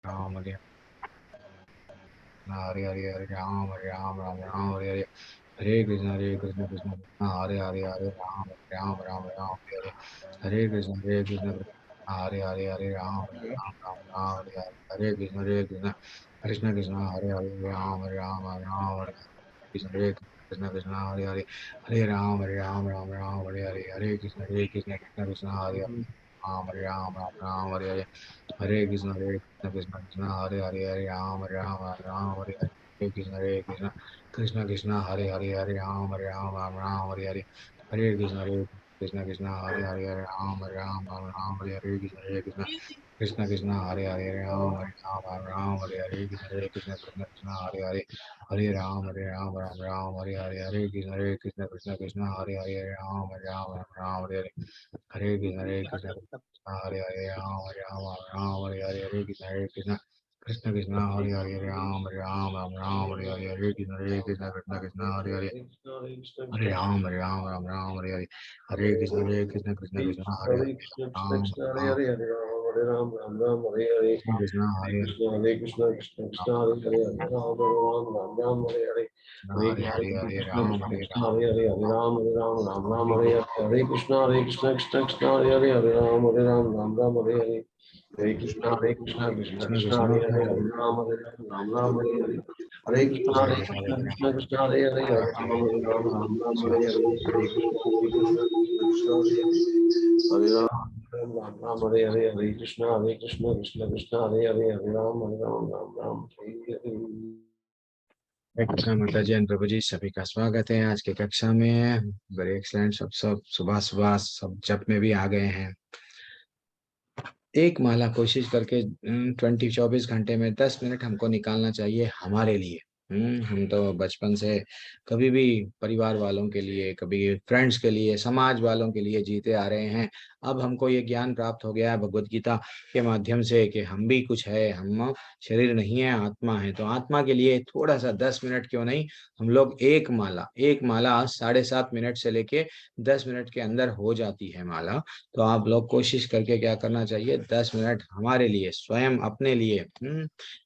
राम हरे हरे हरे हरे राम हरे राम राम राम हरे हरे हरे कृष्ण कृष्ण कृष्ण हरे हरे हरे राम राम राम हरे कृष्ण हरे हरे हरे राम राम राम हरे कृष्ण कृष्ण कृष्ण हरे हरे राम हरे कृष्ण कृष्ण हरे हरे हरे राम राम हरे हरे हरे कृष्ण कृष्ण हरे राम हरे हरे हरे कृष्ण कृष्ण कृष्ण हरे हरे हरे राम हरे हरे कृष्ण कृष्ण कृष्ण हरे हरे हरे राम हरे हरे हरे कृष्ण कृष्ण हरे हरे हरे राम हरे हरे कृष्ण कृष्ण हरे हरे राम हरे हरे कृष्ण कृष्ण हरे हरे हरे राम हरे हरे हरे कृष्ण कृष्ण हरे हरे राम हरे हरे हरे कृष्ण हरे हरे राम हरे हरे हरे कृष्ण कृष्ण हरे हरे राम हरे हरे हरे कृष्ण कृष्ण हरे हरे हरे राम हरे हरे हरे कृष्ण कृष्ण हरे Hare हरे Krishna, Krishna Ram Krishna, Hare Hare, Hare Ram, Hare Ram, Ram Ram, Hare Hare. Krishna Hare हरे Krishna, Hare Krishna, Krishna Krishna, Hare Hare, Hare Ram, Hare Ram, Ram Ram, Hare Hare. Hare हरे Krishna, हरे Hare हरे Krishna, Ram Krishna हरे Krishna, Ram Hare Hare, Hare Ram, Hare Ram, Ram Ram, Hare Hare. Hare Krishna, Hare Krishna, Krishna Krishna, Hare Hare, Hare Ram, Hare Ram, Ram Ram, Hare Hare. Hare Krishna, Hare Krishna, Krishna Krishna Krishna, Krishna Hare Hare, हरे Hare Ram, Hare Ram, Ram Ram, Hare Hare. Hare Krishna, Hare Krishna, Krishna Krishna, Hare Hare, Hare Ram, Hare Ram, Ram Ram, Hare Hare. Hare Krishna, Hare Krishna, Krishna Krishna, Hare Hare. Hare Ram, Ram Ram, Ram Hare Hare, Hare Krishna, Krishna Krishna, Hare Hare, Hare Ram, Ram Ram, Hare Hare. Krishna माता जी and प्रभु जी सभी का स्वागत है आज की कक्षा में। Very excellent. सब सुबह सुबह सब जप में भी आ गए हैं। एक माला कोशिश करके 24 घंटे में 10 मिनट हमको निकालना चाहिए हमारे लिए। हम तो बचपन से कभी भी परिवार वालों के लिए, कभी फ्रेंड्स के लिए, समाज वालों के लिए जीते आ रहे हैं। अब हमको ये ज्ञान प्राप्त हो गया है भगवत गीता के माध्यम से कि हम भी कुछ है, हम शरीर नहीं है, आत्मा है। तो आत्मा के लिए थोड़ा सा 10 मिनट क्यों नहीं, हम लोग एक माला 7.5 मिनट से लेके 10 मिनट के अंदर हो जाती है माला। तो आप लोग कोशिश करके क्या करना चाहिए, 10 मिनट हमारे लिए, स्वयं अपने लिए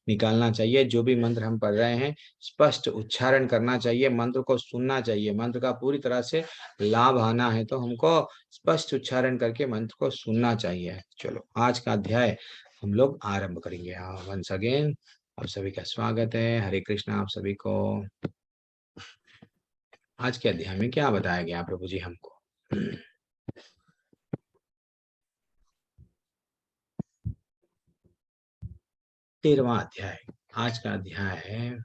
निकालना चाहिए। जो भी मंत्र हम पढ़ रहे हैं स्पष्ट उच्चारण करना चाहिए, मंत्र को सुनना चाहिए। मंत्र का पूरी तरह से लाभ आना है तो हमको स्पष्ट उच्चारण करके मंत्र को सुनना चाहिए। चलो आज का अध्याय हम लोग आरंभ करेंगे। वंस अगेन आप सभी का स्वागत है। हरे कृष्णा आप सभी को। आज के अध्याय में क्या बताया गया प्रभु जी हमको? 13वां अध्याय आज का अध्याय है।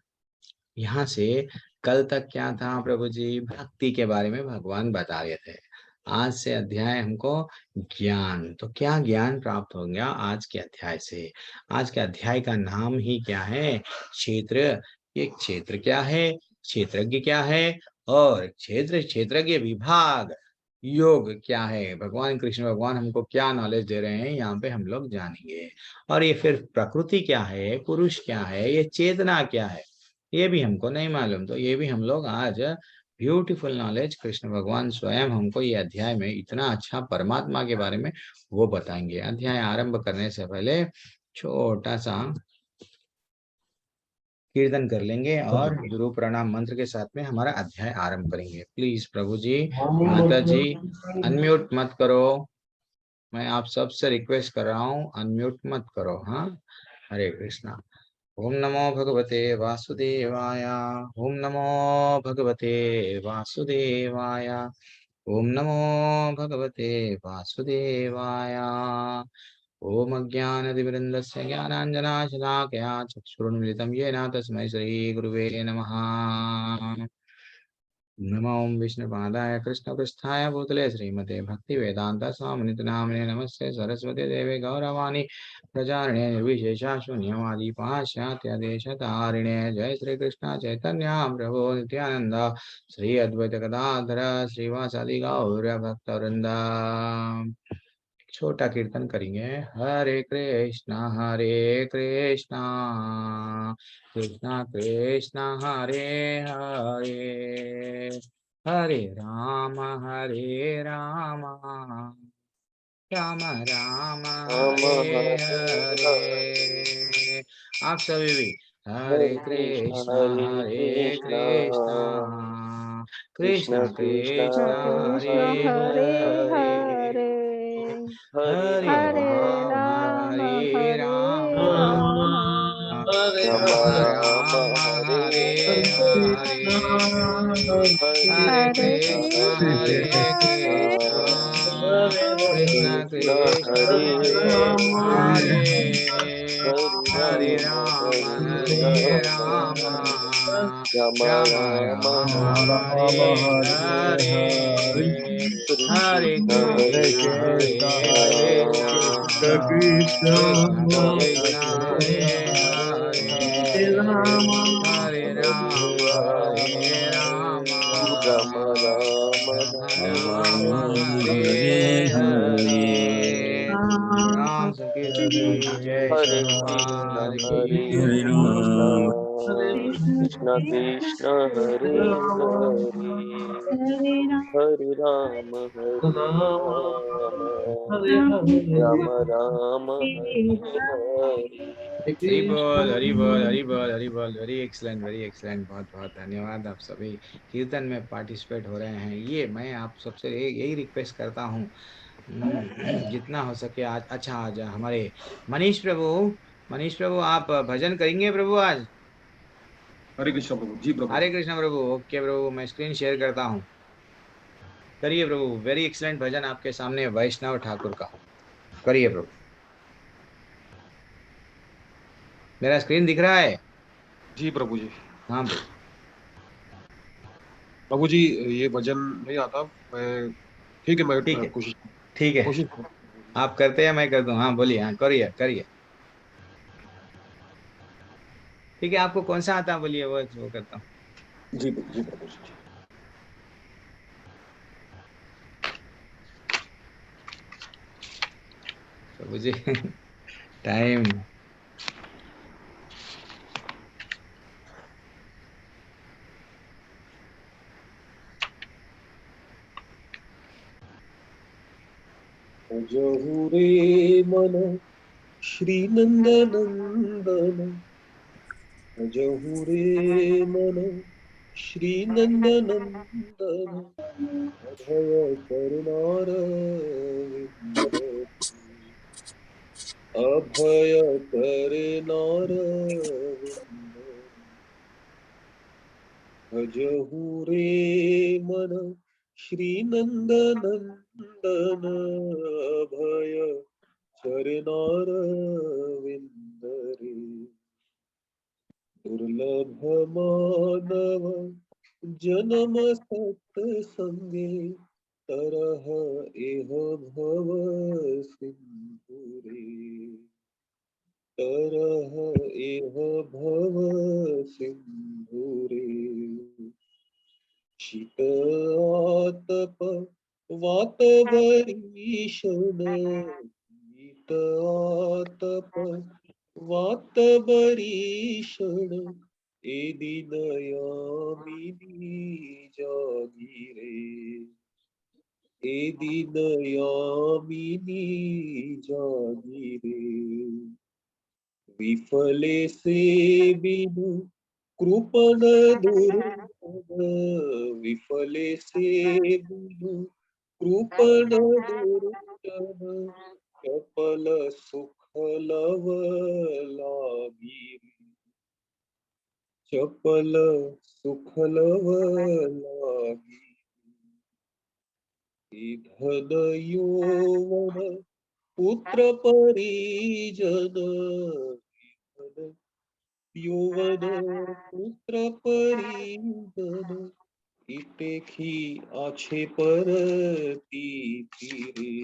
यहाँ से कल तक क्या था प्रभु जी? भक्ति के बारे में भगवान बता रहे थे। आज से अध्याय हमको ज्ञान। तो क्या ज्ञान प्राप्त हो गया आज के अध्याय से? आज के अध्याय का नाम ही क्या है? क्षेत्र। ये क्षेत्र क्या है, क्षेत्रज्ञ क्या है, और क्षेत्रज्ञ विभाग योग क्या है? भगवान कृष्ण भगवान हमको क्या नॉलेज दे रहे हैं यहाँ पे हम लोग जानेंगे। और ये फिर प्रकृति क्या है, पुरुष क्या है, ये चेतना क्या है, ये भी हमको नहीं मालूम। तो ये भी हम लोग आज ब्यूटीफुल नॉलेज कृष्ण भगवान स्वयं हमको ये अध्याय में इतना अच्छा परमात्मा के बारे में वो बताएंगे। अध्याय आरंभ करने से पहले छोटा सा कीर्तन कर लेंगे और गुरु प्रणाम मंत्र के साथ में हमारा अध्याय आरंभ करेंगे। प्लीज प्रभु जी, माता जी अनम्यूट मत करो। मैं आप सबसे रिक्वेस्ट कर रहा हूँ, अनम्यूट मत करो। हाँ, हरे कृष्णा। ओम नमो भगवते वासुदेवाय। ओम नमो भगवते वासुदेवाय। ओम नमो भगवते वासुदेवाय। ओम अज्ञानतिमिरन्दस्य ज्ञानाञ्जनाशलाकया चक्षुरुन्मिलितं येन तस्मै श्रीगुरुवे नमः। नमो विष्णुपादाय कृष्णपृष्ठाय भूतले श्रीमते भक्तिवेदांत स्वामिनिति नामिने नमस्ते सरस्वती देवे गौरवाणी प्रचारिणे निर्विशेषा शून्यवादी पाश्चात्य जय श्री कृष्ण चैतन्य प्रभु नित्यानंद श्री अद्वैत गदाधर श्रीवासादि गौर भक्तवृंदा। छोटा कीर्तन करेंगे। हरे कृष्णा कृष्णा कृष्णा हरे हरे, हरे राम राम राम Rama हरे Hare Hare, हरे, आप सभी भी। हरे कृष्णा कृष्ण कृष्ण कृष्ण कृष्ण हरे हरे हरे हरे हरे हरे हरे राम हरे राम राम राम राम हरे हरे हरे हरे हरे हरे हरे कृष्ण कृष्ण हरे कृष्ण कृष्ण कृष्ण हरे हरे हरे हरे हरे हरे राम राम राम राम राम राम हरे हरे हरे हरे हरे कृष्ण कृष्ण हरे कृष्ण कृष्ण कृष्ण हरे हरे हरे राम राम राम राम हरे हरे राम संकीर्तन की जय हरे कृष्ण शंकर हरे की कृष्ण कृष्ण कृष्ण कृष्ण हरे हरे हरे राम राम राम हरे हरे हरी बोल हरी बोल हरी बोल हरी बोल। Very excellent very excellent. बहुत बहुत धन्यवाद। आप सभी कीर्तन में पार्टिसिपेट हो रहे हैं। ये मैं आप सबसे यही रिक्वेस्ट करता हूँ, जितना हो सके आज। अच्छा, आज हमारे मनीष प्रभु आप भजन करेंगे प्रभु आज? हरे कृष्ण प्रभु जी प्रभु। हरे कृष्ण प्रभु। ओके प्रभु, मैं स्क्रीन शेयर करता हूँ। करिए प्रभु। वेरी एक्सलेंट भजन आपके सामने वैष्णव ठाकुर का। करिए प्रभु। मेरा स्क्रीन दिख रहा है? जी प्रभु जी। हाँ प्रभु। प्रभु जी ये भजन नहीं आता मैं। ठीक है मैं ठीक है कोशिश ठीक है। कोशिश करूंगा प्रभु जी। आप करते हैं मैं कर दूं? हाँ बोलिए। हाँ करिए करिए। ठीक है, आपको कौन सा आता है बोलिए, वो करता हूँ। जी प्रभु जी। प्रभु जी टाइम। जहु रे मन श्री नंदनंदन जहु रे मन श्री नंदनंदन अभय करुणार विंद अभय करुणार विंद भजहु रे मन श्री नंदनंदन अभय चरणार विंदरे दुर्लभ मानव जन्म सत्संगे तरह एह भव सिंधुरे तरह एह भव सिंधुरे शीत आतप वातभरीषण शीत आतप वातभरीषण एदिनयामिनी जागिरे एदिनयामिनी जागिरे विफले से बिनु कृपण दुर्जन विफले से बिनु कृपण दुर्जन चपल सुख लव लागी चपल सुख लव लागी धन यौवन पुत्र परिजन धन यौवन पुत्र परिजन इतेखी आछे परती फिरे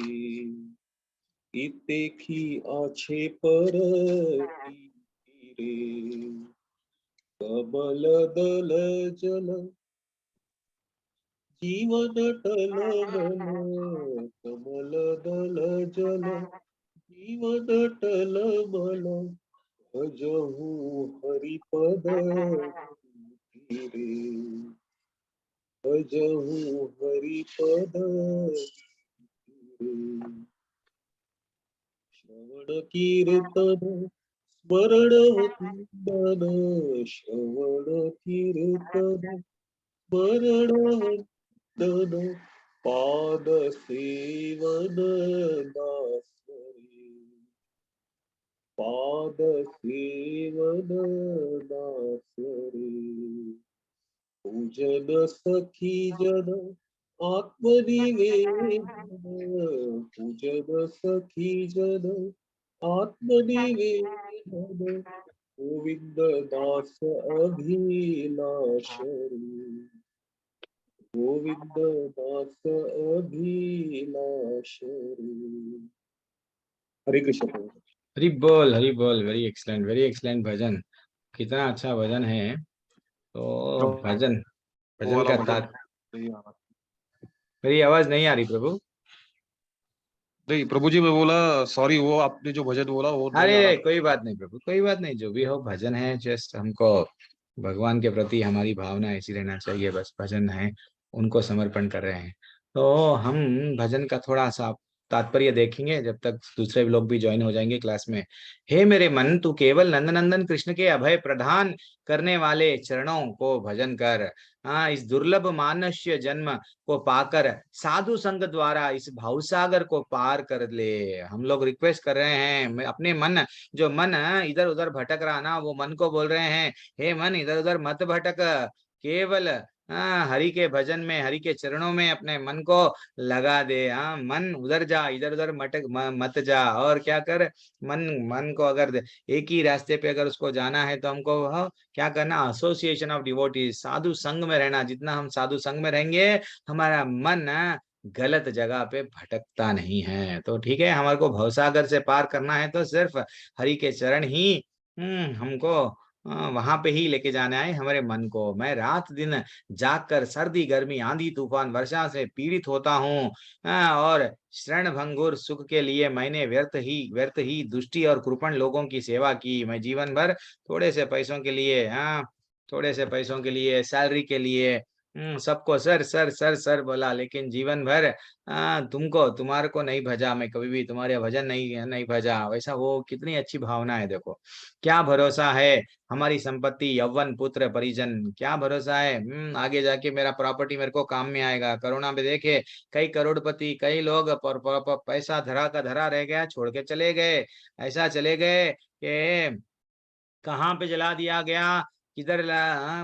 इतेखी आछे परती फिरे कमल दल जल जीवन टल मल कमल दल जल जीवन टल मल भजहु हरिपद धीरे भजहु हरिपद धीरे श्रवण कीर्तन स्मरणवन्दन श्रवण कीर्तन स्मरणवन्दन पाद सेवन दासरे पाद सेवन दासरे पूजन सखी जन आत्मनिवेदन पूजन सखी जन आत्मनिवेदन गोविंद दास अभिलाषरी गोविंद दास अभिलाषरी। हरे कृष्ण प्रभु। हरि बोल, वेरी एक्सलेंट भजन। कितना अच्छा भजन है। तो भजन वो भजन वाला का भजन नहीं आ रहा। मेरी आवाज नहीं आ रही प्रभु? नहीं प्रभु जी, मैं बोला सॉरी, वो आपने जो भजन बोला वो नहीं आ अरे रहा। कोई बात नहीं प्रभु, कोई बात नहीं, जो भी हो भजन है, जस्ट हमको भगवान के प्रति हमारी भावना ऐसी रहना चाहिए, बस भजन है, उनको समर्पण कर रहे हैं। तो हम भजन का थोड़ा सा तात्पर्य देखेंगे जब तक दूसरे लोग भी ज्वाइन हो जाएंगे क्लास में। हे मेरे मन, तू केवल नंद नंदन कृष्ण के अभय प्रदान करने वाले चरणों को भजन कर। हाँ, इस दुर्लभ मानुष्य जन्म को पाकर साधु संग द्वारा इस भावसागर को पार कर ले। हम लोग रिक्वेस्ट कर रहे हैं, अपने मन, जो मन इधर उधर भटक रहा ना, वो मन को बोल रहे हैं, हे मन इधर उधर मत भटक, केवल हरि के भजन में, हरि के चरणों में अपने मन को लगा दे। हाँ, मन उधर जा, इधर उधर मत जा। और क्या कर, मन मन को अगर एक ही रास्ते पे अगर उसको जाना है तो हमको क्या करना, एसोसिएशन ऑफ डिवोटीज, साधु संग में रहना। जितना हम साधु संग में रहेंगे, हमारा मन गलत जगह पे भटकता नहीं है। तो ठीक है, हमारे को भवसागर से पार करना है तो सिर्फ हरि के चरण ही हमको वहां पे ही लेके जाना है हमारे मन को। मैं रात दिन जाग कर सर्दी गर्मी आंधी तूफान वर्षा से पीड़ित होता हूँ, और शरण भंगुर सुख के लिए मैंने व्यर्थ ही दुष्टि और कृपण लोगों की सेवा की। मैं जीवन भर थोड़े से पैसों के लिए, थोड़े से पैसों के लिए, सैलरी के लिए सबको सर सर सर सर बोला, लेकिन जीवन भर तुमको, तुम्हारे को नहीं भजा, मैं कभी भी तुम्हारे भजन नहीं नहीं भजा। वैसा वो कितनी अच्छी भावना है। देखो क्या भरोसा है, हमारी संपत्ति यौवन पुत्र परिजन, क्या भरोसा है आगे जाके मेरा प्रॉपर्टी मेरे को काम में आएगा। कोरोना में देखे कई करोड़पति, कई लोग पैसा धरा का धरा रह गया, छोड़ के चले गए। ऐसा चले गए कि कहाँ पे जला दिया गया, किधर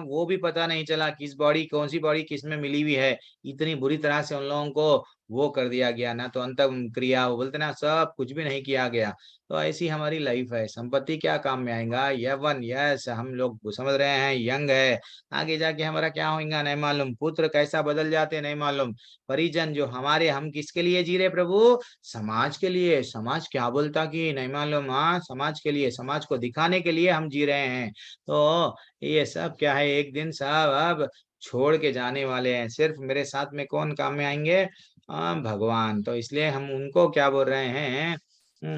वो भी पता नहीं चला, किस बॉडी, कौन सी बॉडी किस में मिली हुई है। इतनी बुरी तरह से उन लोगों को वो कर दिया गया ना, तो अंतिम क्रिया वो बोलते ना, सब कुछ भी नहीं किया गया। तो ऐसी हमारी लाइफ है। संपत्ति क्या काम में आएगा, यवन, यस हम लोग समझ रहे हैं, यंग है, आगे जाके हमारा क्या होगा नहीं मालूम, पुत्र कैसा बदल जाते नहीं मालूम, परिजन जो हमारे, हम किसके लिए जी रहे प्रभु, समाज के लिए। समाज क्या बोलता कि नहीं मालूम, हाँ समाज के लिए, समाज को दिखाने के लिए हम जी रहे हैं। तो ये सब क्या है, एक दिन सब अब छोड़ के जाने वाले हैं। सिर्फ मेरे साथ में कौन काम में आएंगे, भगवान। तो इसलिए हम उनको क्या बोल रहे हैं,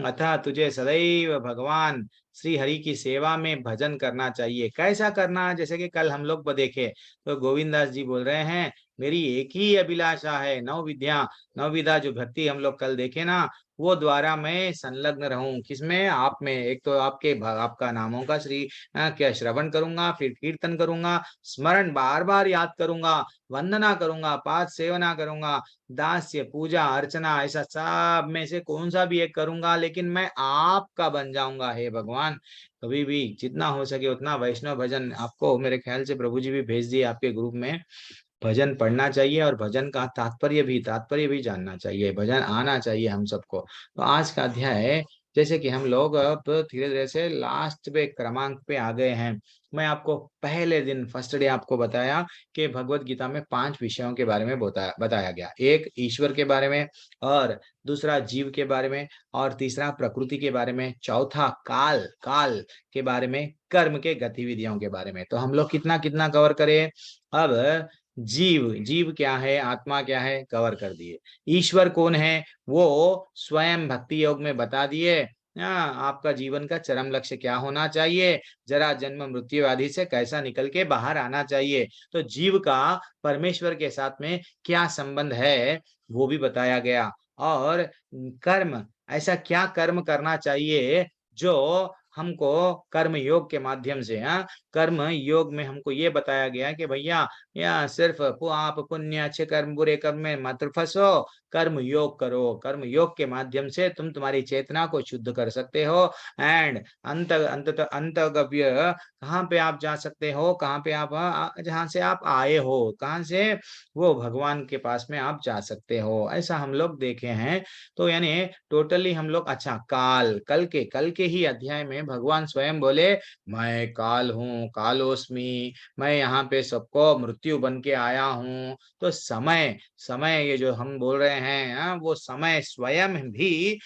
अतः तुझे सदैव भगवान श्री हरि की सेवा में भजन करना चाहिए। कैसा करना, जैसे कि कल हम लोग देखे तो गोविंदास जी बोल रहे हैं, मेरी एक ही अभिलाषा है, नौ विधा जो भक्ति हम लोग कल देखे ना, वो द्वारा मैं संलग्न रहूं। किसमें, आप में। एक तो आपका नामों का श्री क्या श्रवण करूंगा, फिर कीर्तन करूंगा, स्मरण बार बार याद करूंगा, वंदना करूंगा, पाद सेवना करूंगा, दास्य पूजा अर्चना, ऐसा सब में से कौन सा भी एक करूंगा, लेकिन मैं आपका बन जाऊंगा। हे भगवान, कभी भी जितना हो सके उतना वैष्णव भजन, आपको मेरे ख्याल से प्रभु जी भी भेज दिए आपके ग्रुप में, भजन पढ़ना चाहिए, और भजन का तात्पर्य भी जानना चाहिए, भजन आना चाहिए हम सबको। तो आज का अध्याय, जैसे कि हम लोग अब धीरे धीरे से लास्ट पे क्रमांक पे आ गए हैं। मैं आपको पहले दिन फर्स्ट डे आपको बताया कि भगवत गीता में 5 विषयों के बारे में बताया गया। एक ईश्वर के बारे में, और दूसरा जीव के बारे में, और तीसरा प्रकृति के बारे में, चौथा काल काल के बारे में, कर्म के गतिविधियों के बारे में। तो हम लोग कितना कितना कवर करें। अब जीव, जीव क्या है, आत्मा क्या है, कवर कर दिए। ईश्वर कौन है, वो स्वयं भक्ति योग में बता दिए। आपका जीवन का चरम लक्ष्य क्या होना चाहिए, जरा जन्म मृत्यु आदि से कैसा निकल के बाहर आना चाहिए। तो जीव का परमेश्वर के साथ में क्या संबंध है, वो भी बताया गया। और कर्म, ऐसा क्या कर्म करना चाहिए जो हमको कर्म योग के माध्यम से, कर्म योग में हमको ये बताया गया कि भैया या सिर्फ आप पुण्य अच्छे कर्म बुरे कर्म में मत फंसो, कर्म योग करो। कर्म योग के माध्यम से तुम तुम्हारी चेतना को शुद्ध कर सकते हो एंड अंतगव्य कहाँ पे आप जा सकते हो, कहाँ पे आप जहाँ से आप आए हो, कहाँ से वो भगवान के पास में आप जा सकते हो, ऐसा हम लोग देखे हैं। तो यानी टोटली हम लोग अच्छा कल के ही अध्याय में भगवान स्वयं बोले मैं काल हूँ, कालोस्मी, मैं यहाँ पे सबको मृत्यु बन के आया हूँ। तो समय समय ये जो हम बोल रहे हैं, वो समय स्वयं भी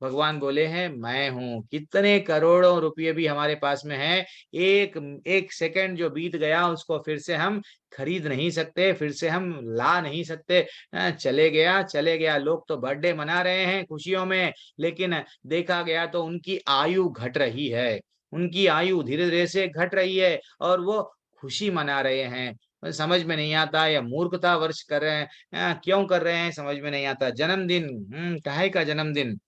भगवान बोले हैं मैं हूँ। कितने करोड़ों रुपये भी हमारे पास में है, एक एक सेकंड जो बीत गया उसको फिर से हम खरीद नहीं सकते, फिर से हम ला नहीं सकते। चले गया। लोग तो बर्थडे मना रहे हैं खुशियों में, लेकिन देखा गया तो उनकी आयु घट रही है, उनकी आयु धीरे धीरे से घट रही है और वो खुशी मना रहे हैं। समझ में नहीं आता, या मूर्खता वर्ष कर रहे हैं, क्यों कर रहे हैं समझ में नहीं आता। जन्मदिन, काहे का जन्मदिन,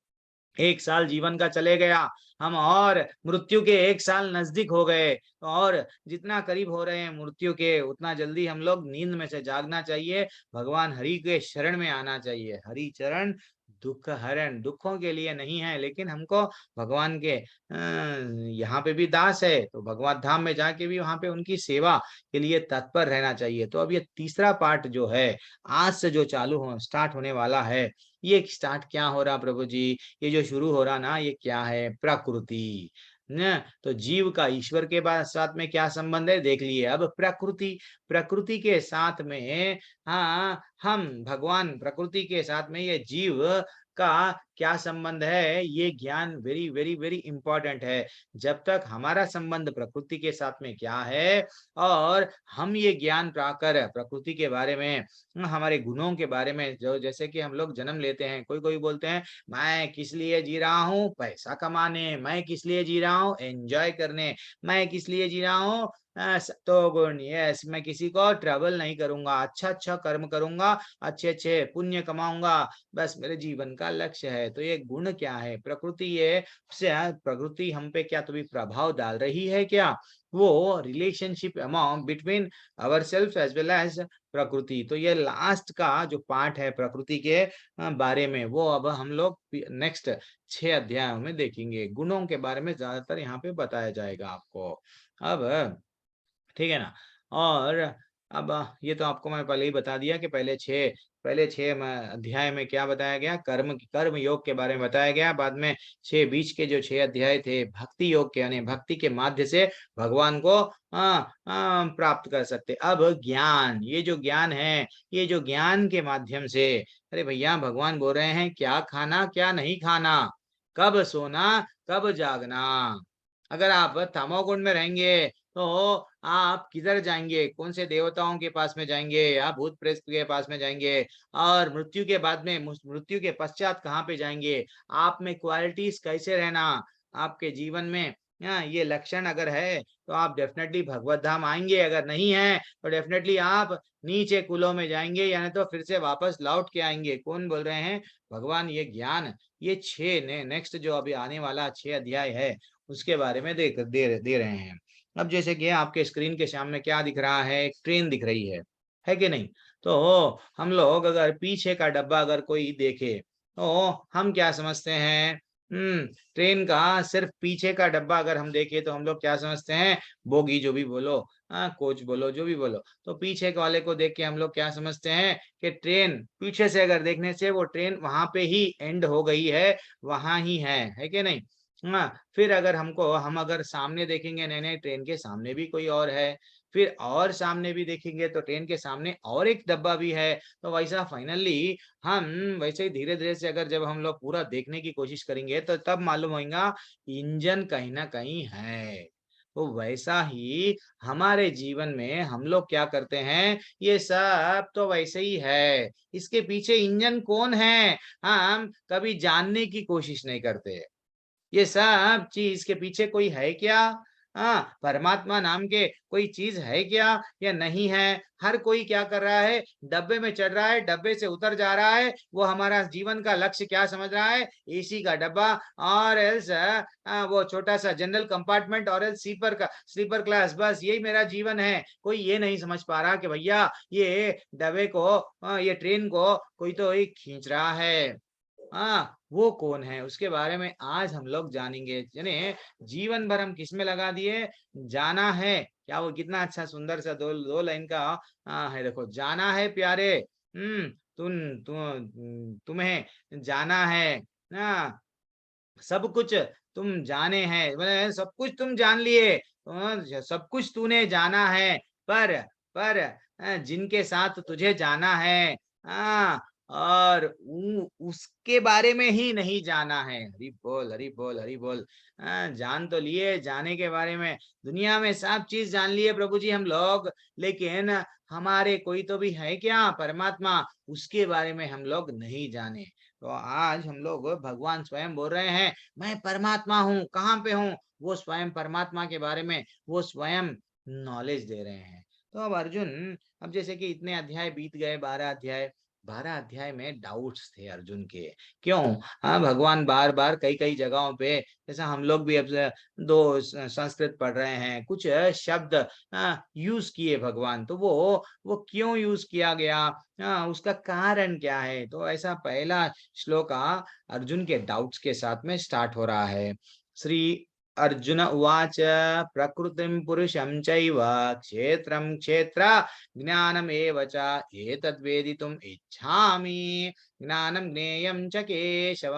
1 साल जीवन का चले गया, हम और मृत्यु के 1 साल नजदीक हो गए। और जितना करीब हो रहे हैं मृत्यु के, उतना जल्दी हम लोग नींद में से जागना चाहिए, भगवान हरि के शरण में आना चाहिए। हरि चरण दुख हरण, दुखों के लिए नहीं है, लेकिन हमको भगवान के यहाँ पे भी दास है तो भगवत धाम में जाके भी वहां पे उनकी सेवा के लिए तत्पर रहना चाहिए। तो अब ये तीसरा पार्ट जो है आज से जो चालू हो स्टार्ट होने वाला है, ये स्टार्ट क्या हो रहा प्रभु जी, ये जो शुरू हो रहा ना, ये क्या है, प्रकृति न। तो जीव का ईश्वर के साथ में क्या संबंध है देख लिए। अब प्रकृति के साथ में, हाँ हम भगवान प्रकृति के साथ में ये जीव का क्या संबंध है, ये ज्ञान वेरी वेरी वेरी इंपॉर्टेंट है। जब तक हमारा संबंध प्रकृति के साथ में क्या है, और हम ये ज्ञान प्राप्त कर प्रकृति के बारे में, हमारे गुणों के बारे में, जो जैसे कि हम लोग जन्म लेते हैं, कोई कोई बोलते हैं मैं किस लिए जी रहा हूँ, पैसा कमाने, मैं किस लिए जी रहा हूँ, एंजॉय करने, मैं किस लिए जी रहा हूँ, तो गुण, यस, मैं किसी को ट्रबल नहीं करूंगा, अच्छा अच्छा कर्म करूंगा, अच्छे अच्छे पुण्य कमाऊंगा, बस मेरे जीवन का लक्ष्य है। तो ये गुण क्या है, प्रकृति, ये प्रकृति हम पे क्या तो भी प्रभाव डाल रही है क्या, वो relationship among between our self as well as प्रकृति। तो ये लास्ट का जो पार्ट है प्रकृति के बारे में, वो अब हम लोग नेक्स्ट 6 अध्यायों में देखेंगे। गुणों के बारे में ज्यादातर यहाँ पे बताया जाएगा आपको। अब ठीक है ना। और अब ये तो आपको मैं पहले ही बता दिया कि पहले छह अध्याय में क्या बताया गया, कर्म योग के बारे में बताया गया। बाद में बीच के जो 6 अध्याय थे भक्ति योग के, यानी भक्ति के माध्यम से भगवान को प्राप्त कर सकते। अब ज्ञान, ये जो ज्ञान है, ये जो ज्ञान के माध्यम से, अरे भैया भगवान बोल रहे हैं क्या खाना क्या नहीं खाना, कब सोना कब जागना। अगर आप तमोगुण में रहेंगे तो आप किधर जाएंगे, कौन से देवताओं के पास में जाएंगे, या भूत प्रेत के पास में जाएंगे, और मृत्यु के बाद में, मृत्यु के पश्चात कहाँ पे जाएंगे। आप में क्वालिटीज कैसे रहना आपके जीवन में, ये लक्षण अगर है तो आप डेफिनेटली भगवत धाम आएंगे, अगर नहीं है तो डेफिनेटली आप नीचे कुलों में जाएंगे, यानी तो फिर से वापस लौट के आएंगे। कौन बोल रहे हैं, भगवान। ये ज्ञान, ये 6 ने नेक्स्ट जो अभी आने वाला 6 अध्याय है उसके बारे में दे रहे हैं। अब जैसे कि आपके स्क्रीन के सामने क्या दिख रहा है, एक ट्रेन दिख रही है कि नहीं। तो हम लोग अगर पीछे का डब्बा अगर कोई देखे तो हम क्या समझते हैं, ट्रेन का सिर्फ पीछे का डब्बा अगर हम देखें तो हम लोग क्या समझते हैं, बोगी जो भी बोलो, कोच बोलो, जो भी बोलो, तो पीछे वाले को देख के हम लोग क्या समझते हैं कि ट्रेन पीछे से अगर देखने से वो ट्रेन वहां पे ही एंड हो गई है, वहां ही है कि नहीं। फिर अगर हम अगर सामने देखेंगे, नए नए ट्रेन के सामने भी कोई और है, फिर और सामने भी देखेंगे तो ट्रेन के सामने और एक डब्बा भी है। तो वैसा फाइनली हम वैसे ही धीरे धीरे से अगर जब हम लोग पूरा देखने की कोशिश करेंगे तो तब मालूम होगा इंजन कहीं ना कहीं है। तो वैसा ही हमारे जीवन में हम लोग क्या करते हैं, ये सब तो वैसे ही है, इसके पीछे इंजन कौन है हम कभी जानने की कोशिश नहीं करते। ये सब चीज के पीछे कोई है क्या, हाँ, परमात्मा नाम के कोई चीज है क्या या नहीं है? हर कोई क्या कर रहा है? डब्बे में चढ़ रहा है, डब्बे से उतर जा रहा है। वो हमारा जीवन का लक्ष्य क्या समझ रहा है? एसी का डब्बा, और एल्स वो छोटा सा जनरल कंपार्टमेंट, और एल्स स्लीपर क्लास, बस यही मेरा जीवन है। कोई ये नहीं समझ पा रहा कि भैया ये डब्बे को, ये ट्रेन को कोई तो एक खींच रहा है। हाँ, वो कौन है उसके बारे में आज हम लोग जानेंगे। यानी जीवन भर हम किस में लगा दिए? जाना है। क्या वो कितना अच्छा सुंदर सा दो दो लाइन का है, देखो, जाना है प्यारे, तुम्हें जाना है। हाँ, सब कुछ तुम जाने हैं, मतलब सब कुछ तुम जान लिए, सब कुछ तूने जाना है, पर जिनके साथ तुझे जाना है, हाँ, और उसके बारे में ही नहीं जाना है। हरि बोल, हरि बोल, हरि बोल। जान तो लिए, जाने के बारे में दुनिया में सब चीज जान लिए प्रभु जी हम लोग, लेकिन हमारे कोई तो भी है क्या परमात्मा, उसके बारे में हम लोग नहीं जाने। तो आज हम लोग, भगवान स्वयं बोल रहे हैं मैं परमात्मा हूँ, कहाँ पे हूँ? वो स्वयं परमात्मा के बारे में वो स्वयं नॉलेज दे रहे हैं। तो अब अर्जुन, अब जैसे कि इतने अध्याय बीत गए, 12 अध्याय, 12 अध्याय में डाउट्स थे अर्जुन के। क्यों? हाँ, भगवान बार बार कई कई जगहों पे, जैसा हम लोग भी अब दो संस्कृत पढ़ रहे हैं, कुछ शब्द यूज किए भगवान, तो वो क्यों यूज किया गया? उसका कारण क्या है? तो ऐसा पहला श्लोक अर्जुन के डाउट्स के साथ में स्टार्ट हो रहा है। श्री अर्जुन उवाच प्रकृतिं पुरुषं चैव क्षेत्रं क्षेत्र ज्ञानमेव च एतद्वेदितुम् इच्छामि ज्ञानं ज्ञेयं च केशव।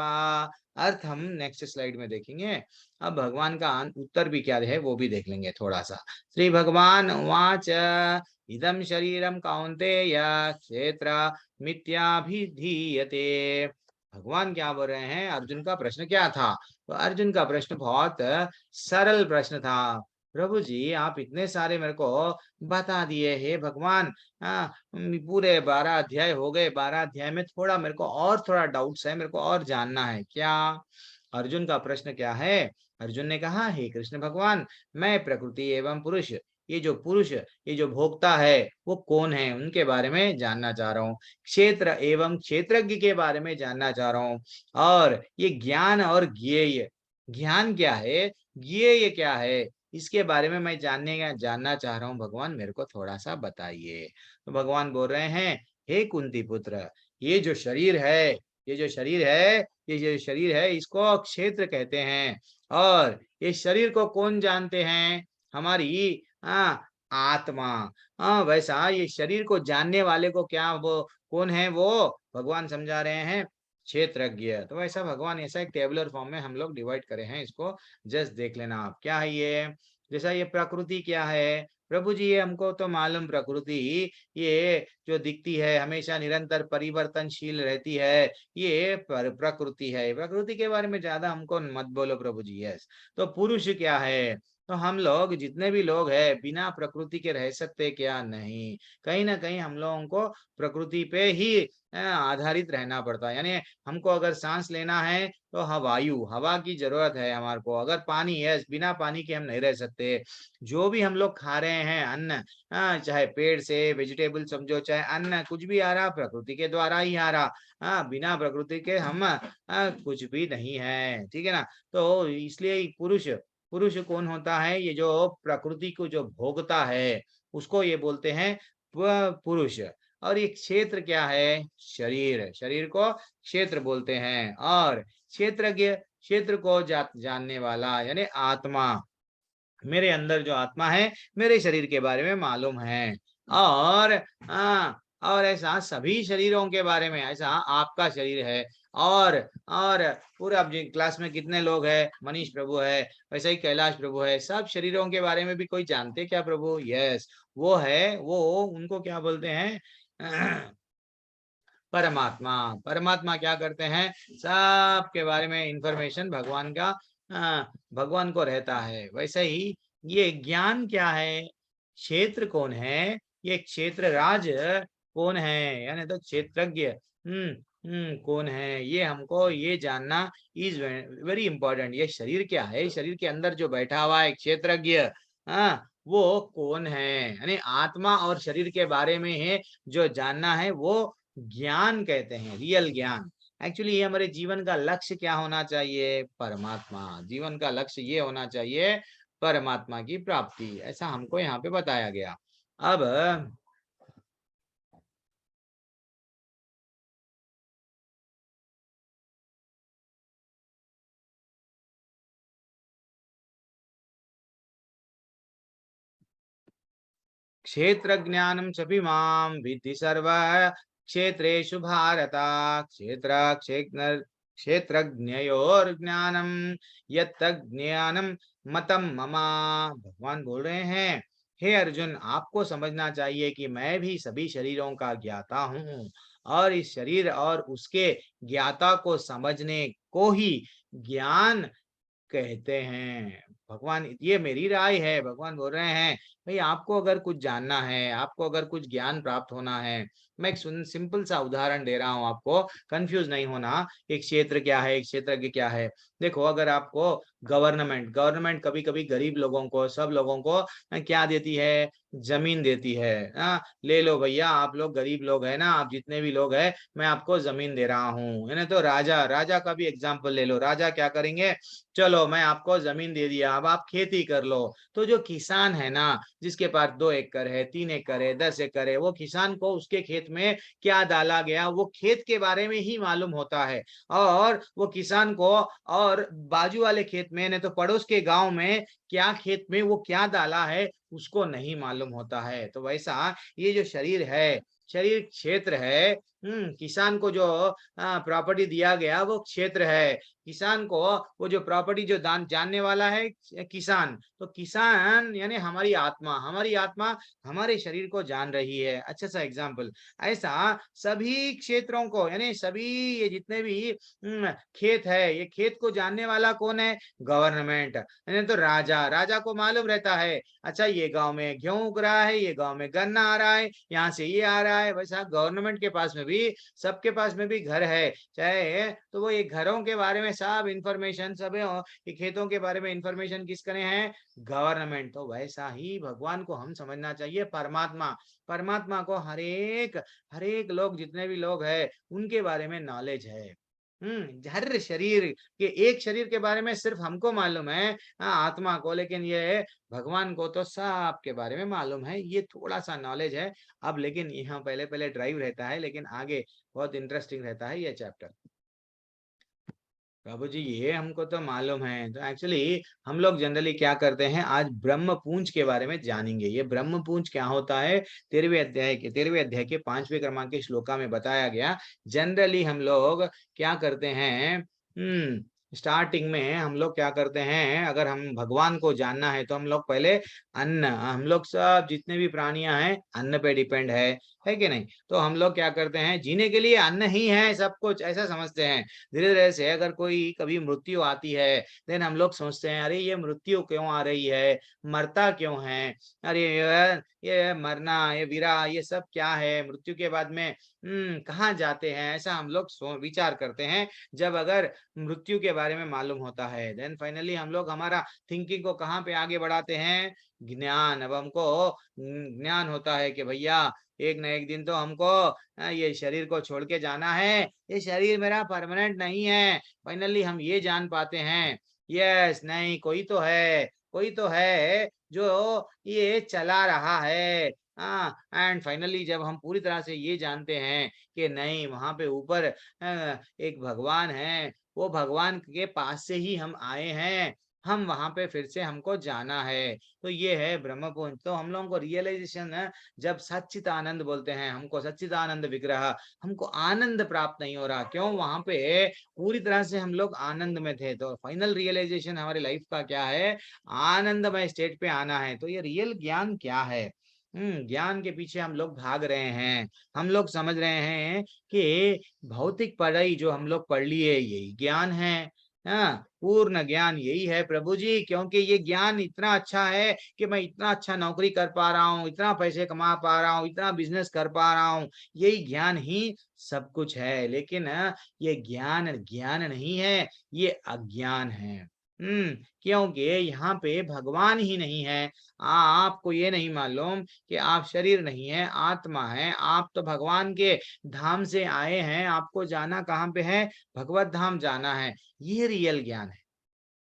अर्थ हम नेक्स्ट स्लाइड में देखेंगे। अब भगवान का उत्तर भी क्या है वो भी देख लेंगे थोड़ा सा। श्री भगवान उवाच इदं शरीरं कौन्तेय क्षेत्र मिथ्याभिधीयते। भगवान क्या बोल रहे हैं? अर्जुन का प्रश्न क्या था? तो अर्जुन का प्रश्न बहुत सरल प्रश्न था। प्रभु जी आप इतने सारे मेरे को बता दिए, हे भगवान, पूरे 12 अध्याय हो गए, 12 अध्याय में थोड़ा मेरे को और थोड़ा डाउट्स है, मेरे को और जानना है। क्या अर्जुन का प्रश्न क्या है? अर्जुन ने कहा, हे कृष्ण भगवान, मैं प्रकृति एवं पुरुष, ये जो भोक्ता है वो कौन है, उनके बारे में जानना चाह रहा हूँ। क्षेत्र एवं क्षेत्रज्ञ के बारे में जानना चाह रहा हूँ। और ये ज्ञान और ज्ञेय, ज्ञान क्या है, ज्ञेय क्या है, इसके बारे में मैं जानना चाह रहा हूँ। भगवान मेरे को थोड़ा सा बताइए। तो भगवान बोल रहे हैं, हे कुंती पुत्र, ये जो शरीर है, ये जो शरीर है इसको क्षेत्र कहते हैं। और ये शरीर को कौन जानते हैं? हमारी आत्मा। वैसा ये शरीर को जानने वाले को क्या, वो कौन है? वो भगवान समझा रहे हैं क्षेत्रज्ञ। तो ऐसा भगवान ऐसा एक टेबुलर फॉर्म में हम लोग डिवाइड करे हैं, इसको जस्ट देख लेना आप। क्या है ये? जैसा ये प्रकृति क्या है प्रभु जी, ये हमको तो मालूम, प्रकृति ये जो दिखती है हमेशा निरंतर परिवर्तनशील रहती है, ये प्रकृति है। प्रकृति के बारे में ज्यादा हमको मत बोलो प्रभु जी। यस। तो पुरुष क्या है? तो हम लोग जितने भी लोग हैं बिना प्रकृति के रह सकते क्या? नहीं, कहीं ना कहीं हम लोगों को प्रकृति पे ही आधारित रहना पड़ता है। यानी हमको अगर सांस लेना है तो हवा की जरूरत है हमारे को। अगर पानी है, बिना पानी के हम नहीं रह सकते। जो भी हम लोग खा रहे हैं अन्न, चाहे पेड़ से वेजिटेबल समझो, चाहे अन्न कुछ भी आ रहा प्रकृति के द्वारा ही आ रहा। बिना प्रकृति के हम कुछ भी नहीं है, ठीक है ना। तो इसलिए पुरुष, पुरुष कौन होता है? ये जो प्रकृति को जो भोगता है उसको ये बोलते हैं पुरुष। और ये क्षेत्र क्या है? शरीर, शरीर को क्षेत्र बोलते हैं। और क्षेत्रज्ञ, क्षेत्र को जानने वाला यानी आत्मा। मेरे अंदर जो आत्मा है, मेरे शरीर के बारे में मालूम है। और और ऐसा सभी शरीरों के बारे में, ऐसा आपका शरीर है। और पूरे अब क्लास में कितने लोग हैं? मनीष प्रभु है, वैसे ही कैलाश प्रभु है। सब शरीरों के बारे में भी कोई जानते क्या प्रभु? यस, वो है, वो उनको क्या बोलते हैं? परमात्मा। परमात्मा क्या करते हैं? सब के बारे में इंफॉर्मेशन भगवान का, भगवान को रहता है। वैसे ही ये ज्ञान क्या है? क्षेत्र कौन है? ये क्षेत्र राज कौन है? यानी तो क्षेत्रज्ञ। कौन है, ये हमको ये जानना इज वेरी इंपॉर्टेंट। ये शरीर क्या है, शरीर के अंदर जो बैठा हुआ है क्षेत्रज्ञ, हाँ, वो कौन है, यानी आत्मा और शरीर के बारे में है जो जानना है, वो ज्ञान कहते हैं, रियल ज्ञान। एक्चुअली ये हमारे जीवन का लक्ष्य क्या होना चाहिए, परमात्मा। जीवन का लक्ष्य ये होना चाहिए परमात्मा की प्राप्ति, ऐसा हमको यहाँ पे बताया गया। अब क्षेत्र ज्ञानम चपिमाम विद्धि सर्व क्षेत्रेषु भारत। क्षेत्र क्षेत्र क्षेत्रज्ञयोर्ज्ञानम यत्तज्ञानम मतम ममा। भगवान बोल रहे हैं, हे अर्जुन, आपको समझना चाहिए कि मैं भी सभी शरीरों का ज्ञाता हूँ, और इस शरीर और उसके ज्ञाता को समझने को ही ज्ञान कहते हैं। भगवान, ये मेरी राय है, भगवान बोल रहे हैं भाई आपको अगर कुछ जानना है, आपको अगर कुछ ज्ञान प्राप्त होना है, मैं एक सिंपल सा उदाहरण दे रहा हूँ, आपको कंफ्यूज नहीं होना। एक क्षेत्र क्या है, एक क्षेत्रज्ञ क्या है। देखो, अगर आपको गवर्नमेंट गवर्नमेंट कभी कभी गरीब लोगों को, सब लोगों को क्या देती है, जमीन देती है। ले लो भैया, आप लोग गरीब लोग है ना, आप जितने भी लोग हैं, मैं आपको जमीन दे रहा हूँ, है ना। तो राजा राजा का भी एग्जाम्पल ले लो। राजा क्या करेंगे, चलो मैं आपको जमीन दे दिया, अब आप खेती कर लो। तो जो किसान है ना, जिसके पास 2 एकड़ है, 3 एकड़ है, 10 एकड़ है, वो किसान को उसके खेत में क्या डाला गया, वो खेत के बारे में ही मालूम होता है। और वो किसान को और बाजू वाले खेत में, नहीं तो पड़ोस के गांव में क्या खेत में वो क्या डाला है, उसको नहीं मालूम होता है। तो वैसा ये जो शरीर है, शरीर क्षेत्र है। किसान को जो प्रॉपर्टी दिया गया वो क्षेत्र है। किसान को वो जो प्रॉपर्टी जो दान जानने वाला है किसान। तो किसान यानी हमारी आत्मा, हमारी आत्मा हमारे शरीर को जान रही है। अच्छा सा एग्जाम्पल, ऐसा सभी क्षेत्रों को, यानी सभी ये जितने भी खेत है, ये खेत को जानने वाला कौन है, गवर्नमेंट। यानी तो राजा, राजा को मालूम रहता है, अच्छा ये गांव में गेहूं उग रहा है, ये गांव में गन्ना आ रहा है, यहाँ से ये आ रहा है। वैसा गवर्नमेंट के पास में भी, सबके पास में भी घर है, चाहे तो वो ये घरों के बारे में सब इंफॉर्मेशन, सब ये खेतों के बारे में इंफॉर्मेशन किसके हैं, गवर्नमेंट। तो वैसा ही भगवान को हम समझना चाहिए, परमात्मा। परमात्मा को हर एक लोग, जितने भी लोग हैं, उनके बारे में नॉलेज है। हर शरीर के, एक शरीर के बारे में सिर्फ हमको मालूम है, आत्मा को, लेकिन ये भगवान को तो सब के बारे में मालूम है। ये थोड़ा सा नॉलेज है अब, लेकिन यहाँ पहले पहले ड्राइव रहता है, लेकिन आगे बहुत इंटरेस्टिंग रहता है ये चैप्टर। बाबू जी, ये हमको तो मालूम है। तो एक्चुअली हम लोग जनरली क्या करते हैं, आज ब्रह्म पूंज के बारे में जानेंगे। ये ब्रह्म पूंज क्या होता है, 13वें अध्याय के 5वें क्रमांक के श्लोका में बताया गया। जनरली हम लोग क्या करते हैं, स्टार्टिंग में हम लोग क्या करते हैं, अगर हम भगवान को जानना है तो हम लोग पहले अन्न, हम लोग सब जितने भी प्राणियां हैं अन्न पे डिपेंड है कि नहीं। तो हम लोग क्या करते हैं, जीने के लिए अन्न ही है सब कुछ, ऐसा समझते हैं। धीरे धीरे से अगर कोई कभी मृत्यु आती है, देन हम लोग सोचते हैं, अरे ये मृत्यु क्यों आ रही है, मरता क्यों है, अरे ये मरना, ये विरा, ये सब क्या है, मृत्यु के बाद में कहाँ जाते हैं, ऐसा हम लोग विचार करते हैं। जब अगर मृत्यु के बारे में मालूम होता है, देन फाइनली हम लोग हमारा थिंकिंग को कहाँ पे आगे बढ़ाते हैं, ज्ञान। अब हमको ज्ञान होता है कि भैया एक न एक दिन तो हमको ये शरीर को छोड़ के जाना है, ये शरीर मेरा परमानेंट नहीं है। फाइनली हम ये जान पाते हैं, यस, नहीं, कोई तो है, कोई तो है जो ये चला रहा है। हाँ, एंड फाइनली जब हम पूरी तरह से ये जानते हैं कि नहीं, वहां पे ऊपर एक भगवान है, वो भगवान के पास से ही हम आए हैं, हम वहां पे फिर से हमको जाना है। तो ये है ब्रह्मपुंज। तो हम लोगों को रियलाइजेशन है, जब सच्चित आनंद बोलते हैं, हमको सच्चित आनंद विग्रह, हमको आनंद प्राप्त नहीं हो रहा, क्यों, वहां पे पूरी तरह से हम लोग आनंद में थे। तो फाइनल रियलाइजेशन हमारी लाइफ का क्या है, आनंदमय स्टेट पे आना है। तो ये रियल ज्ञान क्या है, ज्ञान के पीछे हम लोग भाग रहे हैं। हम लोग समझ रहे हैं कि भौतिक पढ़ाई जो हम लोग पढ़ लिए यही ज्ञान है, हाँ, पूर्ण ज्ञान यही है प्रभु जी, क्योंकि ये ज्ञान इतना अच्छा है कि मैं इतना अच्छा नौकरी कर पा रहा हूँ, इतना पैसे कमा पा रहा हूँ, इतना बिजनेस कर पा रहा हूँ। यही ज्ञान ही सब कुछ है। लेकिन ये ज्ञान ज्ञान नहीं है, ये अज्ञान है। क्योंकि यहाँ पे भगवान ही नहीं है। आपको ये नहीं मालूम कि आप शरीर नहीं है, आत्मा है। आप तो भगवान के धाम से आए हैं। आपको जाना कहाँ पे है? भगवत धाम जाना है। ये रियल ज्ञान है।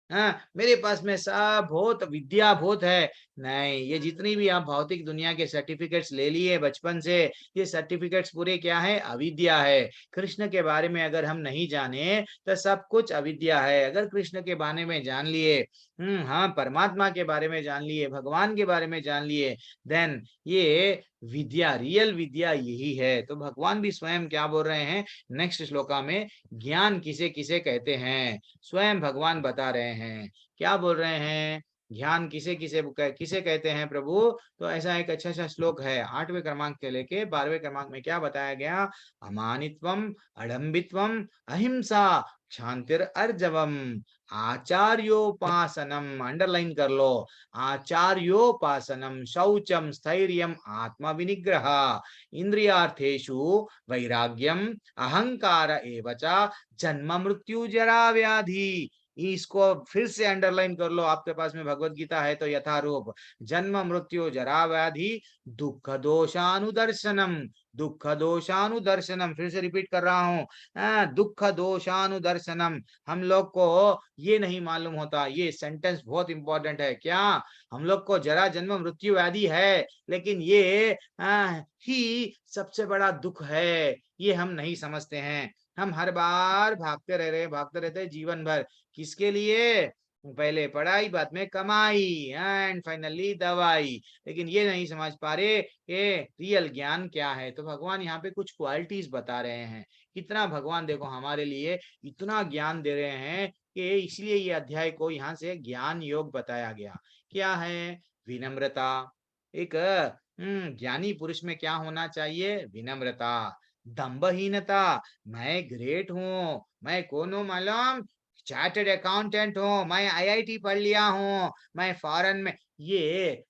हाँ, मेरे पास में सब बहुत विद्या बहुत है। नहीं, ये जितनी भी आप भौतिक दुनिया के सर्टिफिकेट्स ले लिए बचपन से, ये सर्टिफिकेट्स पूरे क्या है? अविद्या है। कृष्ण के बारे में अगर हम नहीं जाने तो सब कुछ अविद्या है। अगर कृष्ण के बारे में जान लिए, हाँ, परमात्मा के बारे में जान लिए, भगवान के बारे में जान लिए, देन ये विद्या, रियल विद्या यही है। तो भगवान भी स्वयं क्या बोल रहे हैं नेक्स्ट श्लोका में? ज्ञान किसे किसे कहते हैं, स्वयं भगवान बता रहे हैं। क्या बोल रहे हैं? ज्ञान किसे किसे किसे कहते हैं प्रभु? तो ऐसा एक अच्छा सा श्लोक है 8वें क्रमांक से लेके 12वें क्रमांक में क्या बताया गया? अमानित्वम, अडंबित्वम, अहिंसा, क्षांतिर अर्जवम, आचार्योपासनम, अंडरलाइन कर लो, आचार्योपासनम, शौचम, स्थैर्यम, आत्मा विनिग्रह, इंद्रियार्थेषु वैराग्यम, अहंकार एवच, जन्म मृत्यु जरा व्याधि। इसको फिर से अंडरलाइन कर लो, आपके पास में भगवत गीता है तो यथारूप, जन्म मृत्यु जरा व्याधि, दुख दोषानुदर्शनम, दुख दोषानुदर्शनम, फिर से रिपीट कर रहा हूं, दुख दोषानुदर्शनम। हम लोग को ये नहीं मालूम होता, ये सेंटेंस बहुत इंपॉर्टेंट है। क्या? हम लोग को जरा जन्म मृत्यु व्याधि है, लेकिन ये ही सबसे बड़ा दुख है। ये हम नहीं समझते हैं। हम हर बार भागते रहते जीवन भर। किसके लिए? पहले पढ़ाई, बाद में कमाई, एंड फाइनली दवाई। लेकिन ये नहीं समझ पा रहे कि रियल ज्ञान क्या है। तो भगवान यहाँ पे कुछ क्वालिटीज बता रहे हैं। कितना भगवान देखो हमारे लिए इतना ज्ञान दे रहे हैं कि इसलिए ये अध्याय को यहाँ से ज्ञान योग बताया गया। क्या है? विनम्रता। एक ज्ञानी पुरुष में क्या होना चाहिए? विनम्रता। दंभहीनता, मैं ग्रेट हूँ, मैं कौन हूँ मालूम? चार्टर्ड अकाउंटेंट हूँ, मैं आईआईटी पढ़ लिया हूँ, मैं फॉरेन में, ये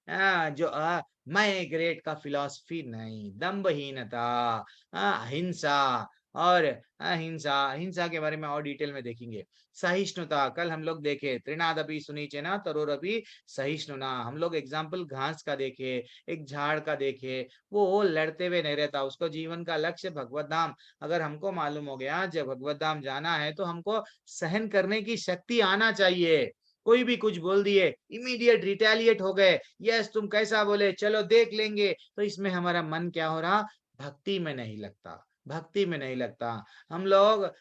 मैं ग्रेट का फिलॉसफी नहीं। दंभहीनता, अहिंसा, और अहिंसा, हिंसा के बारे में और डिटेल में देखेंगे। सहिष्णुता, कल हम लोग देखे त्रिनादपि सुनीचेना तरोरपि सहिष्णुना। हम लोग एग्जाम्पल घास का देखे, एक झाड़ का देखे, वो लड़ते हुए नहीं रहता, उसको जीवन का लक्ष्य भगवत धाम। अगर हमको मालूम हो गया जब भगवत धाम जाना है तो हमको सहन करने की शक्ति आना चाहिए। कोई भी कुछ बोल दिए, इमीडिएट रिटेलिएट हो गए, यस तुम कैसा बोले, चलो देख लेंगे। तो इसमें हमारा मन क्या हो रहा? भक्ति में नहीं लगता, भक्ति में नहीं लगता। हम लोग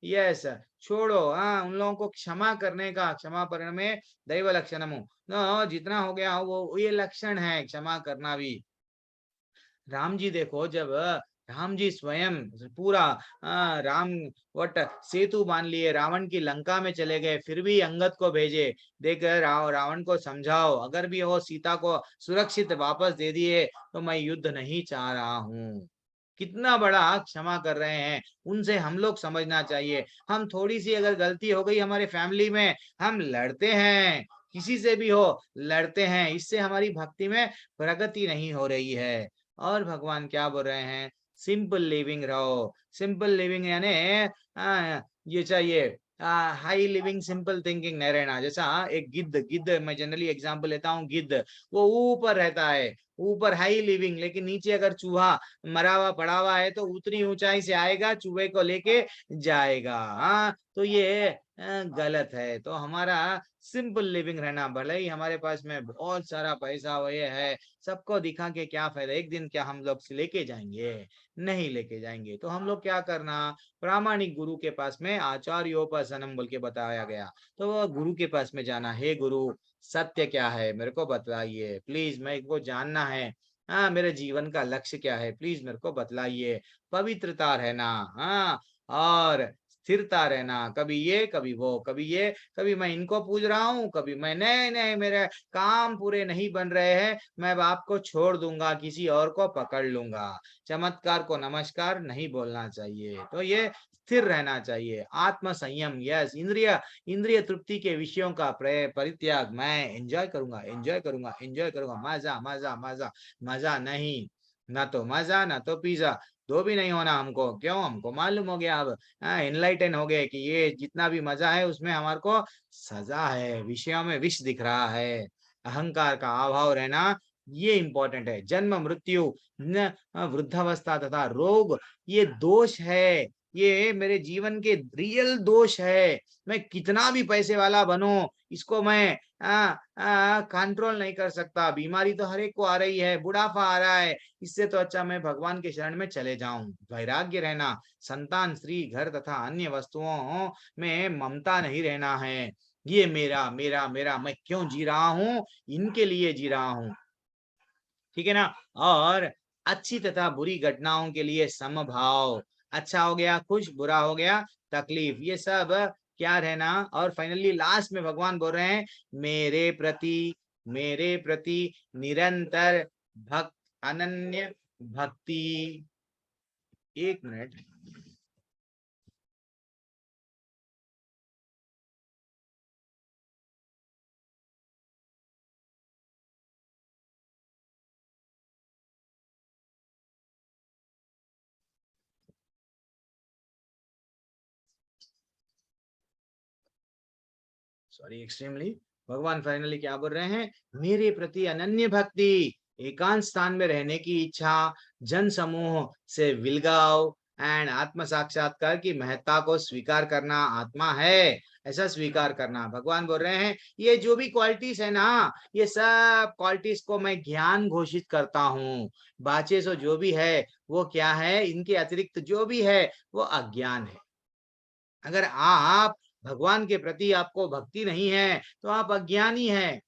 यस छोड़ो, उन लोगों को क्षमा करने का, क्षमा परण में दैव लक्षणम, जितना हो गया हो वो ये लक्षण है, क्षमा करना भी। राम जी देखो, जब राम जी स्वयं पूरा राम वट सेतु बांध लिए, रावण की लंका में चले गए, फिर भी अंगद को भेजे, देख रावण को समझाओ, अगर भी वो सीता को सुरक्षित वापस दे दिए तो मैं युद्ध नहीं चाह रहा हूँ। कितना बड़ा क्षमा कर रहे हैं। उनसे हम लोग समझना चाहिए। हम थोड़ी सी अगर गलती हो गई हमारे फैमिली में, हम लड़ते हैं, किसी से भी हो लड़ते हैं, इससे हमारी भक्ति में प्रगति नहीं हो रही है। और भगवान क्या बोल रहे हैं? सिंपल लिविंग रहो। सिंपल लिविंग यानी ये चाहिए हाई लिविंग, सिंपल थिंकिंग नहीं रहना। जैसा एक गिद्ध, गिद्ध मैं जनरली एग्जांपल लेता हूँ, गिद्ध वो ऊपर रहता है, ऊपर हाई लिविंग, लेकिन नीचे अगर चूहा मरा हुआ पड़ा हुआ है तो उतनी ऊंचाई से आएगा, चूहे को लेके जाएगा। तो ये गलत है। तो हमारा सिंपल लिविंग रहना, भले ही हमारे पास में बहुत सारा पैसा हो, ये है, सबको दिखा के क्या फायदा? एक दिन क्या हम लोग लेके जाएंगे? नहीं लेके जाएंगे। तो हम लोग क्या करना? प्रामाणिक गुरु के पास में आचार्योपासनम बोल के बताया गया, तो वो गुरु के पास में जाना। हे गुरु, सत्य क्या है मेरे को बतलाइए प्लीज, मेरे को जानना है। मेरे जीवन का लक्ष्य क्या है, प्लीज मेरे को बतलाइए। पवित्रता रहना, और स्थिरता रहना, कभी ये कभी वो, कभी ये कभी मैं इनको पूज रहा हूँ, कभी मैं नहीं नहीं मेरे काम पूरे नहीं बन रहे हैं, मैं बाप को छोड़ दूंगा, किसी और को पकड़ लूंगा। चमत्कार को नमस्कार नहीं बोलना चाहिए। तो ये स्थिर रहना चाहिए, आत्म संयम। यस, इंद्रिय इंद्रिय तृप्ति के विषयों का परित्याग। मैं एंजॉय करूंगा, एंजॉय करूंगा, एंजॉय करूंगा, मजा मजा मजा, मजा नहीं, ना तो मजा ना तो पिज्जा, दो भी नहीं होना हमको। क्यों? हमको मालूम हो गया अब, एनलाइटन हो गए कि ये जितना भी मजा है उसमें हमारे को सजा है, विषयों में विष दिख रहा है। अहंकार का अभाव रहना ये इंपॉर्टेंट है। जन्म मृत्यु वृद्धावस्था तथा रोग ये दोष है, ये मेरे जीवन के रियल दोष है। मैं कितना भी पैसे वाला बनूं, इसको मैं कंट्रोल नहीं कर सकता। बीमारी तो हर एक को आ रही है, बुढ़ापा आ रहा है, इससे तो अच्छा मैं भगवान के शरण में चले जाऊं। वैराग्य रहना, संतान, स्त्री, घर तथा अन्य वस्तुओं में ममता नहीं रहना है। ये मेरा मेरा मेरा, मैं क्यों जी रहा हूं? इनके लिए जी रहा हूं, ठीक है ना। और अच्छी तथा बुरी घटनाओं के लिए समभाव, अच्छा हो गया खुश, बुरा हो गया तकलीफ, ये सब क्या रहना। और फाइनली लास्ट में भगवान बोल रहे हैं, मेरे प्रति निरंतर भक्त अनन्य भक्ति। एक मिनट, सॉरी एक्सट्रीमली। भगवान फाइनली क्या बोल रहे हैं? मेरे प्रति अनन्य भक्ति, एकांत स्थान में रहने की इच्छा, जन समूह से विलगाव एंड आत्म साक्षात्कार की महत्ता को स्वीकार करना, आत्मा है ऐसा स्वीकार करना। भगवान बोल रहे हैं ये जो भी क्वालिटीज है ना, ये सब क्वालिटीज को मैं ज्ञान घोषित करता हूँ। बाचे सो जो भी है वो क्या है? इनके अतिरिक्त जो भी है वो अज्ञान है। अगर आप भगवान के प्रति आपको भक्ति नहीं है तो आप अज्ञानी हैं।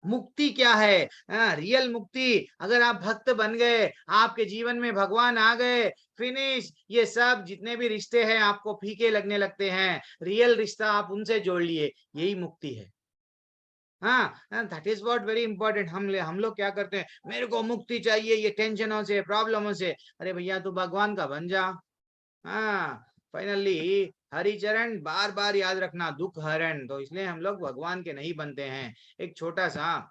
मुक्ति क्या है? रियल मुक्ति, अगर आप भक्त बन गए, आपके जीवन में भगवान आ गए, फिनिश। ये सब जितने भी रिश्ते हैं आपको फीके लगने लगते हैं, रियल रिश्ता आप उनसे जोड़ लिए, यही मुक्ति है। हाँ, that is what very important. हम लोग क्या करते हैं? मेरे को मुक्ति चाहिए ये टेंशनों से, प्रॉब्लमों से। अरे भैया तू भगवान का बन जा। हाँ, फाइनली हरिचरण बार बार याद रखना, दुख हरण। तो इसलिए हम लोग भगवान के नहीं बनते हैं। एक छोटा सा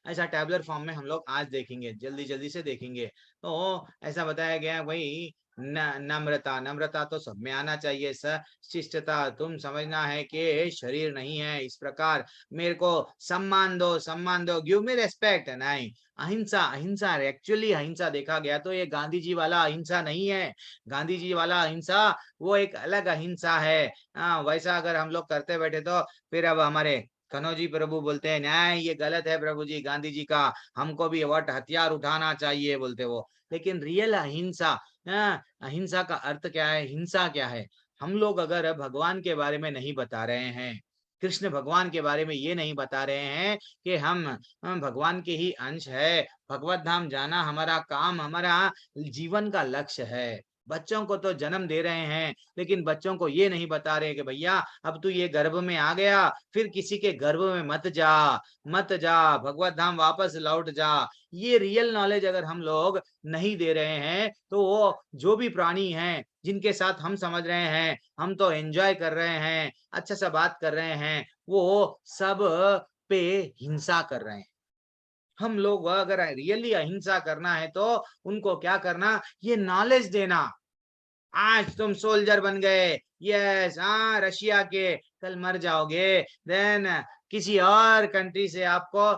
ऐसा टैबलर फॉर्म में हम लोग आज देखेंगे, जल्दी जल्दी से देखेंगे। तो ऐसा बताया गया भाई, नम्रता, नम्रता तो सब में आना चाहिए। शिष्टता, तुम समझना है कि शरीर नहीं है इस प्रकार, मेरे को सम्मान दो, सम्मान दो, गिव मी रेस्पेक्ट। नहीं, अहिंसा, अहिंसा एक्चुअली अहिंसा देखा गया तो ये गांधी जी वाला अहिंसा नहीं है। गांधी जी वाला अहिंसा वो एक अलग अहिंसा है। वैसा अगर हम लोग करते बैठे तो फिर अब हमारे कनौजी प्रभु बोलते हैं नहीं ये गलत है प्रभु जी, गांधी जी का, हमको भी वट हथियार उठाना चाहिए बोलते वो। लेकिन रियल अहिंसा, अहिंसा का अर्थ क्या है? हिंसा क्या है? हम लोग अगर भगवान के बारे में नहीं बता रहे हैं, कृष्ण भगवान के बारे में ये नहीं बता रहे हैं कि हम भगवान के ही अंश है, भगवत धाम जाना हमारा काम, हमारा जीवन का लक्ष्य है। बच्चों को तो जन्म दे रहे हैं, लेकिन बच्चों को ये नहीं बता रहे कि भैया अब तू ये गर्भ में आ गया, फिर किसी के गर्भ में मत जा, मत जा, भगवत धाम वापस लौट जा। ये रियल नॉलेज अगर हम लोग नहीं दे रहे हैं तो वो जो भी प्राणी हैं जिनके साथ हम समझ रहे हैं हम तो एंजॉय कर रहे हैं, अच्छा सा बात कर रहे हैं, वो सब पे हिंसा कर रहे हैं। हम लोग अगर रियली अहिंसा करना है तो उनको क्या करना? ये नॉलेज देना। आज तुम सोल्जर बन गए, यस, हाँ रशिया के, कल मर जाओगे, देन किसी और कंट्री से आपको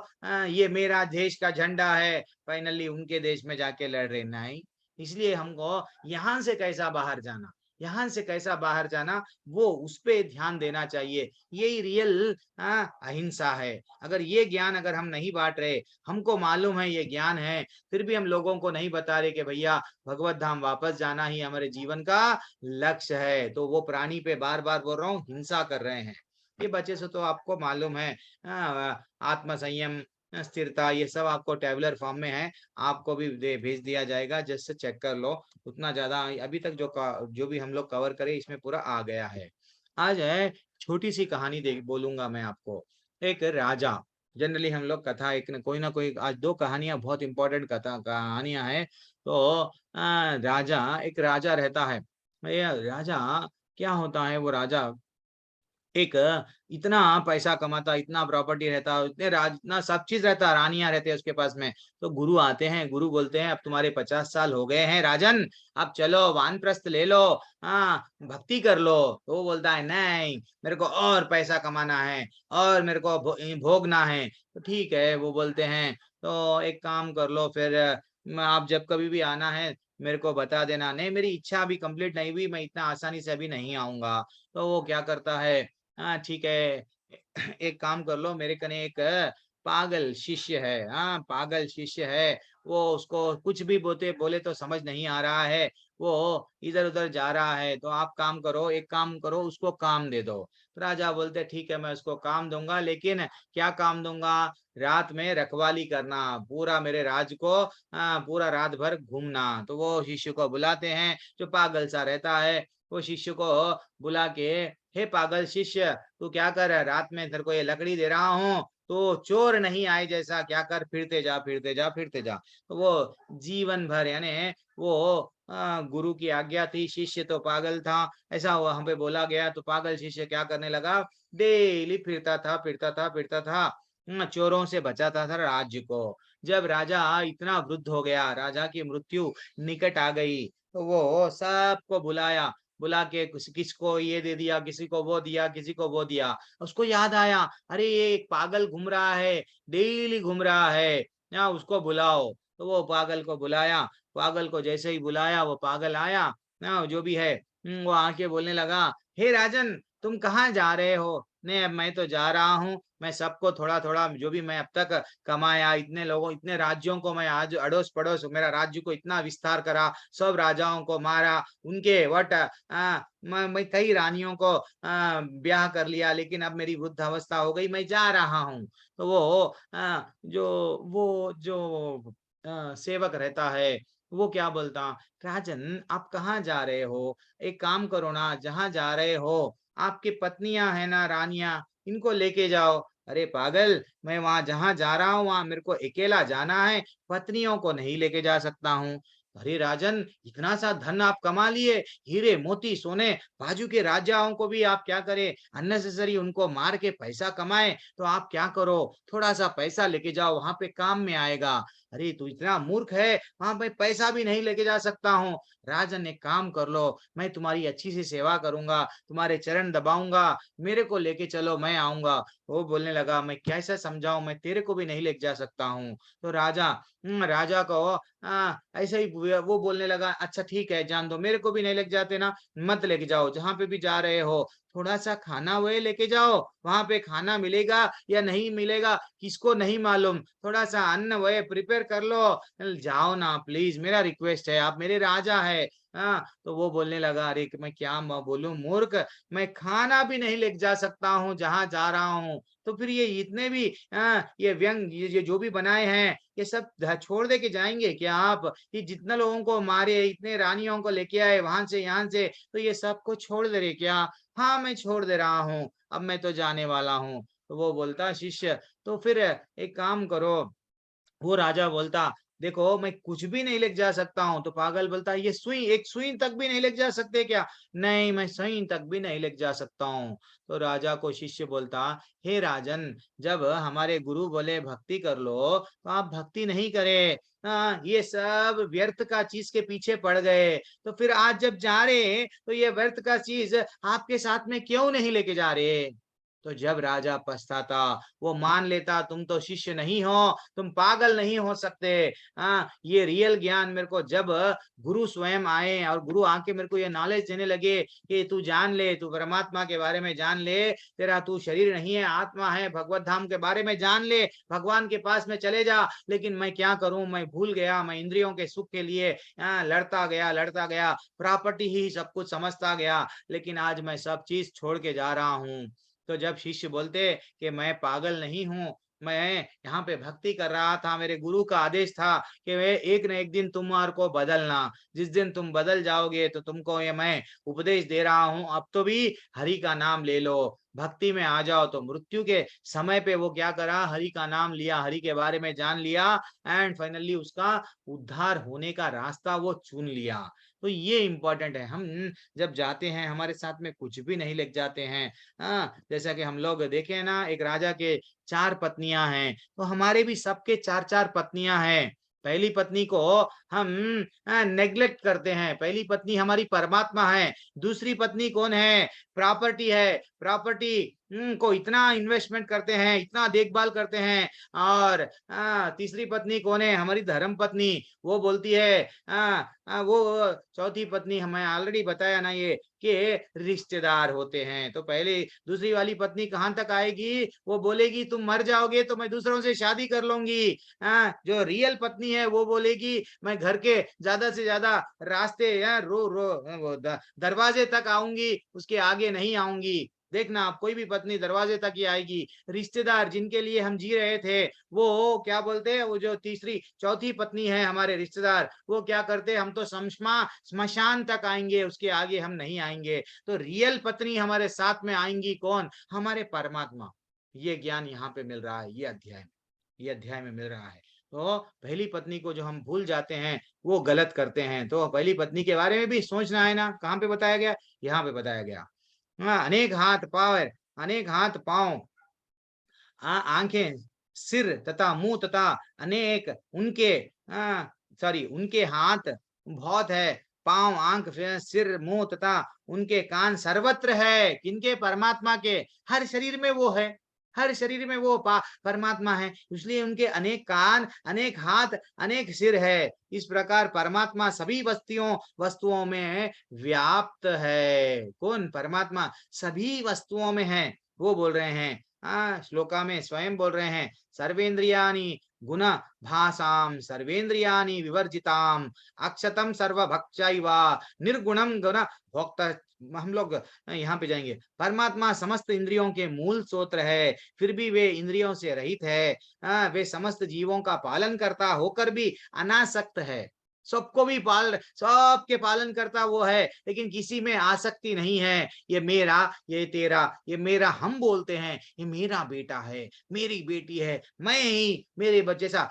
ये मेरा देश का झंडा है, फाइनली उनके देश में जाके लड़ रहे। नहीं, इसलिए हमको यहाँ से कैसा बाहर जाना, यहाँ से कैसा बाहर जाना, वो उस पे ध्यान देना चाहिए। यही रियल अहिंसा है। अगर ये ज्ञान अगर हम नहीं बांट रहे, हमको मालूम है ये ज्ञान है, फिर भी हम लोगों को नहीं बता रहे कि भैया भगवत धाम वापस जाना ही हमारे जीवन का लक्ष्य है, तो वो प्राणी पे बार बार बोल रहा हूँ हिंसा कर रहे हैं। ये बच्चे से तो आपको मालूम है, आत्म संयम, स्थिरता, ये सब आपको टेबुलर फॉर्म में है, आपको भी भेज दिया जाएगा, जस्ट चेक कर लो। उतना ज्यादा अभी तक जो भी हम लोग कवर करे इसमें पूरा आ गया है। आज है छोटी सी कहानी देख बोलूंगा मैं आपको। एक राजा, जनरली हम लोग कथा एक न कोई ना कोई, आज दो कहानियां बहुत इंपॉर्टेंट कथा कहानियां हैं। तो एक राजा रहता है। ये राजा क्या होता है, वो राजा एक इतना पैसा कमाता, इतना प्रॉपर्टी रहता, इतने राज, इतना सब चीज रहता, रानियां रहते हैं उसके पास में। तो गुरु आते हैं, गुरु बोलते हैं अब तुम्हारे 50 साल हो गए हैं राजन, अब चलो वानप्रस्थ ले लो, हाँ भक्ति कर लो। तो वो बोलता है नहीं, मेरे को और पैसा कमाना है, और मेरे को भोगना है। तो ठीक है, वो बोलते हैं तो एक काम कर लो फिर, आप जब कभी भी आना है मेरे को बता देना। नहीं, मेरी इच्छा अभी कंप्लीट नहीं हुई, मैं इतना आसानी से अभी नहीं आऊंगा। तो वो क्या करता है, हाँ ठीक है, एक काम कर लो, मेरे कने एक पागल शिष्य है, हाँ पागल शिष्य है, वो उसको कुछ भी बोले बोले तो समझ नहीं आ रहा है, वो इधर उधर जा रहा है। तो आप काम करो, एक काम करो, उसको काम दे दो। तो राजा बोलते ठीक है, मैं उसको काम दूंगा, लेकिन क्या काम दूंगा, रात में रखवाली करना, पूरा मेरे राज को पूरा रात भर घूमना। तो वो शिष्य को बुलाते हैं, जो पागल सा रहता है, वो शिष्य को बुला के, हे पागल शिष्य, तू क्या कर, रात में तेरे को ये लकड़ी दे रहा हूँ, तो चोर नहीं आए जैसा क्या कर, फिरते जा फिरते जा फिरते जा। तो वो जीवन भर, यानी वो गुरु की आज्ञा थी, शिष्य तो पागल था, ऐसा वहां पे बोला गया। तो पागल शिष्य क्या करने लगा, डेली फिरता था फिरता था फिरता था, चोरों से बचाता था राज्य को। जब राजा इतना वृद्ध हो गया, राजा की मृत्यु निकट आ गई, तो वो सबको बुलाया, बुला के किसको ये दे दिया, किसी को वो दिया, किसी को वो दिया। उसको याद आया, अरे ये एक पागल घूम रहा है, डेली घूम रहा है, या उसको बुलाओ। तो वो पागल को बुलाया, पागल को जैसे ही बुलाया वो पागल आया, ना जो भी है, वो आके बोलने लगा, हे राजन, तुम कहाँ जा रहे हो। नहीं, अब मैं तो जा रहा हूँ, मैं सबको थोड़ा थोड़ा जो भी मैं अब तक कमाया, इतने लोगों, इतने राज्यों को मैं आज अड़ोस पड़ोस, मेरा राज्य को इतना विस्तार करा, सब राजाओं को मारा, उनके वट मैं कई रानियों को ब्याह कर लिया, लेकिन अब मेरी वृद्ध अवस्था हो गई, मैं जा रहा हूँ। तो वो जो सेवक रहता है, वो क्या बोलता, राजन आप कहाँ जा रहे हो, एक काम करो ना, जहाँ जा रहे हो आपकी पत्नियां है ना, रानियां, इनको लेके जाओ। अरे पागल, मैं वहां जहां जा रहा हूँ वहां मेरे को अकेला जाना है, पत्नियों को नहीं लेके जा सकता हूँ। अरे राजन, इतना सा धन आप कमा लिए, हीरे मोती सोने, बाजू के राजाओं को भी आप क्या करें, अननेसेसरी उनको मार के पैसा कमाए। तो आप क्या करो, थोड़ा सा पैसा लेके जाओ, वहां पे काम में आएगा। अरे तू इतना मूर्ख है, वहां पे पैसा भी नहीं लेके जा सकता हूँ। राजन एक काम कर लो, मैं तुम्हारी अच्छी सी सेवा करूंगा, तुम्हारे चरण दबाऊंगा, मेरे को लेके चलो, मैं आऊंगा। वो बोलने लगा, मैं कैसे समझाऊं, मैं तेरे को भी नहीं लेके जा सकता हूँ। तो राजा को ऐसे ही वो बोलने लगा, अच्छा ठीक है, जान दो, मेरे को भी नहीं लेके जाते ना, मत लेके जाओ, जहां पे भी जा रहे हो थोड़ा सा खाना वही लेके जाओ, वहां पे खाना मिलेगा या नहीं मिलेगा किसको नहीं मालूम, थोड़ा सा अन्न वही प्रिपेयर कर लो, जाओ ना प्लीज, मेरा रिक्वेस्ट है, आप मेरे राजा है। हाँ, तो वो बोलने लगा, अरे मैं क्या बोलूं मूर्ख, मैं खाना भी नहीं लेके जा सकता हूँ जहां जा रहा हूँ, तो फिर ये इतने भी ये व्यंग, ये जो भी बनाए हैं, ये सब छोड़ दे के जाएंगे क्या आप, ये जितने लोगों को मारे, इतने रानियों को लेके आए वहां से यहाँ से, तो ये सबको छोड़ दे रहे क्या। हाँ मैं छोड़ दे रहा हूँ, अब मैं तो जाने वाला हूँ। तो वो बोलता, शिष्य तो फिर एक काम करो। वो राजा बोलता, देखो मैं कुछ भी नहीं लेके जा सकता हूँ। तो पागल बोलता, ये सुई, एक सुई तक भी नहीं लेके जा सकते क्या। नहीं, मैं सुई तक भी नहीं लेके जा सकता हूँ। तो राजा को शिष्य बोलता, हे राजन, जब हमारे गुरु बोले भक्ति कर लो, तो आप भक्ति नहीं करे, ये सब व्यर्थ का चीज के पीछे पड़ गए, तो फिर आज जब जा रहे तो ये व्यर्थ का चीज आपके साथ में क्यों नहीं लेके जा रहे। तो जब राजा पछताता, वो मान लेता, तुम तो शिष्य नहीं हो, तुम पागल नहीं हो सकते। ये रियल ज्ञान मेरे को जब गुरु स्वयं आए और गुरु आके मेरे को ये नॉलेज देने लगे कि तू जान ले, तू परमात्मा के बारे में जान ले, तेरा तू शरीर नहीं है, आत्मा है, भगवत धाम के बारे में जान ले, भगवान के पास में चले जा। लेकिन मैं क्या करूं, मैं भूल गया, मैं इंद्रियों के सुख के लिए लड़ता गया, प्रॉपर्टी ही सब कुछ समझता गया, लेकिन आज मैं सब चीज छोड़ के जा रहा हूँ। तो जब शिष्य बोलते कि मैं पागल नहीं हूँ, मैं यहाँ पे भक्ति कर रहा था, मेरे गुरु का आदेश था कि वे एक न एक दिन तुम्हारे को बदलना, जिस दिन तुम बदल जाओगे तो तुमको ये मैं उपदेश दे रहा हूँ, अब तो भी हरि का नाम ले लो, भक्ति में आ जाओ। तो मृत्यु के समय पे वो क्या करा, हरि का नाम लिया, हरि के बारे में जान लिया एंड फाइनली उसका उद्धार होने का रास्ता वो चुन लिया। तो ये इंपॉर्टेंट है। हम जब जाते हैं हमारे साथ में कुछ भी नहीं लेके जाते हैं। हाँ, जैसा कि हम लोग देखे ना, एक राजा के 4 पत्नियां हैं, तो हमारे भी सबके 4-4 पत्नियां हैं। पहली पत्नी को हम नेग्लेक्ट करते हैं। पहली पत्नी हमारी परमात्मा है। दूसरी पत्नी कौन है, प्रॉपर्टी है। प्रॉपर्टी को इतना इन्वेस्टमेंट करते हैं, इतना देखभाल करते हैं। और तीसरी पत्नी कौन है, हमारी धर्म पत्नी। वो बोलती है वो चौथी पत्नी हमें ऑलरेडी बताया ना ये कि रिश्तेदार होते हैं। तो पहले दूसरी वाली पत्नी कहाँ तक आएगी, वो बोलेगी तुम मर जाओगे तो मैं दूसरों से शादी कर लूंगी। जो रियल पत्नी है वो बोलेगी मैं घर के ज्यादा से ज्यादा रास्ते या दरवाजे तक आऊंगी, उसके आगे नहीं आऊंगी। देखना आप, कोई भी पत्नी दरवाजे तक ही आएगी। रिश्तेदार जिनके लिए हम जी रहे थे, वो क्या बोलते हैं, वो जो तीसरी चौथी पत्नी है हमारे रिश्तेदार, वो क्या करते, हम तो स्मशान तक आएंगे, उसके आगे हम नहीं आएंगे। तो रियल पत्नी हमारे साथ में आएंगी कौन, हमारे परमात्मा। ये ज्ञान यहाँ पे मिल रहा है, ये अध्याय में मिल रहा है। तो पहली पत्नी को जो हम भूल जाते हैं वो गलत करते हैं। तो पहली पत्नी के बारे में भी सोचना है ना। कहाँ पे बताया गया, यहाँ पे बताया गया। अनेक हाथ पाव, अनेक हाथ पांव, आंखें, सिर तथा मुंह तथा अनेक उनके सॉरी उनके हाथ बहुत है, पांव, आंख, सिर, मुंह तथा उनके कान सर्वत्र है। किनके, परमात्मा के। हर शरीर में वो है, हर शरीर में वो परमात्मा है, इसलिए उनके अनेक कान, अनेक हाथ, अनेक सिर है। इस प्रकार परमात्मा सभी वस्तुओं में व्याप्त है। कौन, परमात्मा सभी वस्तुओं में है। वो बोल रहे हैं श्लोका में स्वयं बोल रहे हैं, सर्वेंद्रियानि गुण भासाम सर्वेंद्रियानि विवर्जिताम अक्षतम सर्वभक्षैवा निर्गुणम गुण भोक्ता। हम लोग यहाँ पे जाएंगे। परमात्मा समस्त इंद्रियों के मूल स्रोत है, फिर भी वे इंद्रियों से रहित है। वे समस्त जीवों का पालन करता होकर भी अनासक्त है। सबको भी सबके पालन करता वो है, लेकिन किसी में आसक्ति नहीं है। ये मेरा, ये तेरा, ये मेरा, हम बोलते हैं ये मेरा बेटा है, मेरी बेटी है, मैं ही, मेरे बच्चे सा।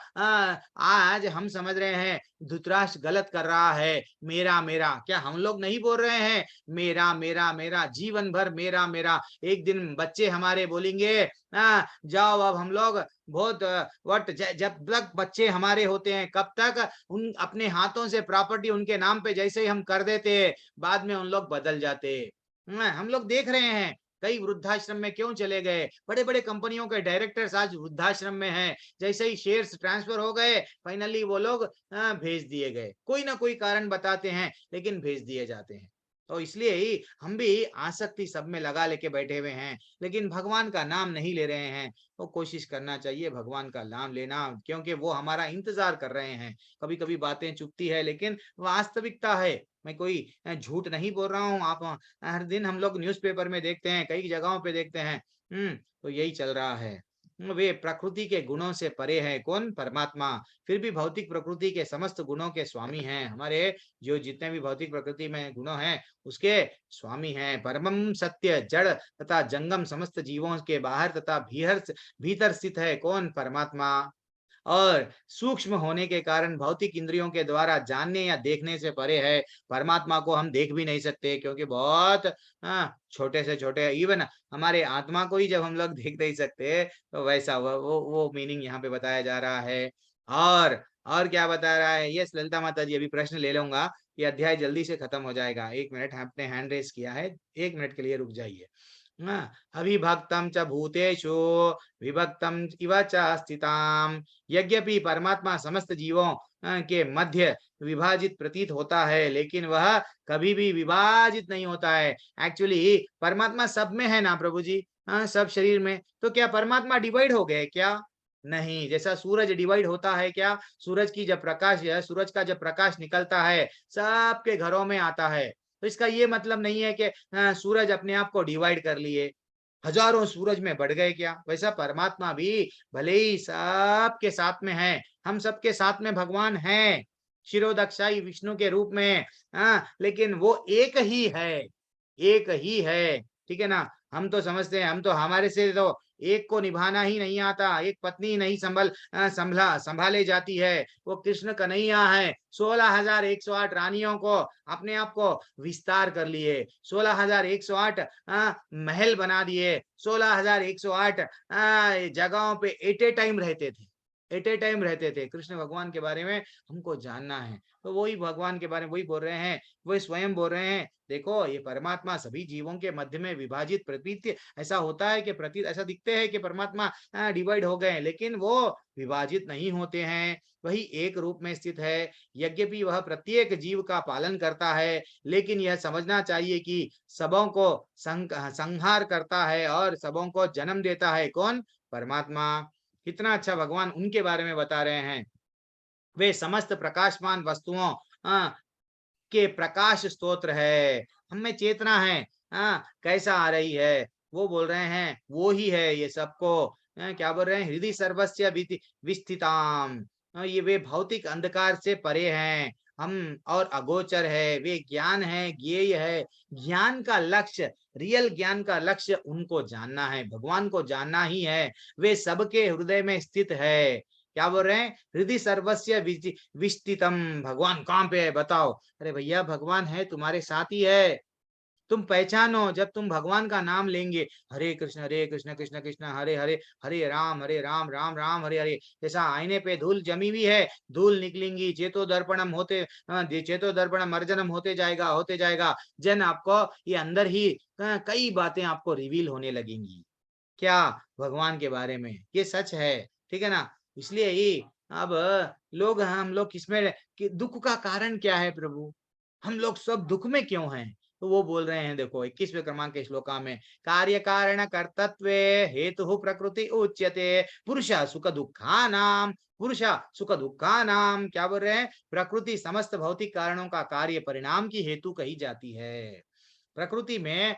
आज हम समझ रहे हैं धृतराष्ट्र गलत कर रहा है, मेरा मेरा। क्या हम लोग नहीं बोल रहे हैं मेरा मेरा मेरा, जीवन भर मेरा मेरा। एक दिन बच्चे हमारे बोलेंगे जाओ अब हम लोग बहुत जब तक बच्चे हमारे होते हैं, कब तक उन अपने हाथों से प्रॉपर्टी उनके नाम पे जैसे ही हम कर देते, बाद में उन लोग बदल जाते। हम लोग देख रहे हैं कई वृद्धाश्रम में क्यों चले गए। बड़े बड़े कंपनियों के डायरेक्टर्स आज वृद्धाश्रम में हैं। जैसे ही शेयर्स ट्रांसफर हो गए, फाइनली वो लोग भेज दिए गए। कोई ना कोई कारण बताते हैं, लेकिन भेज दिए जाते हैं। तो इसलिए ही हम भी आसक्ति सब में लगा लेके बैठे हुए हैं, लेकिन भगवान का नाम नहीं ले रहे हैं। तो कोशिश करना चाहिए भगवान का नाम लेना, क्योंकि वो हमारा इंतजार कर रहे हैं। कभी कभी बातें चुपती है, लेकिन वास्तविकता है। मैं कोई झूठ नहीं बोल रहा हूँ। आप हर दिन हम लोग न्यूज़पेपर में देखते हैं, कई जगहों पे देखते हैं। तो यही चल रहा है। वे प्रकृति के गुणों से परे है। कौन, परमात्मा। फिर भी भौतिक प्रकृति के समस्त गुणों के स्वामी हैं। हमारे जो जितने भी भौतिक प्रकृति में गुणों हैं, उसके स्वामी हैं। परमम सत्य जड़ तथा जंगम समस्त जीवों के बाहर तथा भीतर स्थित है। कौन, परमात्मा। और सूक्ष्म होने के कारण भौतिक इंद्रियों के द्वारा जानने या देखने से परे है। परमात्मा को हम देख भी नहीं सकते, क्योंकि बहुत छोटे से छोटे, इवन हमारे आत्मा को ही जब हम लोग देख नहीं सकते, तो वैसा वो मीनिंग यहाँ पे बताया जा रहा है। और क्या बता रहा है। यस ललिता माता जी, अभी प्रश्न ले लूंगा, ये अध्याय जल्दी से खत्म हो जाएगा। 1 मिनट, आपने हैंड रेस किया है, 1 मिनट के लिए रुक जाइए। अविभक्तम च भूतेषु विभक्तम इव च स्थिताम। यद्यपि परमात्मा समस्त जीवों के मध्य विभाजित प्रतीत होता है, लेकिन वह कभी भी विभाजित नहीं होता है। एक्चुअली परमात्मा सब में है ना प्रभु जी, सब शरीर में। तो क्या परमात्मा डिवाइड हो गए क्या? नहीं। जैसा सूरज डिवाइड होता है क्या, सूरज की जब प्रकाश है, सूरज का जब प्रकाश निकलता है, सबके घरों में आता है। तो इसका ये मतलब नहीं है कि सूरज अपने आप को डिवाइड कर लिए। हजारों सूरज में बढ़ गए क्या? वैसा परमात्मा भी भले ही सबके साथ में है, हम सबके साथ में भगवान है शिरोदक्षाई विष्णु के रूप में, लेकिन वो एक ही है, एक ही है। ठीक है ना? हम तो समझते हैं, हम तो हमारे से तो एक को निभाना ही नहीं आता, एक पत्नी नहीं संभाले जाती है। वो कृष्ण कन्हैया है, 16,108 रानियों को अपने आप को विस्तार कर लिए, 16,108 महल बना दिए, 16,108 जगहों पे एट ए टाइम रहते थे, एट ए टाइम रहते थे। कृष्ण भगवान के बारे में हमको जानना है, तो वही भगवान के बारे में वही बोल रहे हैं, वही स्वयं बोल रहे हैं। देखो ये परमात्मा सभी जीवों के मध्य में विभाजित प्रतीत ऐसा होता है कि प्रतीत ऐसा दिखते हैं कि परमात्मा डिवाइड हो गए, लेकिन वो विभाजित नहीं होते हैं, वही एक रूप में स्थित है। यद्यपि वह प्रत्येक जीव का पालन करता है, लेकिन यह समझना चाहिए कि सबों को संहार करता है और सबों को जन्म देता है कौन? परमात्मा। कितना अच्छा भगवान उनके बारे में बता रहे हैं। वे समस्त प्रकाशमान वस्तुओं के प्रकाश स्तोत्र है। हमें चेतना है, कैसा आ रही है, वो बोल रहे हैं वो ही है ये सबको। क्या बोल रहे हैं? हृदय सर्वस्य विस्थिताम। ये वे भौतिक अंधकार से परे हैं, हम और अगोचर है, वे ज्ञान है, ज्ञेय है। ज्ञान का लक्ष्य, रियल ज्ञान का लक्ष्य उनको जानना है, भगवान को जानना ही है। वे सबके हृदय में स्थित है। क्या बोल रहे हैं? हृदय सर्वस्य विस्तितम। भगवान कहाँ पे है बताओ? अरे भैया भगवान है, तुम्हारे साथ ही है। तुम पहचानो जब तुम भगवान का नाम लेंगे, हरे कृष्ण कृष्ण कृष्ण हरे हरे, हरे राम राम राम हरे हरे। जैसा आईने पे धूल जमी हुई है, धूल निकलेंगी, चेतो दर्पणम चेतो दर्पणम अर्जनम होते जाएगा, होते जाएगा। जन आपको ये अंदर ही कई बातें आपको रिवील होने लगेंगी क्या भगवान के बारे में, ये सच है। ठीक है ना? इसलिए ही अब लोग, हम लोग किसमें कि दुख का कारण क्या है प्रभु, हम लोग सब दुख में क्यों हैं? तो वो बोल रहे हैं, देखो 21वें क्रमांक के श्लोका में, कार्य कारण कर्तत्वे हेतु प्रकृति उच्यते पुरुष सुख दुखा नाम, पुरुष सुख दुखा नाम। क्या बोल रहे हैं? प्रकृति समस्त भौतिक कारणों का कार्य परिणाम की हेतु कही जाती है। प्रकृति में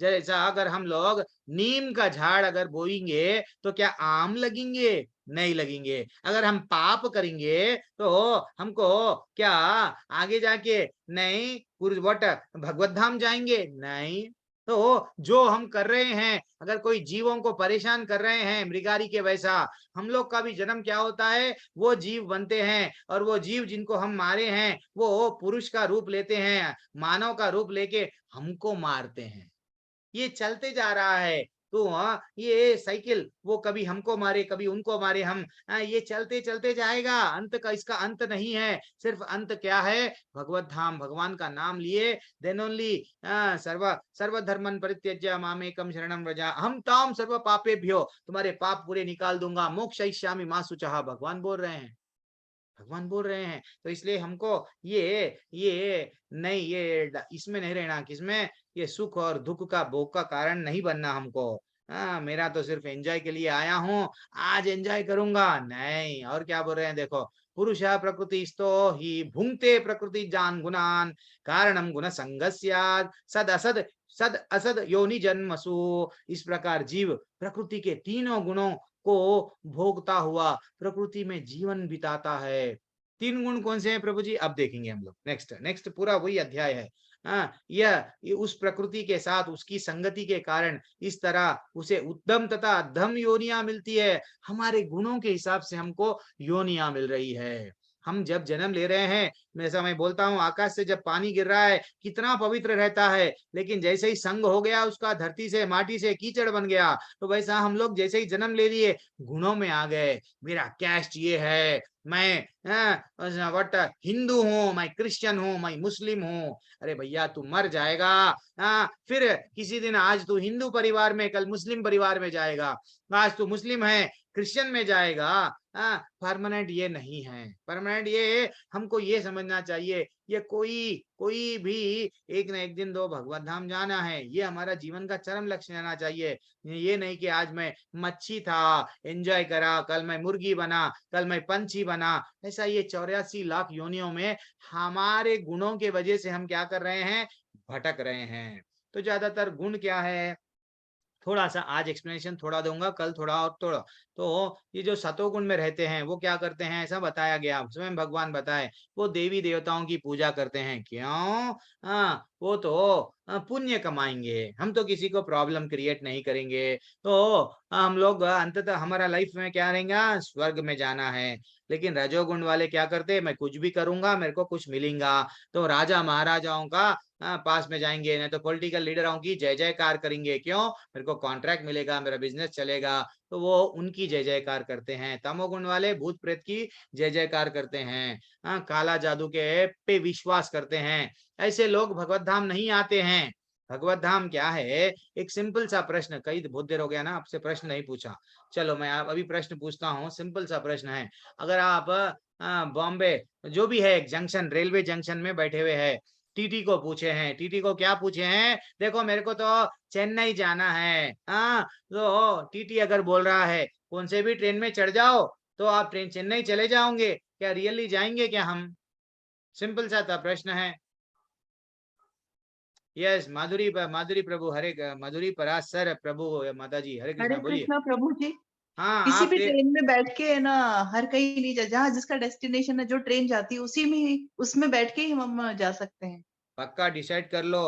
जैसा अगर हम लोग नीम का झाड़ अगर बोएंगे तो क्या आम लगेंगे? नहीं लगेंगे। अगर हम पाप करेंगे तो हमको क्या आगे जाके नहीं भगवत धाम जाएंगे? नहीं। तो जो हम कर रहे हैं, अगर कोई जीवों को परेशान कर रहे हैं मृगारी के वैसा, हम लोग का भी जन्म क्या होता है? वो जीव बनते हैं, और वो जीव जिनको हम मारे हैं वो पुरुष का रूप लेते हैं, मानव का रूप लेके हमको मारते हैं। ये चलते जा रहा है। तो ये साइकिल, वो कभी हमको मारे कभी उनको मारे, हम ये चलते चलते जाएगा, अंत का इसका अंत नहीं है। सिर्फ अंत क्या है? भगवत धाम, भगवान का नाम लिए, देन ओनली सर्व सर्वधर्मन परित्यज्य मामेकम शरणम व्रज अहम ताम सर्व पापेभ्यो, तुम्हारे पाप पूरे निकाल दूंगा, मोक्षयिष्यामि मा शुचः। भगवान बोल रहे हैं, भगवान बोल रहे हैं। तो इसलिए हमको ये नहीं, ये इसमें नहीं रहना, किसमें? ये सुख और दुख का भोग का कारण नहीं बनना हमको। मेरा तो सिर्फ एंजॉय के लिए आया हूँ, आज एंजॉय करूंगा नहीं। और क्या बोल रहे हैं देखो, पुरुष प्रकृति स्तो ही भुंगते प्रकृति जान गुणान कारणम गुण संगस्याद सद असद सद असद योनि जन्मसु। इस प्रकार जीव प्रकृति के तीनों गुणों को भोगता हुआ प्रकृति में जीवन बिताता है। तीन गुण कौन से हैं प्रभु जी? अब देखेंगे हम लोग। नेक्स्ट नेक्स्ट पूरा वही अध्याय है। यह उस प्रकृति के साथ उसकी संगति के कारण इस तरह उसे उत्तम तथा अधम योनियां मिलती है। हमारे गुणों के हिसाब से हमको योनियां मिल रही है। हम जब जन्म ले रहे हैं, जैसा मैं बोलता हूँ, आकाश से जब पानी गिर रहा है कितना पवित्र रहता है, लेकिन जैसे ही संग हो गया उसका, धरती से माटी से कीचड़ बन गया, तो वैसा हम लोग जैसे ही जन्म ले लिए गुणों में आ गए। मेरा कैस्ट ये है, मैं वट हिंदू हूँ, मैं क्रिश्चियन हूँ, मैं मुस्लिम हूँ। अरे भैया तू मर जाएगा, फिर किसी दिन आज तू हिंदू परिवार में, कल मुस्लिम परिवार में जाएगा, आज तू मुस्लिम है क्रिश्चियन में जाएगा। परमानेंट ये नहीं है। परमानेंट ये हमको ये समझना चाहिए, ये कोई भी एक न एक दिन दो भगवत धाम जाना है, ये हमारा जीवन का चरम लक्ष्य रहना चाहिए। ये नहीं कि आज मैं मच्छी था एंजॉय करा, कल मैं मुर्गी बना, कल मैं पंछी बना। ऐसा ये 84 लाख योनियों में हमारे गुणों के वजह से हम क्या कर रहे हैं? भटक रहे हैं। तो ज्यादातर गुण क्या है? थोड़ा सा आज एक्सप्लेनेशन थोड़ा दूंगा, कल थोड़ा और थोड़ा। तो ये जो सतोगुण में रहते हैं वो क्या करते हैं, ऐसा बताया गया, स्वयं भगवान बताए, वो देवी देवताओं की पूजा करते हैं। क्यों? हाँ, वो तो पुण्य कमाएंगे, हम तो किसी को प्रॉब्लम क्रिएट नहीं करेंगे। तो हम लोग अंततः हमारा लाइफ में क्या रहेगा, स्वर्ग में जाना है। लेकिन रजोगुण वाले क्या करते हैं, मैं कुछ भी करूंगा मेरे को कुछ मिलेगा। तो राजा महाराजाओं का पास में जाएंगे, नहीं तो पॉलिटिकल लीडरों की जय जयकार करेंगे। क्यों? मेरे को कॉन्ट्रैक्ट मिलेगा, मेरा बिजनेस चलेगा। तो वो उनकी जय जयकार करते हैं। तमोगुण वाले भूत प्रेत की जय जयकार करते हैं, काला जादू के पे विश्वास करते हैं। ऐसे लोग भगवत धाम नहीं आते हैं। भगवत धाम क्या है? एक सिंपल सा प्रश्न, कई बहुत देर हो गया ना आपसे प्रश्न नहीं पूछा। चलो मैं आप अभी प्रश्न पूछता हूँ, सिंपल सा प्रश्न है। अगर आप बॉम्बे जो भी है जंक्शन, रेलवे जंक्शन में बैठे हुए हैं, टीटी को पूछे हैं, टीटी को क्या पूछे हैं, देखो मेरे को तो चेन्नई जाना है। हाँ, तो टीटी अगर बोल रहा है कौन से भी ट्रेन में चढ़ जाओ, तो आप ट्रेन चेन्नई चले जाओगे क्या? रियली जाएंगे क्या हम? सिंपल सा था प्रश्न है। यस, माधुरी प्रभु, माधुरी पराशर प्रभु, माता जी हरे हरे कृष्णा, बोलिए। कृष्णा प्रभु जी। हाँ, किसी आप भी ट्रेन में बैठ के ना, हर कहीं नहीं जा, जहाँ जिसका डेस्टिनेशन है, जो ट्रेन जाती है उसी में, उसमें बैठ के ही हम जा सकते हैं। पक्का डिसाइड कर लो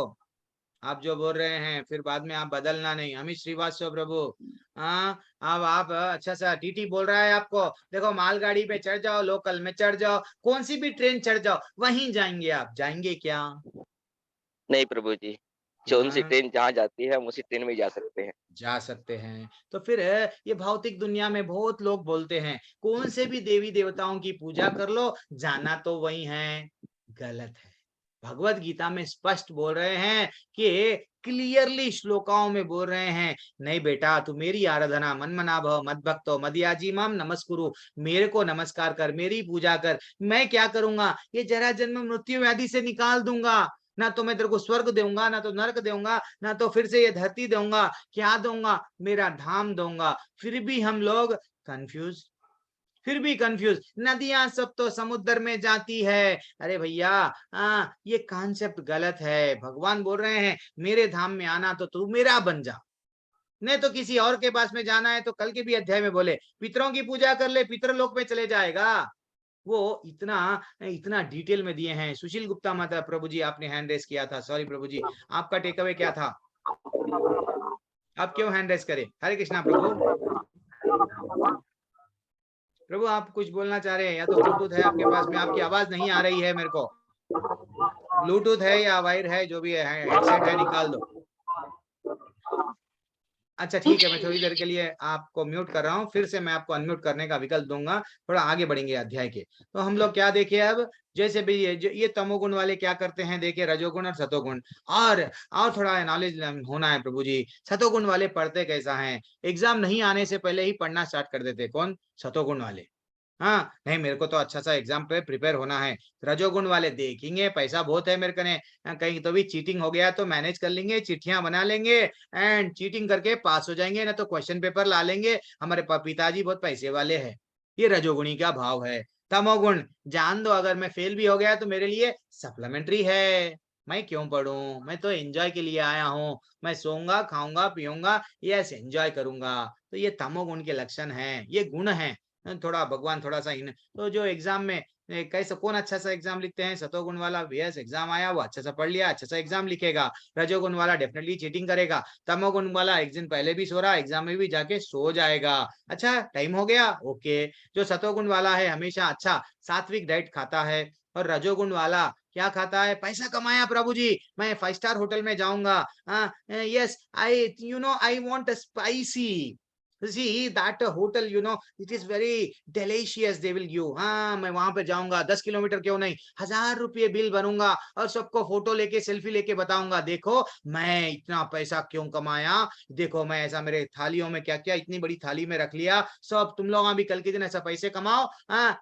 आप जो बोल रहे हैं, फिर बाद में आप बदलना नहीं। अमित श्रीवास्तव प्रभु, हाँ, अब आप अच्छा सा, टीटी बोल रहा है आपको देखो मालगाड़ी पे चढ़ जाओ, लोकल में चढ़ जाओ, कौन सी भी ट्रेन चढ़ जाओ, वहीं जाएंगे आप, जाएंगे क्या? नहीं प्रभु जी, कौन सी हाँ, ट्रेन जहाँ जाती है हम उसी ट्रेन में ही जा सकते हैं। जा सकते हैं। तो फिर ये भौतिक दुनिया में बहुत लोग बोलते हैं कौन से भी देवी देवताओं की पूजा कर लो, जाना तो वही है। गलत है। भगवत गीता में स्पष्ट बोल रहे हैं कि क्लियरली श्लोकाओं में बोल रहे हैं, नहीं बेटा तू मेरी आराधना, मन मना भव मद भक्तो मदयाजी माम नमस्कुरु, मेरे को नमस्कार कर, मेरी पूजा कर। मैं क्या करूंगा, ये जरा जन्म मृत्यु व्याधि से निकाल दूंगा। ना तो मैं तेरे को स्वर्ग दूंगा, ना तो नरक दूंगा, ना तो फिर से ये धरती दूंगा, क्या दूंगा, मेरा धाम दूंगा। फिर भी हम लोग कंफ्यूज, फिर भी कंफ्यूज, नदियां सब तो समुद्र में जाती है। अरे भैया, ये कॉन्सेप्ट गलत है। भगवान बोल रहे हैं मेरे धाम में आना तो तू मेरा बन जा, नहीं तो किसी और के पास में जाना है तो कल के भी अध्याय में बोले पितरों की पूजा कर ले, पितरलोक में चले जाएगा। वो इतना इतना डिटेल में दिए हैं। सुशील गुप्ता माता प्रभु जी, आपने हैंड रेस किया था, सॉरी प्रभु जी, आपका टेक अवे क्या था? आप क्यों हैंड रेस करे? हरे कृष्णा प्रभु। प्रभु आप कुछ बोलना चाह रहे हैं, या तो ब्लूटूथ है आपके पास में, आपकी आवाज नहीं आ रही है मेरे को। ब्लूटूथ है या वायर है, जो भी है, हेडसेट है, निकाल दो। अच्छा ठीक है, मैं थोड़ी देर के लिए आपको म्यूट कर रहा हूँ, फिर से मैं आपको अनम्यूट करने का विकल्प दूंगा। थोड़ा आगे बढ़ेंगे अध्याय के। तो हम लोग क्या देखे अब, जैसे भी ये तमोगुण वाले क्या करते हैं, देखिए रजोगुण और सतोगुण। और थोड़ा नॉलेज होना है प्रभु जी। सतोगुण वाले पढ़ते कैसा है, एग्जाम नहीं आने से पहले ही पढ़ना स्टार्ट कर देते। कौन? सतोगुण वाले। हाँ, नहीं मेरे को तो अच्छा सा एग्जाम पे प्रिपेयर होना है। रजोगुण वाले देखेंगे पैसा बहुत है मेरे कने, कहीं तो भी चीटिंग हो गया तो मैनेज कर लेंगे, चिट्ठियां बना लेंगे एंड चीटिंग करके पास हो जाएंगे, ना तो क्वेश्चन पेपर ला लेंगे, हमारे पिताजी बहुत पैसे वाले हैं। ये रजोगुणी का भाव है। तमोगुण, जान दो अगर मैं फेल भी हो गया तो मेरे लिए सप्लीमेंट्री है, मैं क्यों पढ़ूं, मैं तो एंजॉय के लिए आया हूँ, मैं सोऊंगा खाऊंगा पीऊंगा, यस एंजॉय करूंगा। तो ये तमोगुण के लक्षण हैं, ये गुण हैं। थोड़ा भगवान थोड़ा सा इन, तो जो एग्जाम में कैसे कौन अच्छा सा एग्जाम लिखते हैं, सतोगुण वाला, यस एग्जाम आया वो अच्छा सा पढ़ लिया, अच्छा सा एग्जाम लिखेगा। रजोगुण वाला डेफिनेटली चीटिंग करेगा। तमोगुण वाला एक दिन पहले भी सो रहा, एग्जाम में भी जाके सो जाएगा। अच्छा टाइम हो गया, ओके। जो सतोगुण वाला है हमेशा अच्छा सात्विक डाइट खाता है, और रजोगुण वाला क्या खाता है, पैसा कमाया प्रभु जी, मैं 5 स्टार होटल में जाऊंगा, yes I want a spicy, see that hotel, it is very delicious, they will give, हाँ मैं वहां पे जाऊंगा, 10 किलोमीटर क्यों नहीं, 1000 रुपये बिल बनूंगा और सबको फोटो लेके सेल्फी लेके बताऊंगा, देखो मैं इतना पैसा क्यों कमाया, देखो मैं ऐसा मेरे थालियों में क्या क्या इतनी बड़ी थाली में रख लिया, सब तुम लोग भी कल के दिन ऐसा पैसे कमाओ,